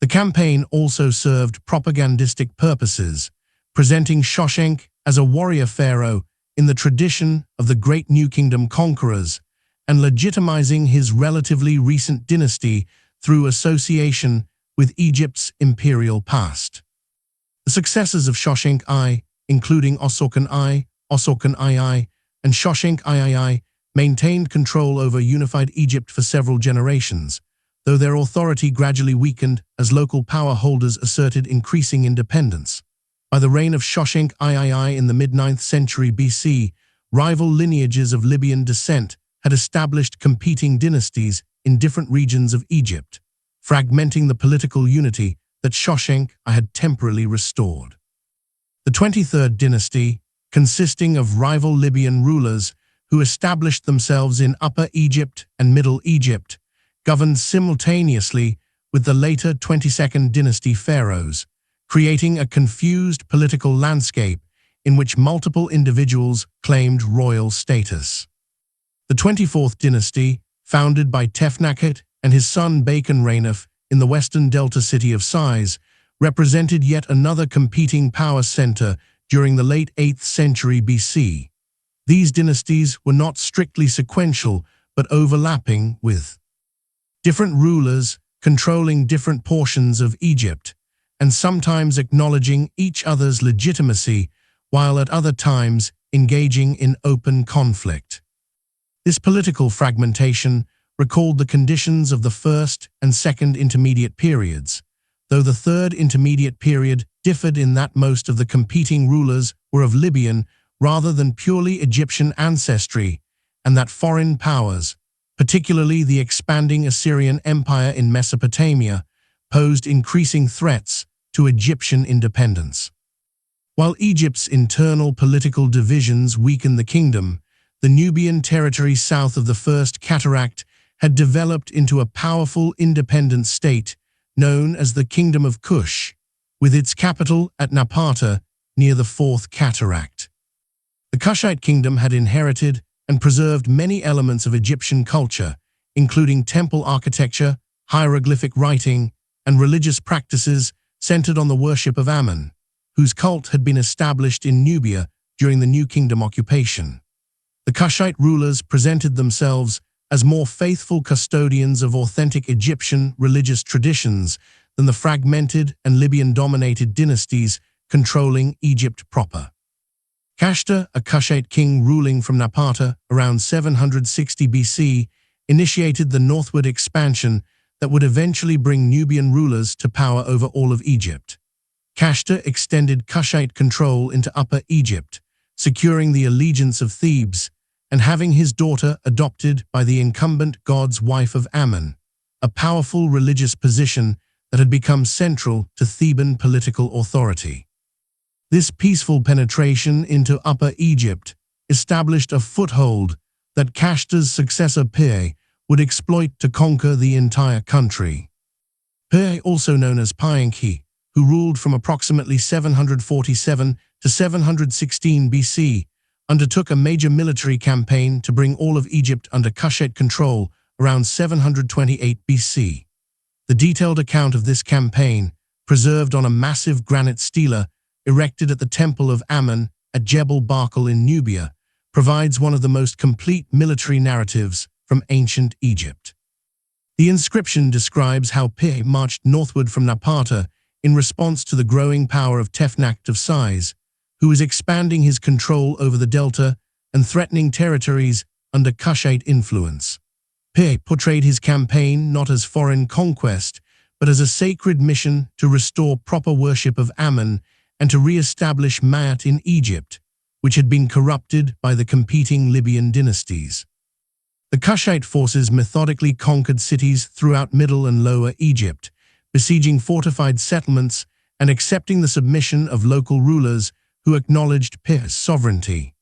The campaign also served propagandistic purposes, presenting Shoshenq as a warrior pharaoh in the tradition of the Great New Kingdom conquerors and legitimizing his relatively recent dynasty through association with Egypt's imperial past. The successors of Shoshenq I, including Osorkon I, Osorkon II, and Shoshenq III, maintained control over unified Egypt for several generations, though their authority gradually weakened as local power holders asserted increasing independence. By the reign of Shoshenq III in the mid-9th century BC, rival lineages of Libyan descent had established competing dynasties in different regions of Egypt, fragmenting the political unity that Shoshenq I had temporarily restored. The 23rd dynasty, consisting of rival Libyan rulers who established themselves in Upper Egypt and Middle Egypt, governed simultaneously with the later 22nd dynasty pharaohs, creating a confused political landscape in which multiple individuals claimed royal status. The 24th dynasty, founded by Tefnakhet and his son Bacon-Rainef in the western delta city of Sais, represented yet another competing power center during the late 8th century BC. These dynasties were not strictly sequential but overlapping, with different rulers controlling different portions of Egypt and sometimes acknowledging each other's legitimacy while at other times engaging in open conflict. This political fragmentation recalled the conditions of the First and Second Intermediate periods, though the Third Intermediate period differed in that most of the competing rulers were of Libyan rather than purely Egyptian ancestry, and that foreign powers, particularly the expanding Assyrian Empire in Mesopotamia, posed increasing threats to Egyptian independence. While Egypt's internal political divisions weakened the kingdom, the Nubian territory south of the First Cataract had developed into a powerful independent state known as the Kingdom of Kush, with its capital at Napata near the Fourth Cataract. The Kushite kingdom had inherited and preserved many elements of Egyptian culture, including temple architecture, hieroglyphic writing, and religious practices centered on the worship of Ammon, whose cult had been established in Nubia during the New Kingdom occupation. The Kushite rulers presented themselves as more faithful custodians of authentic Egyptian religious traditions than the fragmented and Libyan-dominated dynasties controlling Egypt proper. Kashta, a Kushite king ruling from Napata around 760 BC, initiated the northward expansion that would eventually bring Nubian rulers to power over all of Egypt. Kashta extended Kushite control into Upper Egypt, securing the allegiance of Thebes and having his daughter adopted by the incumbent god's wife of Ammon, a powerful religious position that had become central to Theban political authority. This peaceful penetration into Upper Egypt established a foothold that Kashta's successor Pir would exploit to conquer the entire country. Pir, also known as Piankhi, who ruled from approximately 747 to 716 BC, undertook a major military campaign to bring all of Egypt under Kushite control around 728 BC. The detailed account of this campaign, preserved on a massive granite stela erected at the Temple of Ammon at Jebel Barkal in Nubia, provides one of the most complete military narratives from ancient Egypt. The inscription describes how Pir marched northward from Napata in response to the growing power of Tefnakht of Sais, who was expanding his control over the delta and threatening territories under Kushite influence. Pir portrayed his campaign not as foreign conquest, but as a sacred mission to restore proper worship of Ammon and to re-establish Ma'at in Egypt, which had been corrupted by the competing Libyan dynasties. The Kushite forces methodically conquered cities throughout Middle and Lower Egypt, besieging fortified settlements and accepting the submission of local rulers who acknowledged Pir's sovereignty.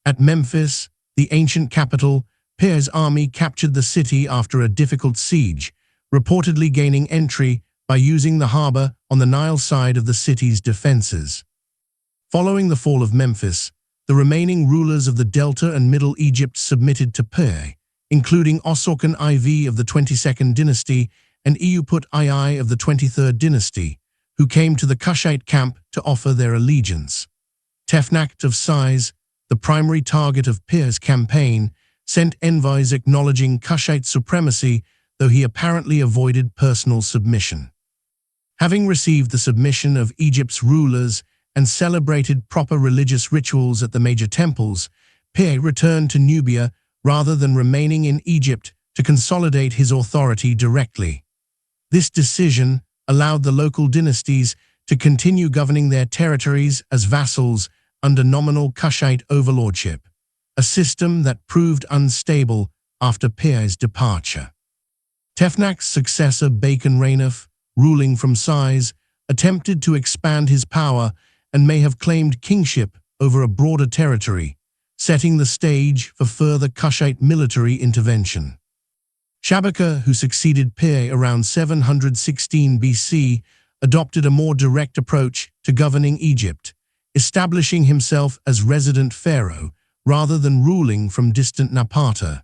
At Memphis, the ancient capital, Pir's army captured the city after a difficult siege, reportedly gaining entry by using the harbor on the Nile side of the city's defenses. Following the fall of Memphis, the remaining rulers of the Delta and Middle Egypt submitted to Pir, including Osorkon IV of the 22nd dynasty and Euput II of the 23rd dynasty, who came to the Kushite camp to offer their allegiance. Tefnakht of Sais, the primary target of Pir's campaign, sent envoys acknowledging Kushite supremacy, though he apparently avoided personal submission. Having received the submission of Egypt's rulers and celebrated proper religious rituals at the major temples, Pir returned to Nubia rather than remaining in Egypt to consolidate his authority directly. This decision allowed the local dynasties to continue governing their territories as vassals under nominal Kushite overlordship, a system that proved unstable after Pir's departure. Tefnakht's successor Bacon-Rainuf, ruling from Sais, attempted to expand his power and may have claimed kingship over a broader territory, setting the stage for further Kushite military intervention. Shabaka, who succeeded Pir around 716 BC, adopted a more direct approach to governing Egypt, establishing himself as resident pharaoh rather than ruling from distant Napata.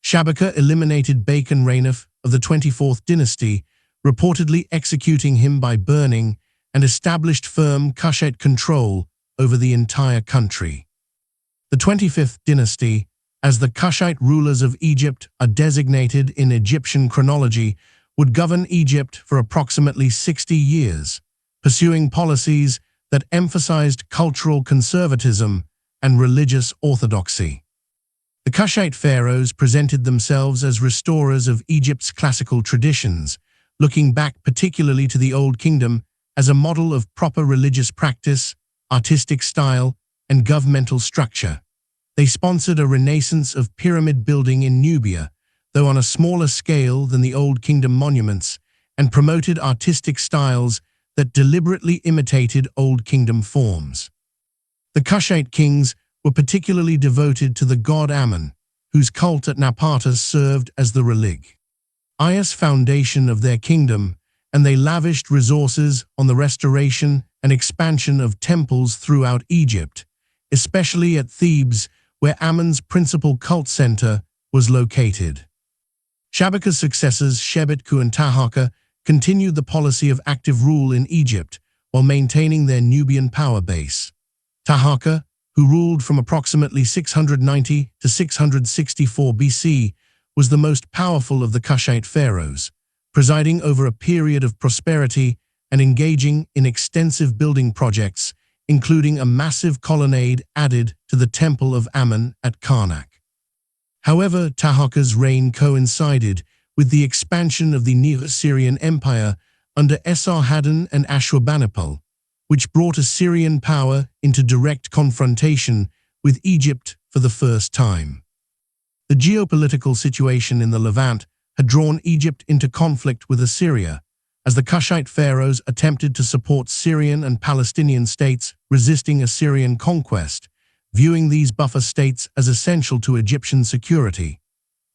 Shabaka eliminated Bacon-Rainuf of the 24th dynasty, reportedly executing him by burning, and established firm Kushite control over the entire country. The 25th dynasty, as the Kushite rulers of Egypt are designated in Egyptian chronology, would govern Egypt for approximately 60 years, pursuing policies that emphasized cultural conservatism and religious orthodoxy. The Kushite pharaohs presented themselves as restorers of Egypt's classical traditions, looking back particularly to the Old Kingdom as a model of proper religious practice, artistic style, and governmental structure. They sponsored a renaissance of pyramid building in Nubia, though on a smaller scale than the Old Kingdom monuments, and promoted artistic styles that deliberately imitated Old Kingdom forms. The Kushite kings were particularly devoted to the god Amun, whose cult at Napata served as the religious foundation of their kingdom, and they lavished resources on the restoration and expansion of temples throughout Egypt, especially at Thebes, where Amun's principal cult center was located. Shabaka's successors Shebetku and Taharqa continued the policy of active rule in Egypt while maintaining their Nubian power base. Taharqa, who ruled from approximately 690 to 664 BC, was the most powerful of the Kushite pharaohs, presiding over a period of prosperity and engaging in extensive building projects, including a massive colonnade added to the Temple of Amun at Karnak. However, Taharqa's reign coincided with the expansion of the Neo-Assyrian Empire under Esarhaddon and Ashurbanipal, which brought Assyrian power into direct confrontation with Egypt for the first time. The geopolitical situation in the Levant had drawn Egypt into conflict with Assyria, as the Kushite pharaohs attempted to support Syrian and Palestinian states resisting Assyrian conquest, viewing these buffer states as essential to Egyptian security.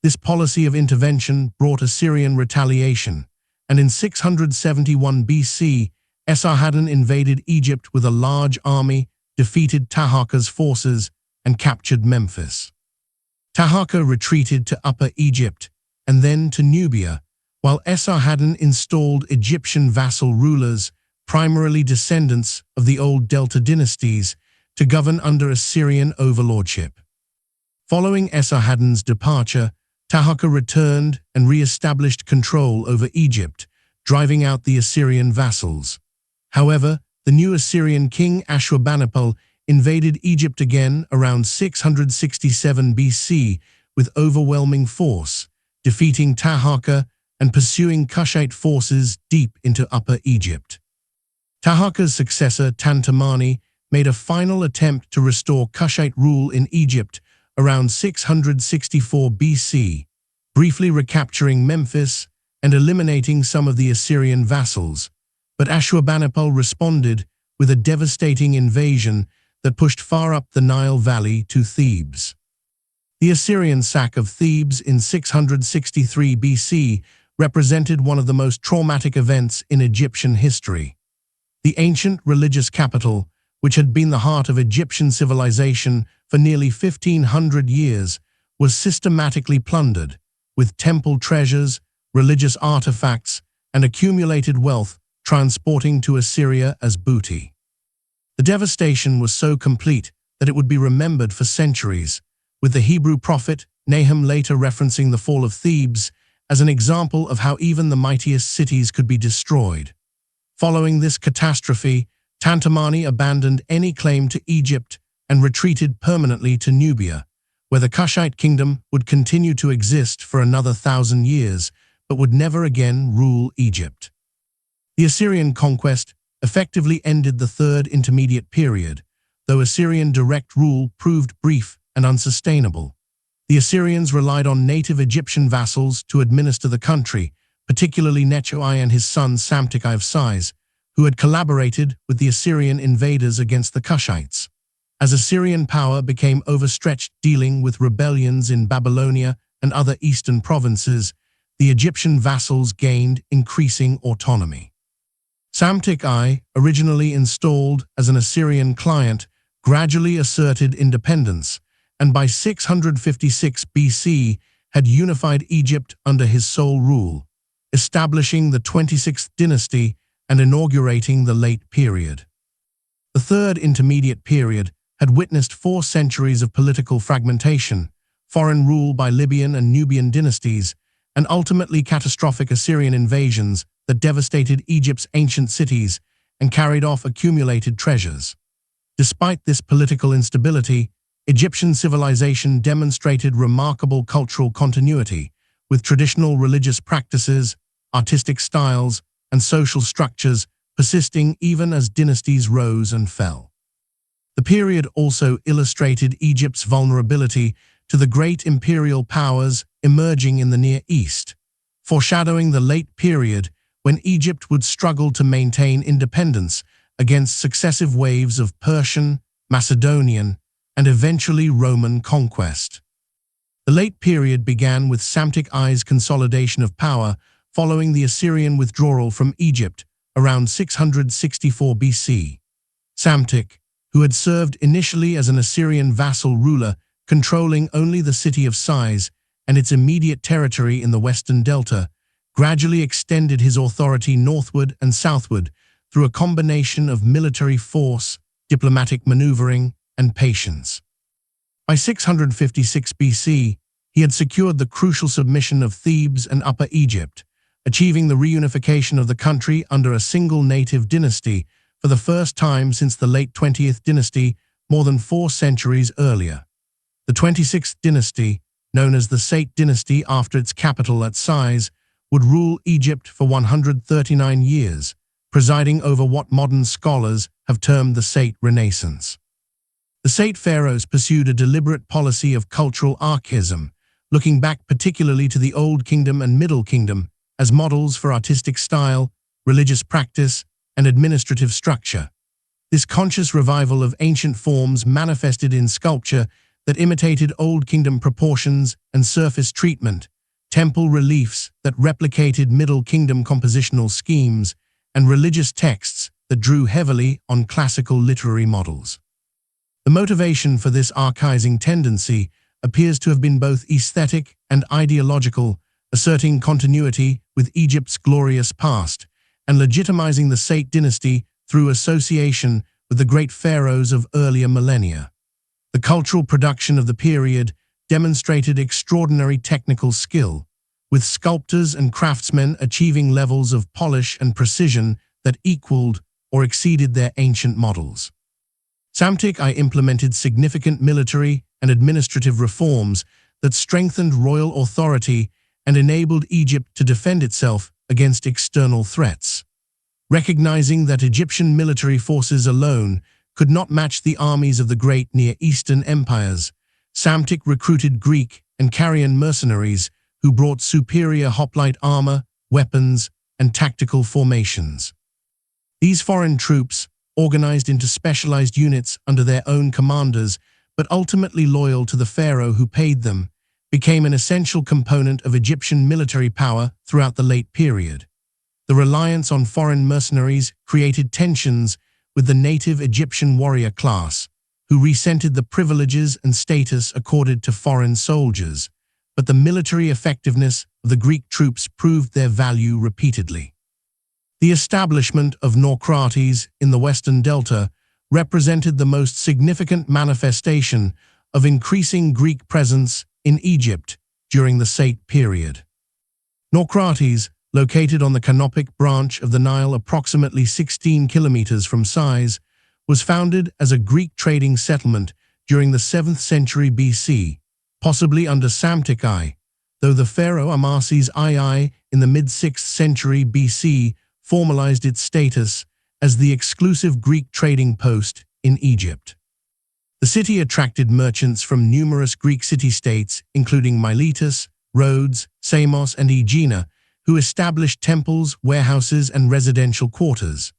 This policy of intervention brought Assyrian retaliation, and in 671 BC, Esarhaddon invaded Egypt with a large army, defeated Taharqa's forces, and captured Memphis. Taharqa retreated to Upper Egypt and then to Nubia, while Esarhaddon installed Egyptian vassal rulers, primarily descendants of the old Delta dynasties, to govern under Assyrian overlordship. Following Esarhaddon's departure, Taharqa returned and re-established control over Egypt, driving out the Assyrian vassals. However, the new Assyrian king Ashurbanipal invaded Egypt again around 667 BC with overwhelming force, defeating Taharqa and pursuing Kushite forces deep into Upper Egypt. Taharqa's successor Tantamani made a final attempt to restore Kushite rule in Egypt around 664 BC, briefly recapturing Memphis and eliminating some of the Assyrian vassals, but Ashurbanipal responded with a devastating invasion that pushed far up the Nile Valley to Thebes. The Assyrian sack of Thebes in 663 BC represented one of the most traumatic events in Egyptian history. The ancient religious capital, which had been the heart of Egyptian civilization for nearly 1,500 years, was systematically plundered, with temple treasures, religious artifacts, and accumulated wealth transporting to Assyria as booty. The devastation was so complete that it would be remembered for centuries, with the Hebrew prophet Nahum later referencing the fall of Thebes as an example of how even the mightiest cities could be destroyed. Following this catastrophe, Tantamani abandoned any claim to Egypt and retreated permanently to Nubia, where the Kushite kingdom would continue to exist for another 1,000 years, but would never again rule Egypt. The Assyrian conquest effectively ended the Third Intermediate Period, though Assyrian direct rule proved brief and unsustainable. The Assyrians relied on native Egyptian vassals to administer the country, particularly Necho-I and his son Samtik-I of Sais, who had collaborated with the Assyrian invaders against the Kushites. As Assyrian power became overstretched dealing with rebellions in Babylonia and other eastern provinces, the Egyptian vassals gained increasing autonomy. Samtik-I, originally installed as an Assyrian client, gradually asserted independence, and by 656 BC had unified Egypt under his sole rule, establishing the 26th dynasty and inaugurating the Late Period. The Third Intermediate Period had witnessed 4 centuries of political fragmentation, foreign rule by Libyan and Nubian dynasties, and ultimately catastrophic Assyrian invasions that devastated Egypt's ancient cities and carried off accumulated treasures. Despite this political instability, Egyptian civilization demonstrated remarkable cultural continuity, with traditional religious practices, artistic styles, and social structures persisting even as dynasties rose and fell. The period also illustrated Egypt's vulnerability to the great imperial powers emerging in the Near East, foreshadowing the Late Period, when Egypt would struggle to maintain independence against successive waves of Persian, Macedonian, and eventually Roman conquest. The late period began with Psamtik I's consolidation of power following the Assyrian withdrawal from Egypt around 664 BC. Psamtik, who had served initially as an Assyrian vassal ruler controlling only the city of Sais and its immediate territory in the western delta, gradually extended his authority northward and southward through a combination of military force, diplomatic maneuvering, and patience. By 656 BC, he had secured the crucial submission of Thebes and Upper Egypt, achieving the reunification of the country under a single native dynasty for the first time since the late 20th dynasty more than 4 centuries earlier. The 26th dynasty, known as the Sate dynasty after its capital at Sais, would rule Egypt for 139 years, presiding over what modern scholars have termed the Sate Renaissance. The Sate pharaohs pursued a deliberate policy of cultural archaism, looking back particularly to the Old Kingdom and Middle Kingdom as models for artistic style, religious practice, and administrative structure. This conscious revival of ancient forms manifested in sculpture that imitated Old Kingdom proportions and surface treatment, temple reliefs that replicated Middle Kingdom compositional schemes, and religious texts that drew heavily on classical literary models. The motivation for this archaizing tendency appears to have been both aesthetic and ideological, asserting continuity with Egypt's glorious past and legitimizing the Sate dynasty through association with the great pharaohs of earlier millennia. The cultural production of the period demonstrated extraordinary technical skill, with sculptors and craftsmen achieving levels of polish and precision that equaled or exceeded their ancient models. Psamtik I implemented significant military and administrative reforms that strengthened royal authority and enabled Egypt to defend itself against external threats. Recognizing that Egyptian military forces alone could not match the armies of the great Near Eastern empires, Psamtik recruited Greek and Carian mercenaries who brought superior hoplite armor, weapons, and tactical formations. These foreign troops, organized into specialized units under their own commanders but ultimately loyal to the pharaoh who paid them, became an essential component of Egyptian military power throughout the late period. The reliance on foreign mercenaries created tensions with the native Egyptian warrior class, who resented the privileges and status accorded to foreign soldiers, but the military effectiveness of the Greek troops proved their value repeatedly. The establishment of Naucratis in the Western Delta represented the most significant manifestation of increasing Greek presence in Egypt during the Sate period. Naucratis, located on the Canopic branch of the Nile approximately 16 kilometers from Sais, was founded as a Greek trading settlement during the 7th century BC, possibly under Psamtik I, though the pharaoh Ramesses II in the mid-6th century BC formalized its status as the exclusive Greek trading post in Egypt. The city attracted merchants from numerous Greek city-states, including Miletus, Rhodes, Samos, and Aegina, who established temples, warehouses, and residential quarters.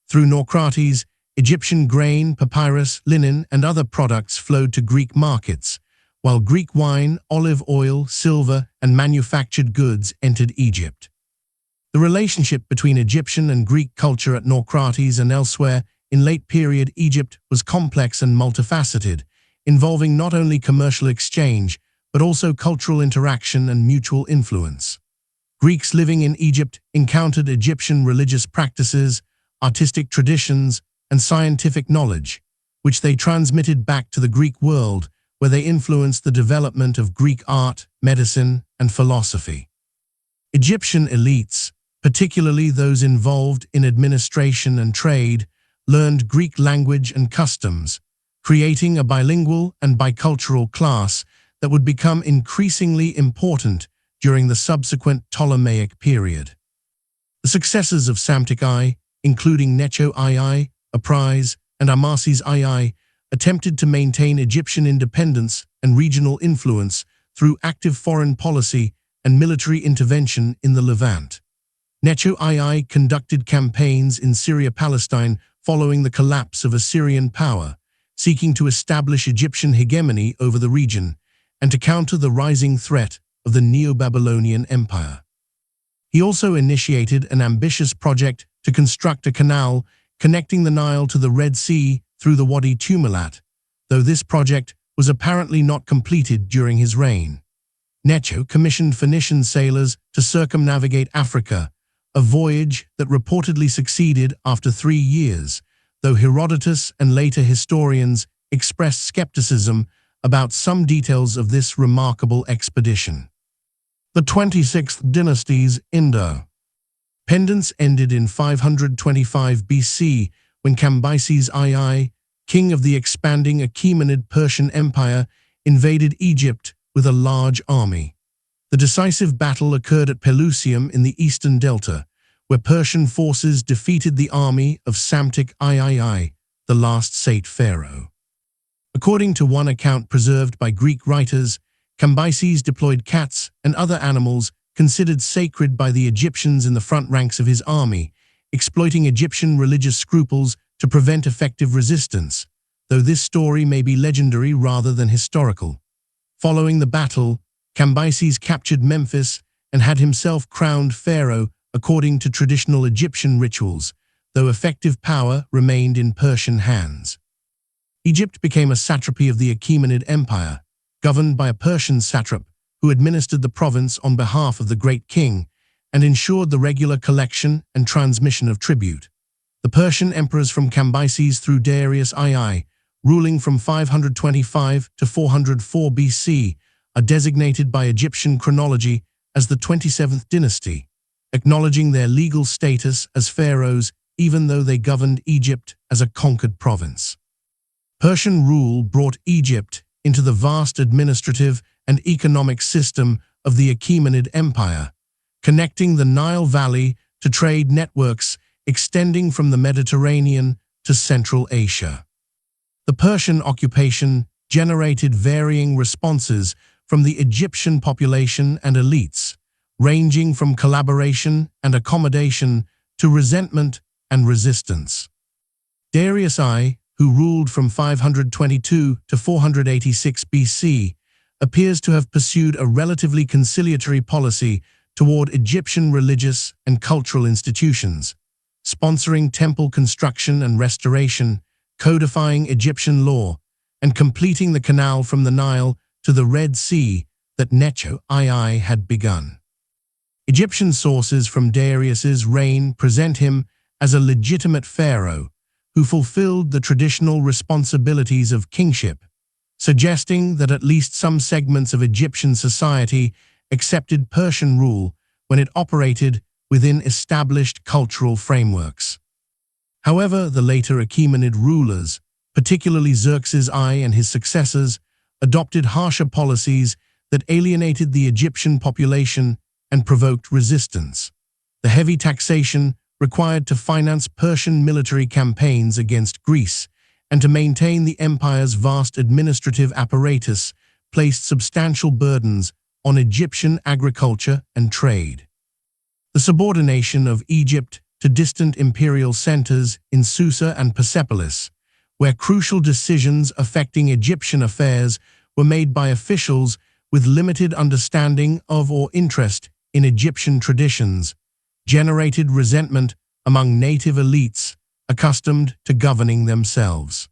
Through Naucratis, Egyptian grain, papyrus, linen, and other products flowed to Greek markets, while Greek wine, olive oil, silver, and manufactured goods entered Egypt. The relationship between Egyptian and Greek culture at Naucratis and elsewhere in late-period Egypt was complex and multifaceted, involving not only commercial exchange, but also cultural interaction and mutual influence. Greeks living in Egypt encountered Egyptian religious practices, artistic traditions, and scientific knowledge, which they transmitted back to the Greek world, where they influenced the development of Greek art, medicine, and philosophy. Egyptian elites, particularly those involved in administration and trade, learned Greek language and customs, creating a bilingual and bicultural class that would become increasingly important during the subsequent Ptolemaic period. The successors of Psamtik I, including Necho II, Apries, and Ramesses II, attempted to maintain Egyptian independence and regional influence through active foreign policy and military intervention in the Levant. Necho II conducted campaigns in Syria-Palestine following the collapse of Assyrian power, seeking to establish Egyptian hegemony over the region and to counter the rising threat of the Neo-Babylonian Empire. He also initiated an ambitious project to construct a canal connecting the Nile to the Red Sea through the Wadi Tumilat, though this project was apparently not completed during his reign. Necho commissioned Phoenician sailors to circumnavigate Africa, a voyage that reportedly succeeded after 3 years, though Herodotus and later historians expressed skepticism about some details of this remarkable expedition. The 26th Dynasties Indo. Pendants ended in 525 BC when Cambyses II, king of the expanding Achaemenid Persian Empire, invaded Egypt with a large army. The decisive battle occurred at Pelusium in the eastern delta, where Persian forces defeated the army of Psamtik III, the last Sate pharaoh. According to one account preserved by Greek writers, Cambyses deployed cats and other animals considered sacred by the Egyptians in the front ranks of his army, exploiting Egyptian religious scruples to prevent effective resistance, though this story may be legendary rather than historical. Following the battle, Cambyses captured Memphis and had himself crowned pharaoh according to traditional Egyptian rituals, though effective power remained in Persian hands. Egypt became a satrapy of the Achaemenid Empire, governed by a Persian satrap who administered the province on behalf of the great king and ensured the regular collection and transmission of tribute. The Persian emperors from Cambyses through Darius II, ruling from 525 to 404 BC, are designated by Egyptian chronology as the 27th dynasty, acknowledging their legal status as pharaohs even though they governed Egypt as a conquered province. Persian rule brought Egypt into the vast administrative and economic system of the Achaemenid Empire, connecting the Nile Valley to trade networks extending from the Mediterranean to Central Asia. The Persian occupation generated varying responses from the Egyptian population and elites, ranging from collaboration and accommodation to resentment and resistance. Darius I, who ruled from 522 to 486 BC, appears to have pursued a relatively conciliatory policy toward Egyptian religious and cultural institutions, sponsoring temple construction and restoration, codifying Egyptian law, and completing the canal from the Nile to the Red Sea that Necho II had begun. Egyptian sources from Darius's reign present him as a legitimate pharaoh who fulfilled the traditional responsibilities of kingship, suggesting that at least some segments of Egyptian society accepted Persian rule when it operated within established cultural frameworks. However, the later Achaemenid rulers, particularly Xerxes I and his successors, adopted harsher policies that alienated the Egyptian population and provoked resistance. The heavy taxation required to finance Persian military campaigns against Greece and to maintain the empire's vast administrative apparatus placed substantial burdens on Egyptian agriculture and trade. The subordination of Egypt to distant imperial centers in Susa and Persepolis, where crucial decisions affecting Egyptian affairs were made by officials with limited understanding of or interest in Egyptian traditions, generated resentment among native elites accustomed to governing themselves.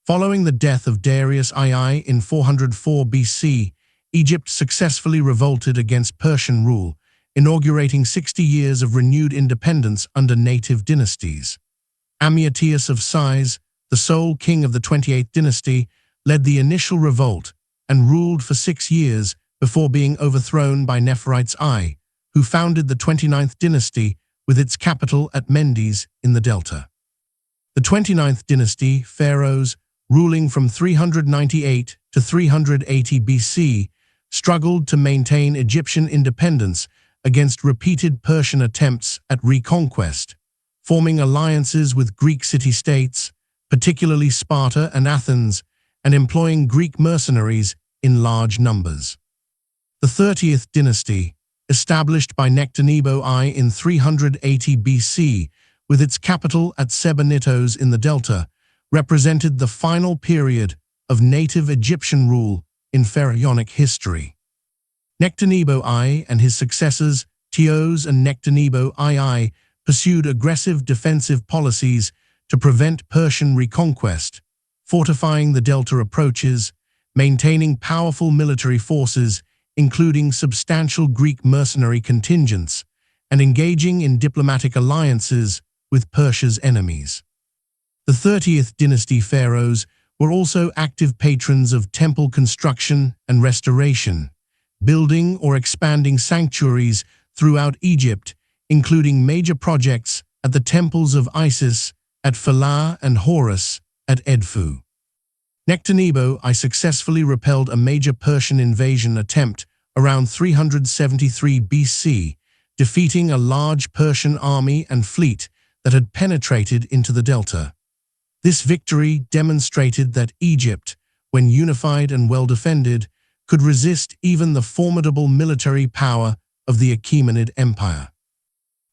Following the death of Darius II in 404 BC, Egypt successfully revolted against Persian rule, inaugurating 60 years of renewed independence under native dynasties. Amyatius of Sais, the sole king of the 28th dynasty, led the initial revolt and ruled for 6 years before being overthrown by Nepherites I, who founded the 29th dynasty with its capital at Mendes in the Delta. The 29th dynasty, pharaohs, ruling from 398 to 380 BC, struggled to maintain Egyptian independence against repeated Persian attempts at reconquest, forming alliances with Greek city-states, particularly Sparta and Athens, and employing Greek mercenaries in large numbers. The 30th dynasty, established by Nectanebo I in 380 BC, with its capital at Sebennytos in the delta, represented the final period of native Egyptian rule in pharaonic history. Nectanebo I and his successors, Teos and Nectanebo II, pursued aggressive defensive policies to prevent Persian reconquest, fortifying the delta approaches, maintaining powerful military forces, including substantial Greek mercenary contingents, and engaging in diplomatic alliances with Persia's enemies. The 30th dynasty pharaohs were also active patrons of temple construction and restoration, building or expanding sanctuaries throughout Egypt, including major projects at the temples of Isis at Philae and Horus at Edfu. Nectanebo I successfully repelled a major Persian invasion attempt around 373 BC, defeating a large Persian army and fleet that had penetrated into the delta. This victory demonstrated that Egypt, when unified and well-defended, could resist even the formidable military power of the Achaemenid Empire.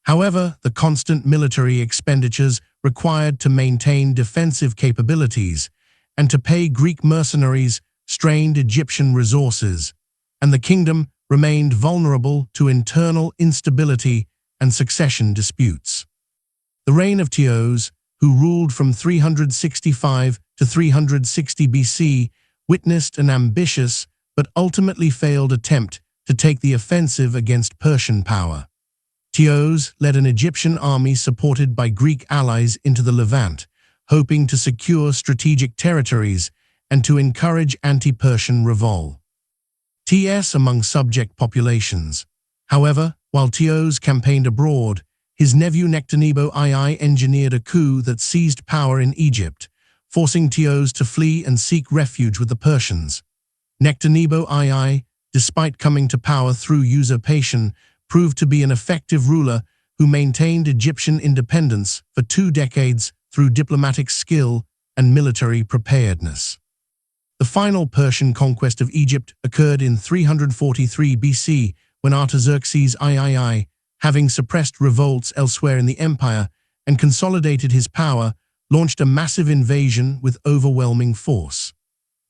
However, the constant military expenditures required to maintain defensive capabilities and to pay Greek mercenaries strained Egyptian resources, and the kingdom remained vulnerable to internal instability and succession disputes. The reign of Teos, who ruled from 365 to 360 BC, witnessed an ambitious but ultimately failed attempt to take the offensive against Persian power. Teos led an Egyptian army supported by Greek allies into the Levant, hoping to secure strategic territories and to encourage anti-Persian revolt. Among subject populations. However, while Teos campaigned abroad, his nephew Nectanebo II engineered a coup that seized power in Egypt, forcing Teos to flee and seek refuge with the Persians. Nectanebo II, despite coming to power through usurpation, proved to be an effective ruler who maintained Egyptian independence for 2 decades through diplomatic skill and military preparedness. The final Persian conquest of Egypt occurred in 343 BC when Artaxerxes III, having suppressed revolts elsewhere in the empire and consolidated his power, launched a massive invasion with overwhelming force.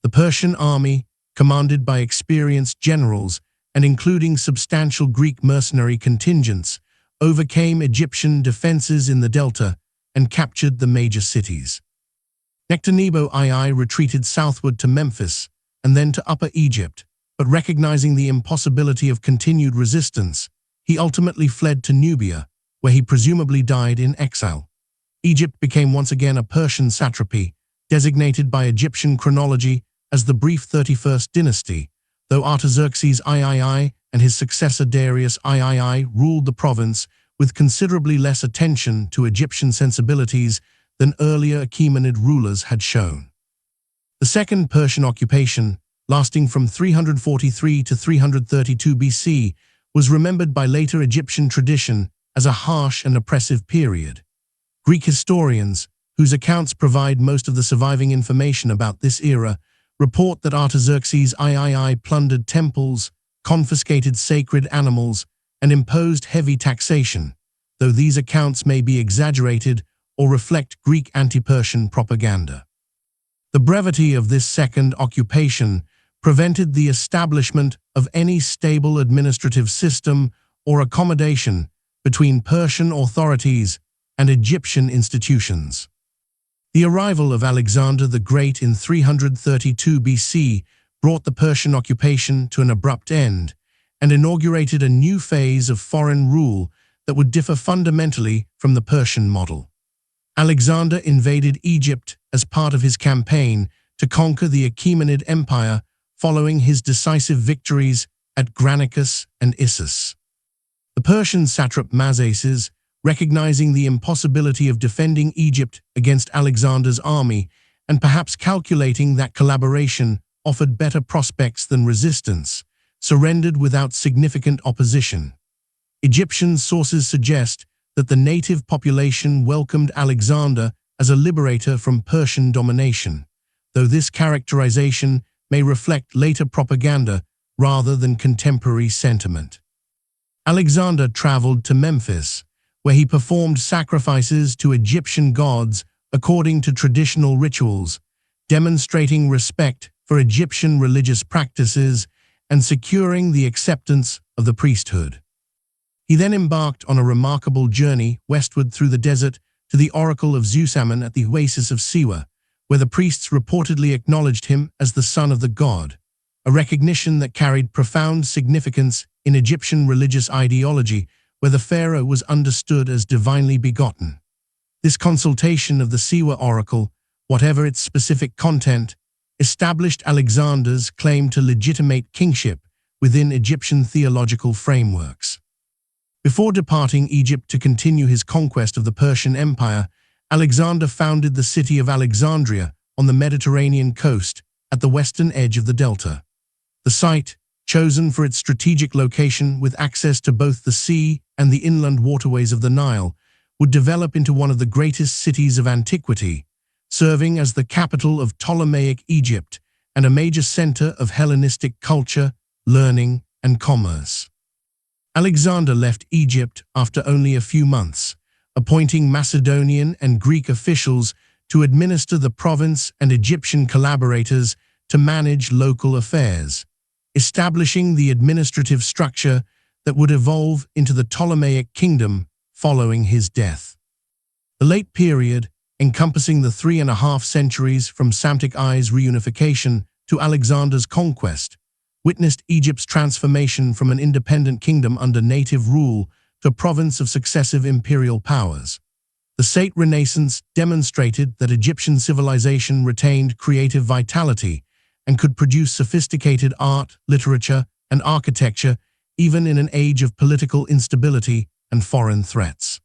The Persian army, commanded by experienced generals and including substantial Greek mercenary contingents, overcame Egyptian defenses in the delta and captured the major cities. Nectanebo II retreated southward to Memphis and then to Upper Egypt, but recognizing the impossibility of continued resistance, he ultimately fled to Nubia, where he presumably died in exile. Egypt became once again a Persian satrapy, designated by Egyptian chronology as the brief 31st dynasty, though Artaxerxes III and his successor Darius III ruled the province with considerably less attention to Egyptian sensibilities than earlier Achaemenid rulers had shown. The Second Persian occupation, lasting from 343 to 332 BC, was remembered by later Egyptian tradition as a harsh and oppressive period. Greek historians, whose accounts provide most of the surviving information about this era, report that Artaxerxes III plundered temples, confiscated sacred animals, and imposed heavy taxation, though these accounts may be exaggerated or reflect Greek anti-Persian propaganda. The brevity of this second occupation prevented the establishment of any stable administrative system or accommodation between Persian authorities and Egyptian institutions. The arrival of Alexander the Great in 332 BC brought the Persian occupation to an abrupt end and inaugurated a new phase of foreign rule that would differ fundamentally from the Persian model. Alexander invaded Egypt as part of his campaign to conquer the Achaemenid Empire following his decisive victories at Granicus and Issus. The Persian satrap Ramesses, recognizing the impossibility of defending Egypt against Alexander's army and perhaps calculating that collaboration offered better prospects than resistance, surrendered without significant opposition. Egyptian sources suggest that the native population welcomed Alexander as a liberator from Persian domination, though this characterization may reflect later propaganda rather than contemporary sentiment. Alexander traveled to Memphis, where he performed sacrifices to Egyptian gods according to traditional rituals, demonstrating respect for Egyptian religious practices and securing the acceptance of the priesthood. He then embarked on a remarkable journey westward through the desert to the oracle of Tutankhamun at the oasis of Siwa, where the priests reportedly acknowledged him as the son of the god, a recognition that carried profound significance in Egyptian religious ideology, where the pharaoh was understood as divinely begotten. This consultation of the Siwa oracle, whatever its specific content, established Alexander's claim to legitimate kingship within Egyptian theological frameworks. Before departing Egypt to continue his conquest of the Persian Empire, Alexander founded the city of Alexandria on the Mediterranean coast at the western edge of the delta. The site, chosen for its strategic location with access to both the sea and the inland waterways of the Nile, would develop into one of the greatest cities of antiquity, serving as the capital of Ptolemaic Egypt and a major center of Hellenistic culture, learning, and commerce. Alexander left Egypt after only a few months, appointing Macedonian and Greek officials to administer the province and Egyptian collaborators to manage local affairs, establishing the administrative structure that would evolve into the Ptolemaic kingdom following his death. The late period, encompassing the 3.5 centuries from Psamtik I's reunification to Alexander's conquest, witnessed Egypt's transformation from an independent kingdom under native rule to a province of successive imperial powers. The Sate Renaissance demonstrated that Egyptian civilization retained creative vitality and could produce sophisticated art, literature, and architecture even in an age of political instability and foreign threats.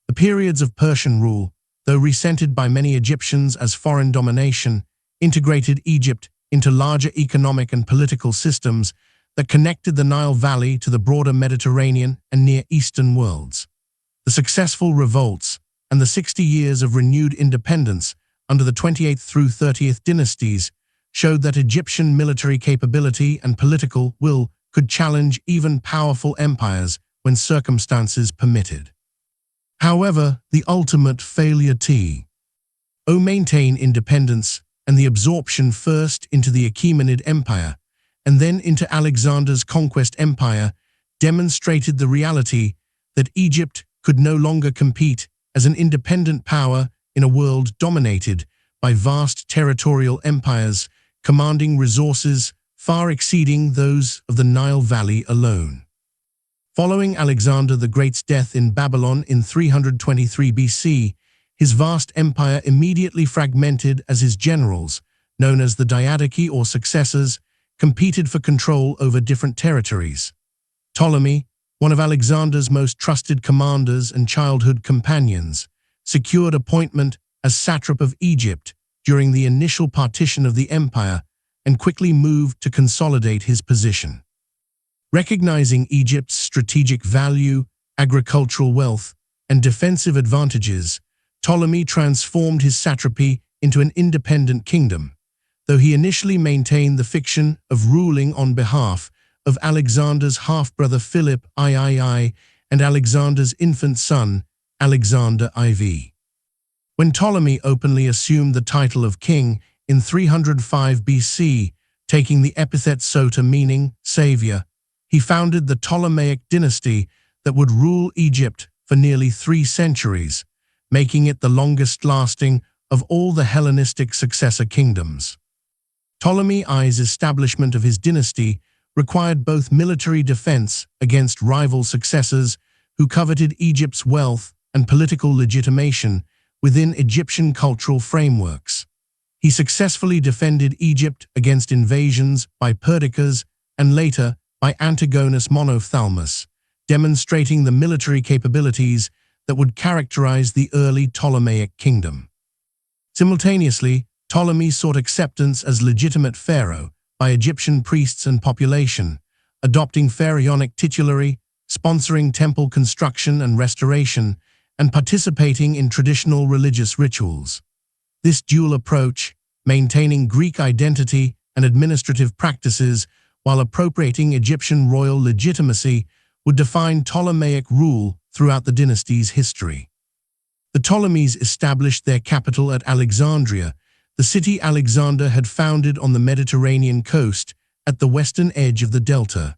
The periods of Persian rule, though resented by many Egyptians as foreign domination, integrated Egypt into larger economic and political systems that connected the Nile Valley to the broader Mediterranean and Near Eastern worlds. The successful revolts and the 60 years of renewed independence under the 28th through 30th dynasties showed that Egyptian military capability and political will could challenge even powerful empires when circumstances permitted. However, the ultimate failure to maintain independence and the absorption first into the Achaemenid Empire and then into Alexander's conquest empire demonstrated the reality that Egypt could no longer compete as an independent power in a world dominated by vast territorial empires commanding resources far exceeding those of the Nile Valley alone. Following Alexander the Great's death in Babylon in 323 BC, his vast empire immediately fragmented as his generals, known as the Diadochi or successors, competed for control over different territories. Ptolemy, one of Alexander's most trusted commanders and childhood companions, secured appointment as satrap of Egypt during the initial partition of the empire and quickly moved to consolidate his position. Recognizing Egypt's strategic value, agricultural wealth, and defensive advantages, Ptolemy transformed his satrapy into an independent kingdom, though he initially maintained the fiction of ruling on behalf of Alexander's half-brother Philip III and Alexander's infant son, Alexander IV. When Ptolemy openly assumed the title of king in 305 BC, taking the epithet Sota meaning savior, he founded the Ptolemaic dynasty that would rule Egypt for nearly 3 centuries, making it the longest-lasting of all the Hellenistic successor kingdoms. Ptolemy I's establishment of his dynasty required both military defense against rival successors who coveted Egypt's wealth and political legitimation within Egyptian cultural frameworks. He successfully defended Egypt against invasions by Perdiccas and later by Antigonus Monophthalmus, demonstrating the military capabilities that would characterize the early Ptolemaic kingdom. Simultaneously, Ptolemy sought acceptance as legitimate pharaoh by Egyptian priests and population, adopting pharaonic titulary, sponsoring temple construction and restoration, and participating in traditional religious rituals. This dual approach, maintaining Greek identity and administrative practices while appropriating Egyptian royal legitimacy, would define Ptolemaic rule throughout the dynasty's history. The Ptolemies established their capital at Alexandria, the city Alexander had founded on the Mediterranean coast at the western edge of the delta.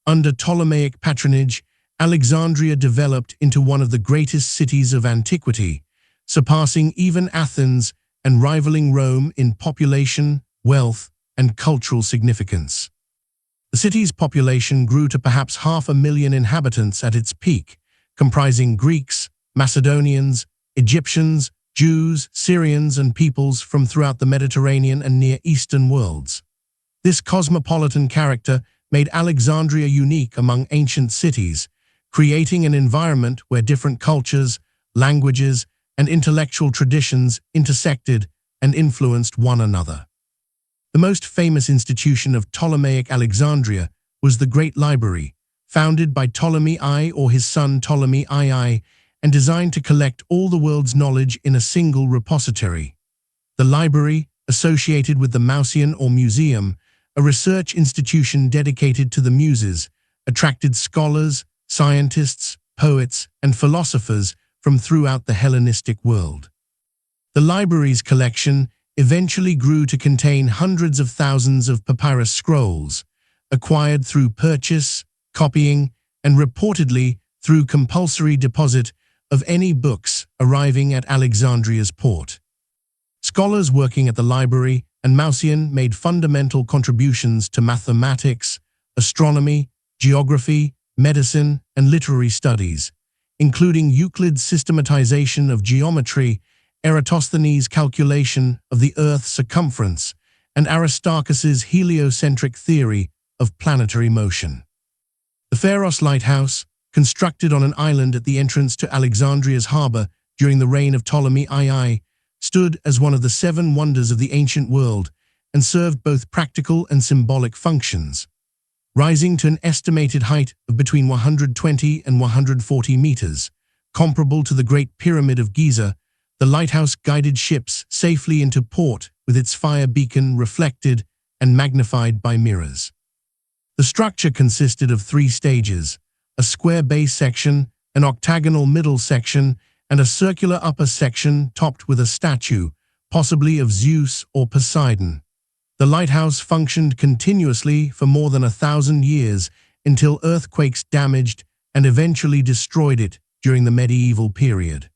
Under Ptolemaic patronage, Alexandria developed into one of the greatest cities of antiquity, surpassing even Athens and rivaling Rome in population, wealth, and cultural significance. The city's population grew to perhaps 500,000 inhabitants at its peak, comprising Greeks, Macedonians, Egyptians, Jews, Syrians, and peoples from throughout the Mediterranean and Near Eastern worlds. This cosmopolitan character made Alexandria unique among ancient cities, creating an environment where different cultures, languages, and intellectual traditions intersected and influenced one another. The most famous institution of Ptolemaic Alexandria was the Great Library, founded by Ptolemy I or his son Ptolemy II, and designed to collect all the world's knowledge in a single repository. The library, associated with the Mauseon or Museum, a research institution dedicated to the Muses, attracted scholars, scientists, poets, and philosophers from throughout the Hellenistic world. The library's collection eventually grew to contain hundreds of thousands of papyrus scrolls, acquired through purchase, copying, and reportedly through compulsory deposit of any books arriving at Alexandria's port. Scholars working at the library and Mauseon made fundamental contributions to mathematics, astronomy, geography, medicine, and literary studies, including Euclid's systematization of geometry, Eratosthenes' calculation of the Earth's circumference, and Aristarchus's heliocentric theory of planetary motion. The Pharos Lighthouse, constructed on an island at the entrance to Alexandria's harbor during the reign of Ptolemy II, stood as one of the 7 wonders of the ancient world and served both practical and symbolic functions. Rising to an estimated height of between 120 and 140 meters, comparable to the Great Pyramid of Giza, the lighthouse guided ships safely into port with its fire beacon reflected and magnified by mirrors. The structure consisted of 3 stages: a square base section, an octagonal middle section, and a circular upper section topped with a statue, possibly of Zeus or Poseidon. The lighthouse functioned continuously for more than 1,000 years until earthquakes damaged and eventually destroyed it during the medieval period.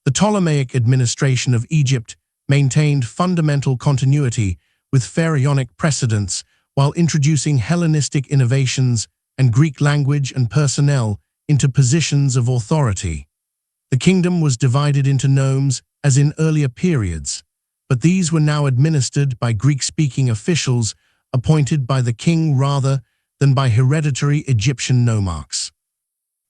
The Ptolemaic administration of Egypt maintained fundamental continuity with pharaonic precedents while introducing Hellenistic innovations and Greek language and personnel into positions of authority. The kingdom was divided into nomes as in earlier periods, but these were now administered by Greek-speaking officials appointed by the king rather than by hereditary Egyptian nomarchs.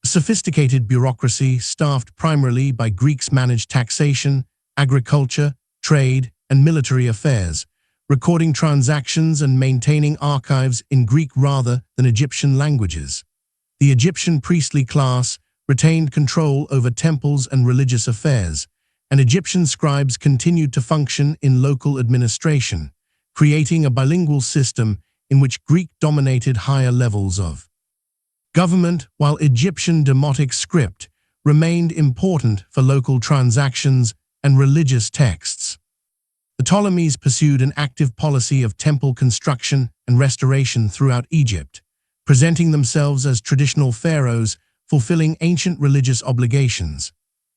A sophisticated bureaucracy staffed primarily by Greeks managed taxation, agriculture, trade, and military affairs, recording transactions and maintaining archives in Greek rather than Egyptian languages. The Egyptian priestly class retained control over temples and religious affairs, and Egyptian scribes continued to function in local administration, creating a bilingual system in which Greek dominated higher levels of government, while Egyptian Demotic script remained important for local transactions and religious texts. The Ptolemies pursued an active policy of temple construction and restoration throughout Egypt, presenting themselves as traditional pharaohs fulfilling ancient religious obligations.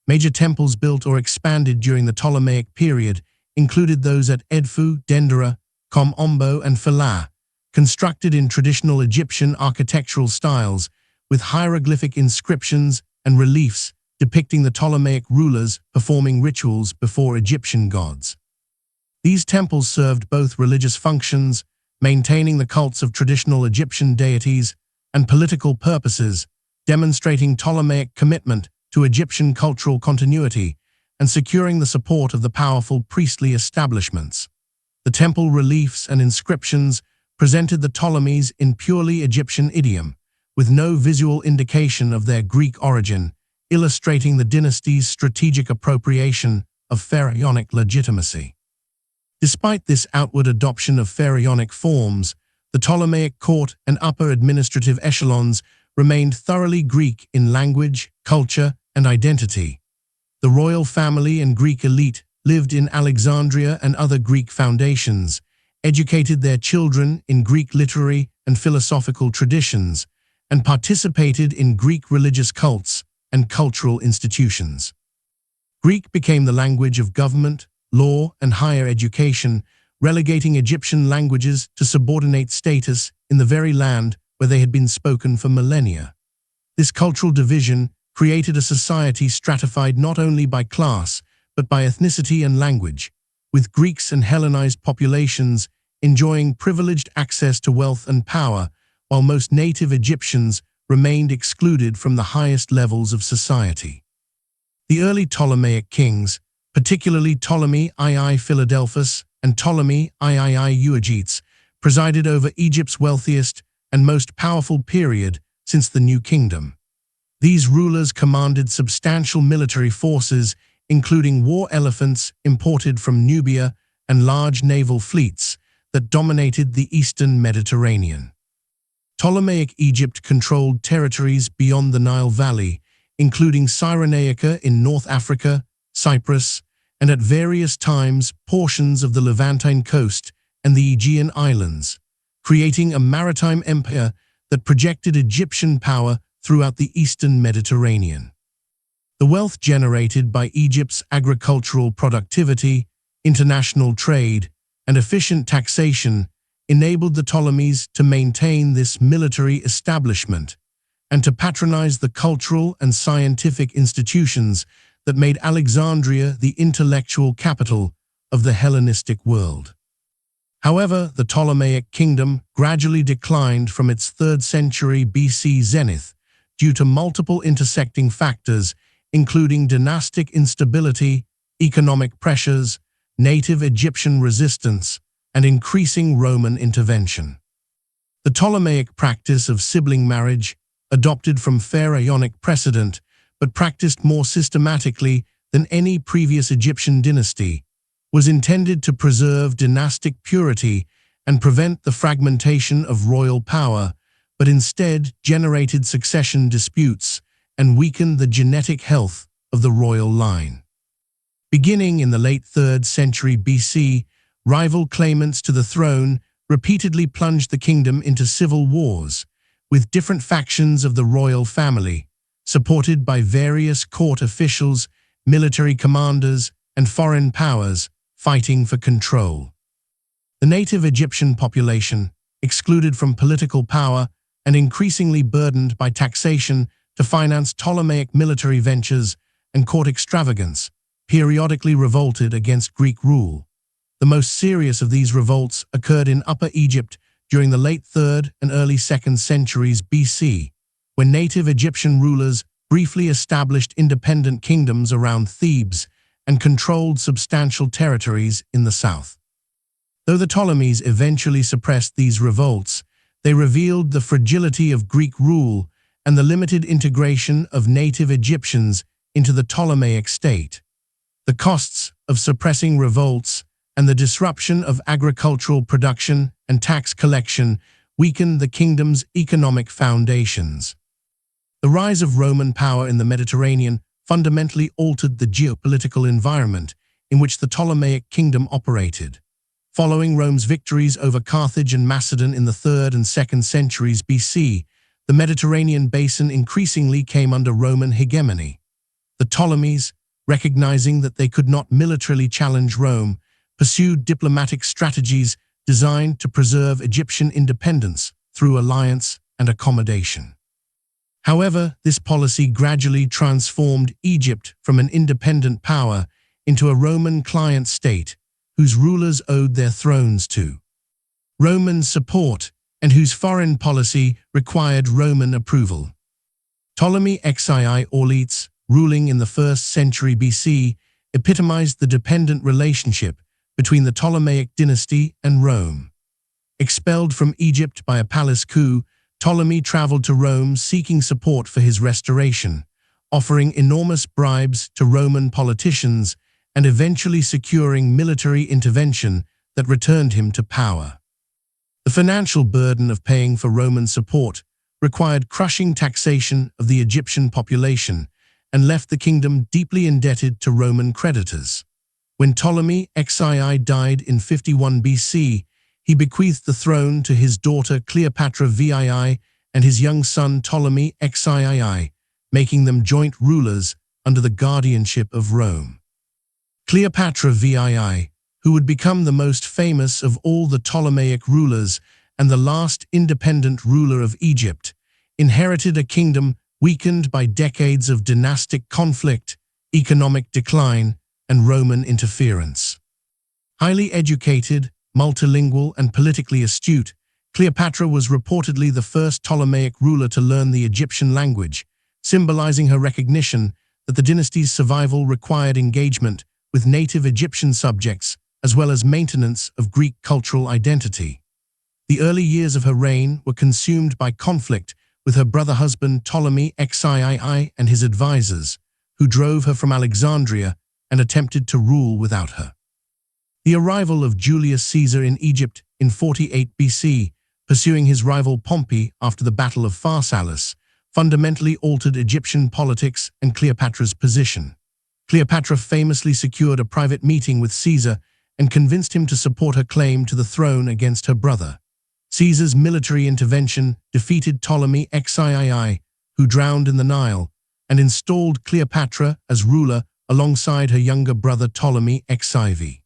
Major temples built or expanded during the Ptolemaic period included those at Edfu, Dendera, Kom Ombo, and Philae, constructed in traditional Egyptian architectural styles with hieroglyphic inscriptions and reliefs depicting the Ptolemaic rulers performing rituals before Egyptian gods. These temples served both religious functions, maintaining the cults of traditional Egyptian deities, and political purposes, demonstrating Ptolemaic commitment to Egyptian cultural continuity and securing the support of the powerful priestly establishments. The temple reliefs and inscriptions presented the Ptolemies in purely Egyptian idiom, with no visual indication of their Greek origin, illustrating the dynasty's strategic appropriation of pharaonic legitimacy. Despite this outward adoption of pharaonic forms, the Ptolemaic court and upper administrative echelons remained thoroughly Greek in language, culture, and identity. The royal family and Greek elite lived in Alexandria and other Greek foundations, educated their children in Greek literary and philosophical traditions, and participated in Greek religious cults and cultural institutions. Greek became the language of government, law, and higher education, relegating Egyptian languages to subordinate status in the very land where they had been spoken for millennia. This cultural division created a society stratified not only by class, but by ethnicity and language, with Greeks and Hellenized populations enjoying privileged access to wealth and power, while most native Egyptians remained excluded from the highest levels of society. The early Ptolemaic kings, particularly Ptolemy II Philadelphus and Ptolemy III Euergetes, presided over Egypt's wealthiest and most powerful period since the New Kingdom. These rulers commanded substantial military forces, including war elephants imported from Nubia and large naval fleets that dominated the eastern Mediterranean. Ptolemaic Egypt controlled territories beyond the Nile Valley, including Cyrenaica in North Africa, Cyprus, and at various times portions of the Levantine coast and the Aegean Islands, creating a maritime empire that projected Egyptian power throughout the eastern Mediterranean. The wealth generated by Egypt's agricultural productivity, international trade, and efficient taxation enabled the Ptolemies to maintain this military establishment and to patronize the cultural and scientific institutions that made Alexandria the intellectual capital of the Hellenistic world. However, the Ptolemaic kingdom gradually declined from its 3rd century BC zenith due to multiple intersecting factors, including dynastic instability, economic pressures, native Egyptian resistance, and increasing Roman intervention. The Ptolemaic practice of sibling marriage, adopted from pharaonic precedent, but practiced more systematically than any previous Egyptian dynasty, was intended to preserve dynastic purity and prevent the fragmentation of royal power, but instead generated succession disputes and weakened the genetic health of the royal line. Beginning in the late 3rd century BC, rival claimants to the throne repeatedly plunged the kingdom into civil wars, with different factions of the royal family, supported by various court officials, military commanders, and foreign powers, fighting for control. The native Egyptian population, excluded from political power and increasingly burdened by taxation to finance Ptolemaic military ventures and court extravagance, periodically revolted against Greek rule. The most serious of these revolts occurred in Upper Egypt during the late 3rd and early 2nd centuries BC, when native Egyptian rulers briefly established independent kingdoms around Thebes and controlled substantial territories in the south. Though the Ptolemies eventually suppressed these revolts, they revealed the fragility of Greek rule and the limited integration of native Egyptians into the Ptolemaic state. The costs of suppressing revolts and the disruption of agricultural production and tax collection weakened the kingdom's economic foundations. The rise of Roman power in the Mediterranean fundamentally altered the geopolitical environment in which the Ptolemaic kingdom operated. Following Rome's victories over Carthage and Macedon in the 3rd and 2nd centuries BC, the Mediterranean basin increasingly came under Roman hegemony. The Ptolemies, recognizing that they could not militarily challenge Rome, pursued diplomatic strategies designed to preserve Egyptian independence through alliance and accommodation. However, this policy gradually transformed Egypt from an independent power into a Roman client state, whose rulers owed their thrones to Roman support and whose foreign policy required Roman approval. Ptolemy XII Auletes, ruling in the 1st century BC, epitomized the dependent relationship between the Ptolemaic dynasty and Rome. Expelled from Egypt by a palace coup, Ptolemy traveled to Rome seeking support for his restoration, offering enormous bribes to Roman politicians and eventually securing military intervention that returned him to power. The financial burden of paying for Roman support required crushing taxation of the Egyptian population and left the kingdom deeply indebted to Roman creditors. When Ptolemy XII died in 51 BC, he bequeathed the throne to his daughter Cleopatra VII and his young son Ptolemy XIII, making them joint rulers under the guardianship of Rome. Cleopatra VII, who would become the most famous of all the Ptolemaic rulers and the last independent ruler of Egypt, inherited a kingdom weakened by decades of dynastic conflict, economic decline, and Roman interference. Highly educated, multilingual, and politically astute, Cleopatra was reportedly the first Ptolemaic ruler to learn the Egyptian language, symbolizing her recognition that the dynasty's survival required engagement with native Egyptian subjects as well as maintenance of Greek cultural identity. The early years of her reign were consumed by conflict with her brother-husband Ptolemy XIII and his advisors, who drove her from Alexandria and attempted to rule without her. The arrival of Julius Caesar in Egypt in 48 BC, pursuing his rival Pompey after the Battle of Pharsalus, fundamentally altered Egyptian politics and Cleopatra's position. Cleopatra famously secured a private meeting with Caesar and convinced him to support her claim to the throne against her brother. Caesar's military intervention defeated Ptolemy XIII, who drowned in the Nile, and installed Cleopatra as ruler alongside her younger brother Ptolemy XIV.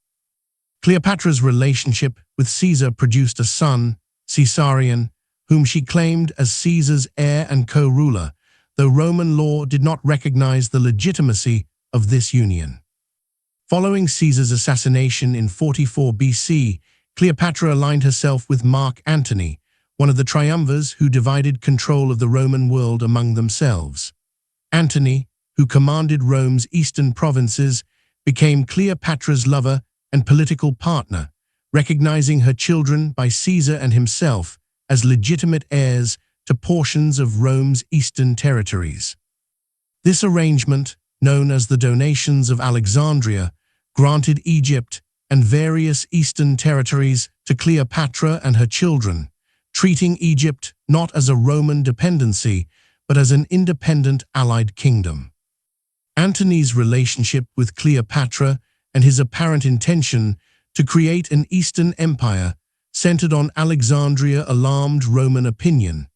Cleopatra's relationship with Caesar produced a son, Caesarion, whom she claimed as Caesar's heir and co-ruler, though Roman law did not recognize the legitimacy of this union. Following Caesar's assassination in 44 BC, Cleopatra aligned herself with Mark Antony, one of the triumvirs who divided control of the Roman world among themselves. Antony, who commanded Rome's eastern provinces, became Cleopatra's lover and political partner, recognizing her children by Caesar and himself as legitimate heirs to portions of Rome's eastern territories. This arrangement, known as the Donations of Alexandria, granted Egypt and various eastern territories to Cleopatra and her children, treating Egypt not as a Roman dependency, but as an independent allied kingdom. Antony's relationship with Cleopatra and his apparent intention to create an Eastern empire centered on Alexandria alarmed Roman opinion,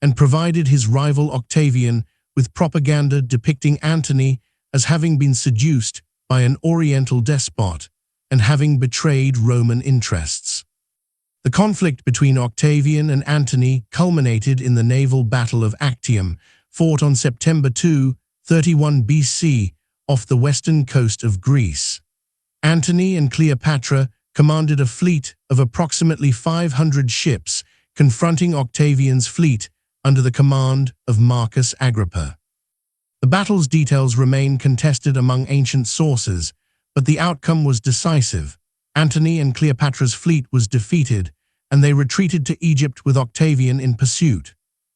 and provided his rival Octavian with propaganda depicting Antony as having been seduced by an Oriental despot and having betrayed Roman interests. The conflict between Octavian and Antony culminated in the naval Battle of Actium, fought on September 2, 31 BC, off the western coast of Greece. Antony and Cleopatra commanded a fleet of approximately 500 ships, confronting Octavian's fleet under the command of Marcus Agrippa. The battle's details remain contested among ancient sources, but the outcome was decisive. Antony and Cleopatra's fleet was defeated, and they retreated to Egypt with Octavian in pursuit.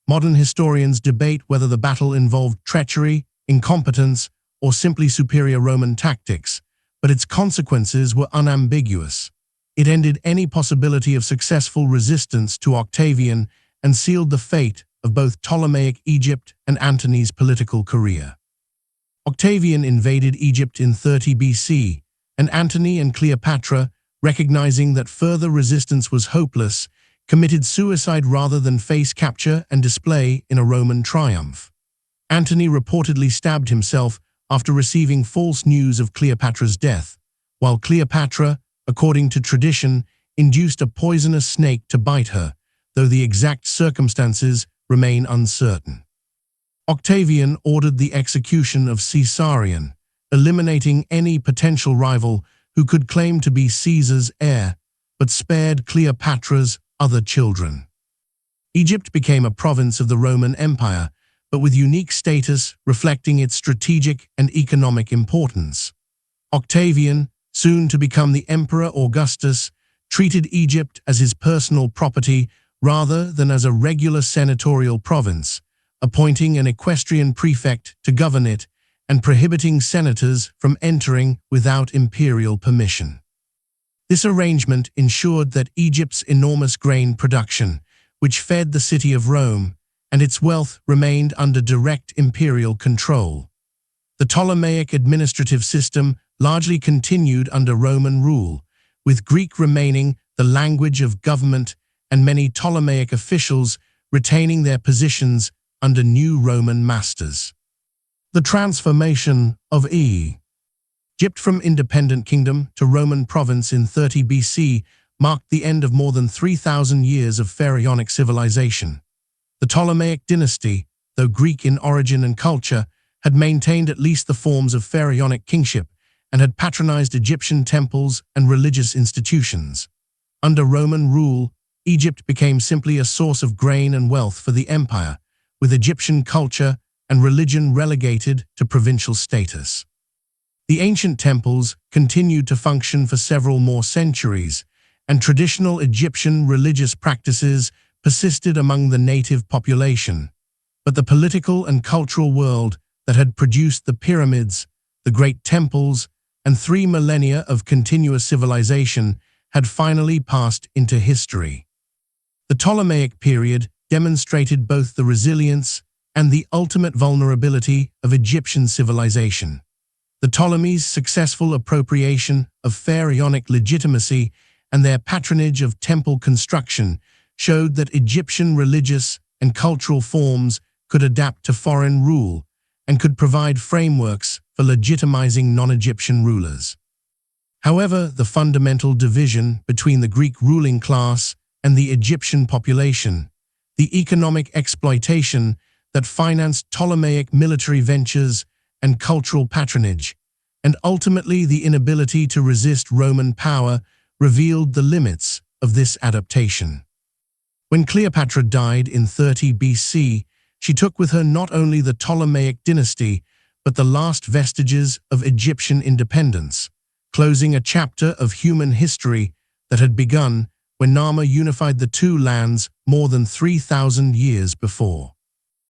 Modern historians debate whether the battle involved treachery, incompetence, or simply superior Roman tactics, but its consequences were unambiguous. It ended any possibility of successful resistance to Octavian and sealed the fate of both Ptolemaic Egypt and Antony's political career. Octavian invaded Egypt in 30 BC, and Antony and Cleopatra, recognizing that further resistance was hopeless, committed suicide rather than face capture and display in a Roman triumph. Antony reportedly stabbed himself after receiving false news of Cleopatra's death, while Cleopatra, according to tradition, induced a poisonous snake to bite her, though the exact circumstances remain uncertain. Octavian ordered the execution of Caesarion, eliminating any potential rival who could claim to be Caesar's heir, but spared Cleopatra's other children. Egypt became a province of the Roman Empire, but with unique status reflecting its strategic and economic importance. Octavian, soon to become the Emperor Augustus, treated Egypt as his personal property rather than as a regular senatorial province, appointing an equestrian prefect to govern it and prohibiting senators from entering without imperial permission. This arrangement ensured that Egypt's enormous grain production, which fed the city of Rome, and its wealth remained under direct imperial control. The Ptolemaic administrative system largely continued under Roman rule, with Greek remaining the language of government and many Ptolemaic officials retaining their positions under new Roman masters. The transformation of Egypt from independent kingdom to Roman province in 30 BC marked the end of more than 3,000 years of pharaonic civilization. The Ptolemaic dynasty, though Greek in origin and culture, had maintained at least the forms of pharaonic kingship and had patronized Egyptian temples and religious institutions. Under Roman rule, Egypt became simply a source of grain and wealth for the empire, with Egyptian culture and religion relegated to provincial status. The ancient temples continued to function for several more centuries, and traditional Egyptian religious practices persisted among the native population. But the political and cultural world that had produced the pyramids, the great temples, and 3 millennia of continuous civilization had finally passed into history. The Ptolemaic period demonstrated both the resilience and the ultimate vulnerability of Egyptian civilization. The Ptolemies' successful appropriation of pharaonic legitimacy and their patronage of temple construction showed that Egyptian religious and cultural forms could adapt to foreign rule and could provide frameworks for legitimizing non-Egyptian rulers. However, the fundamental division between the Greek ruling class and the Egyptian population, the economic exploitation that financed Ptolemaic military ventures and cultural patronage, and ultimately the inability to resist Roman power, revealed the limits of this adaptation. When Cleopatra died in 30 BC, she took with her not only the Ptolemaic dynasty, but the last vestiges of Egyptian independence, closing a chapter of human history that had begun when Nama unified the two lands more than 3,000 years before.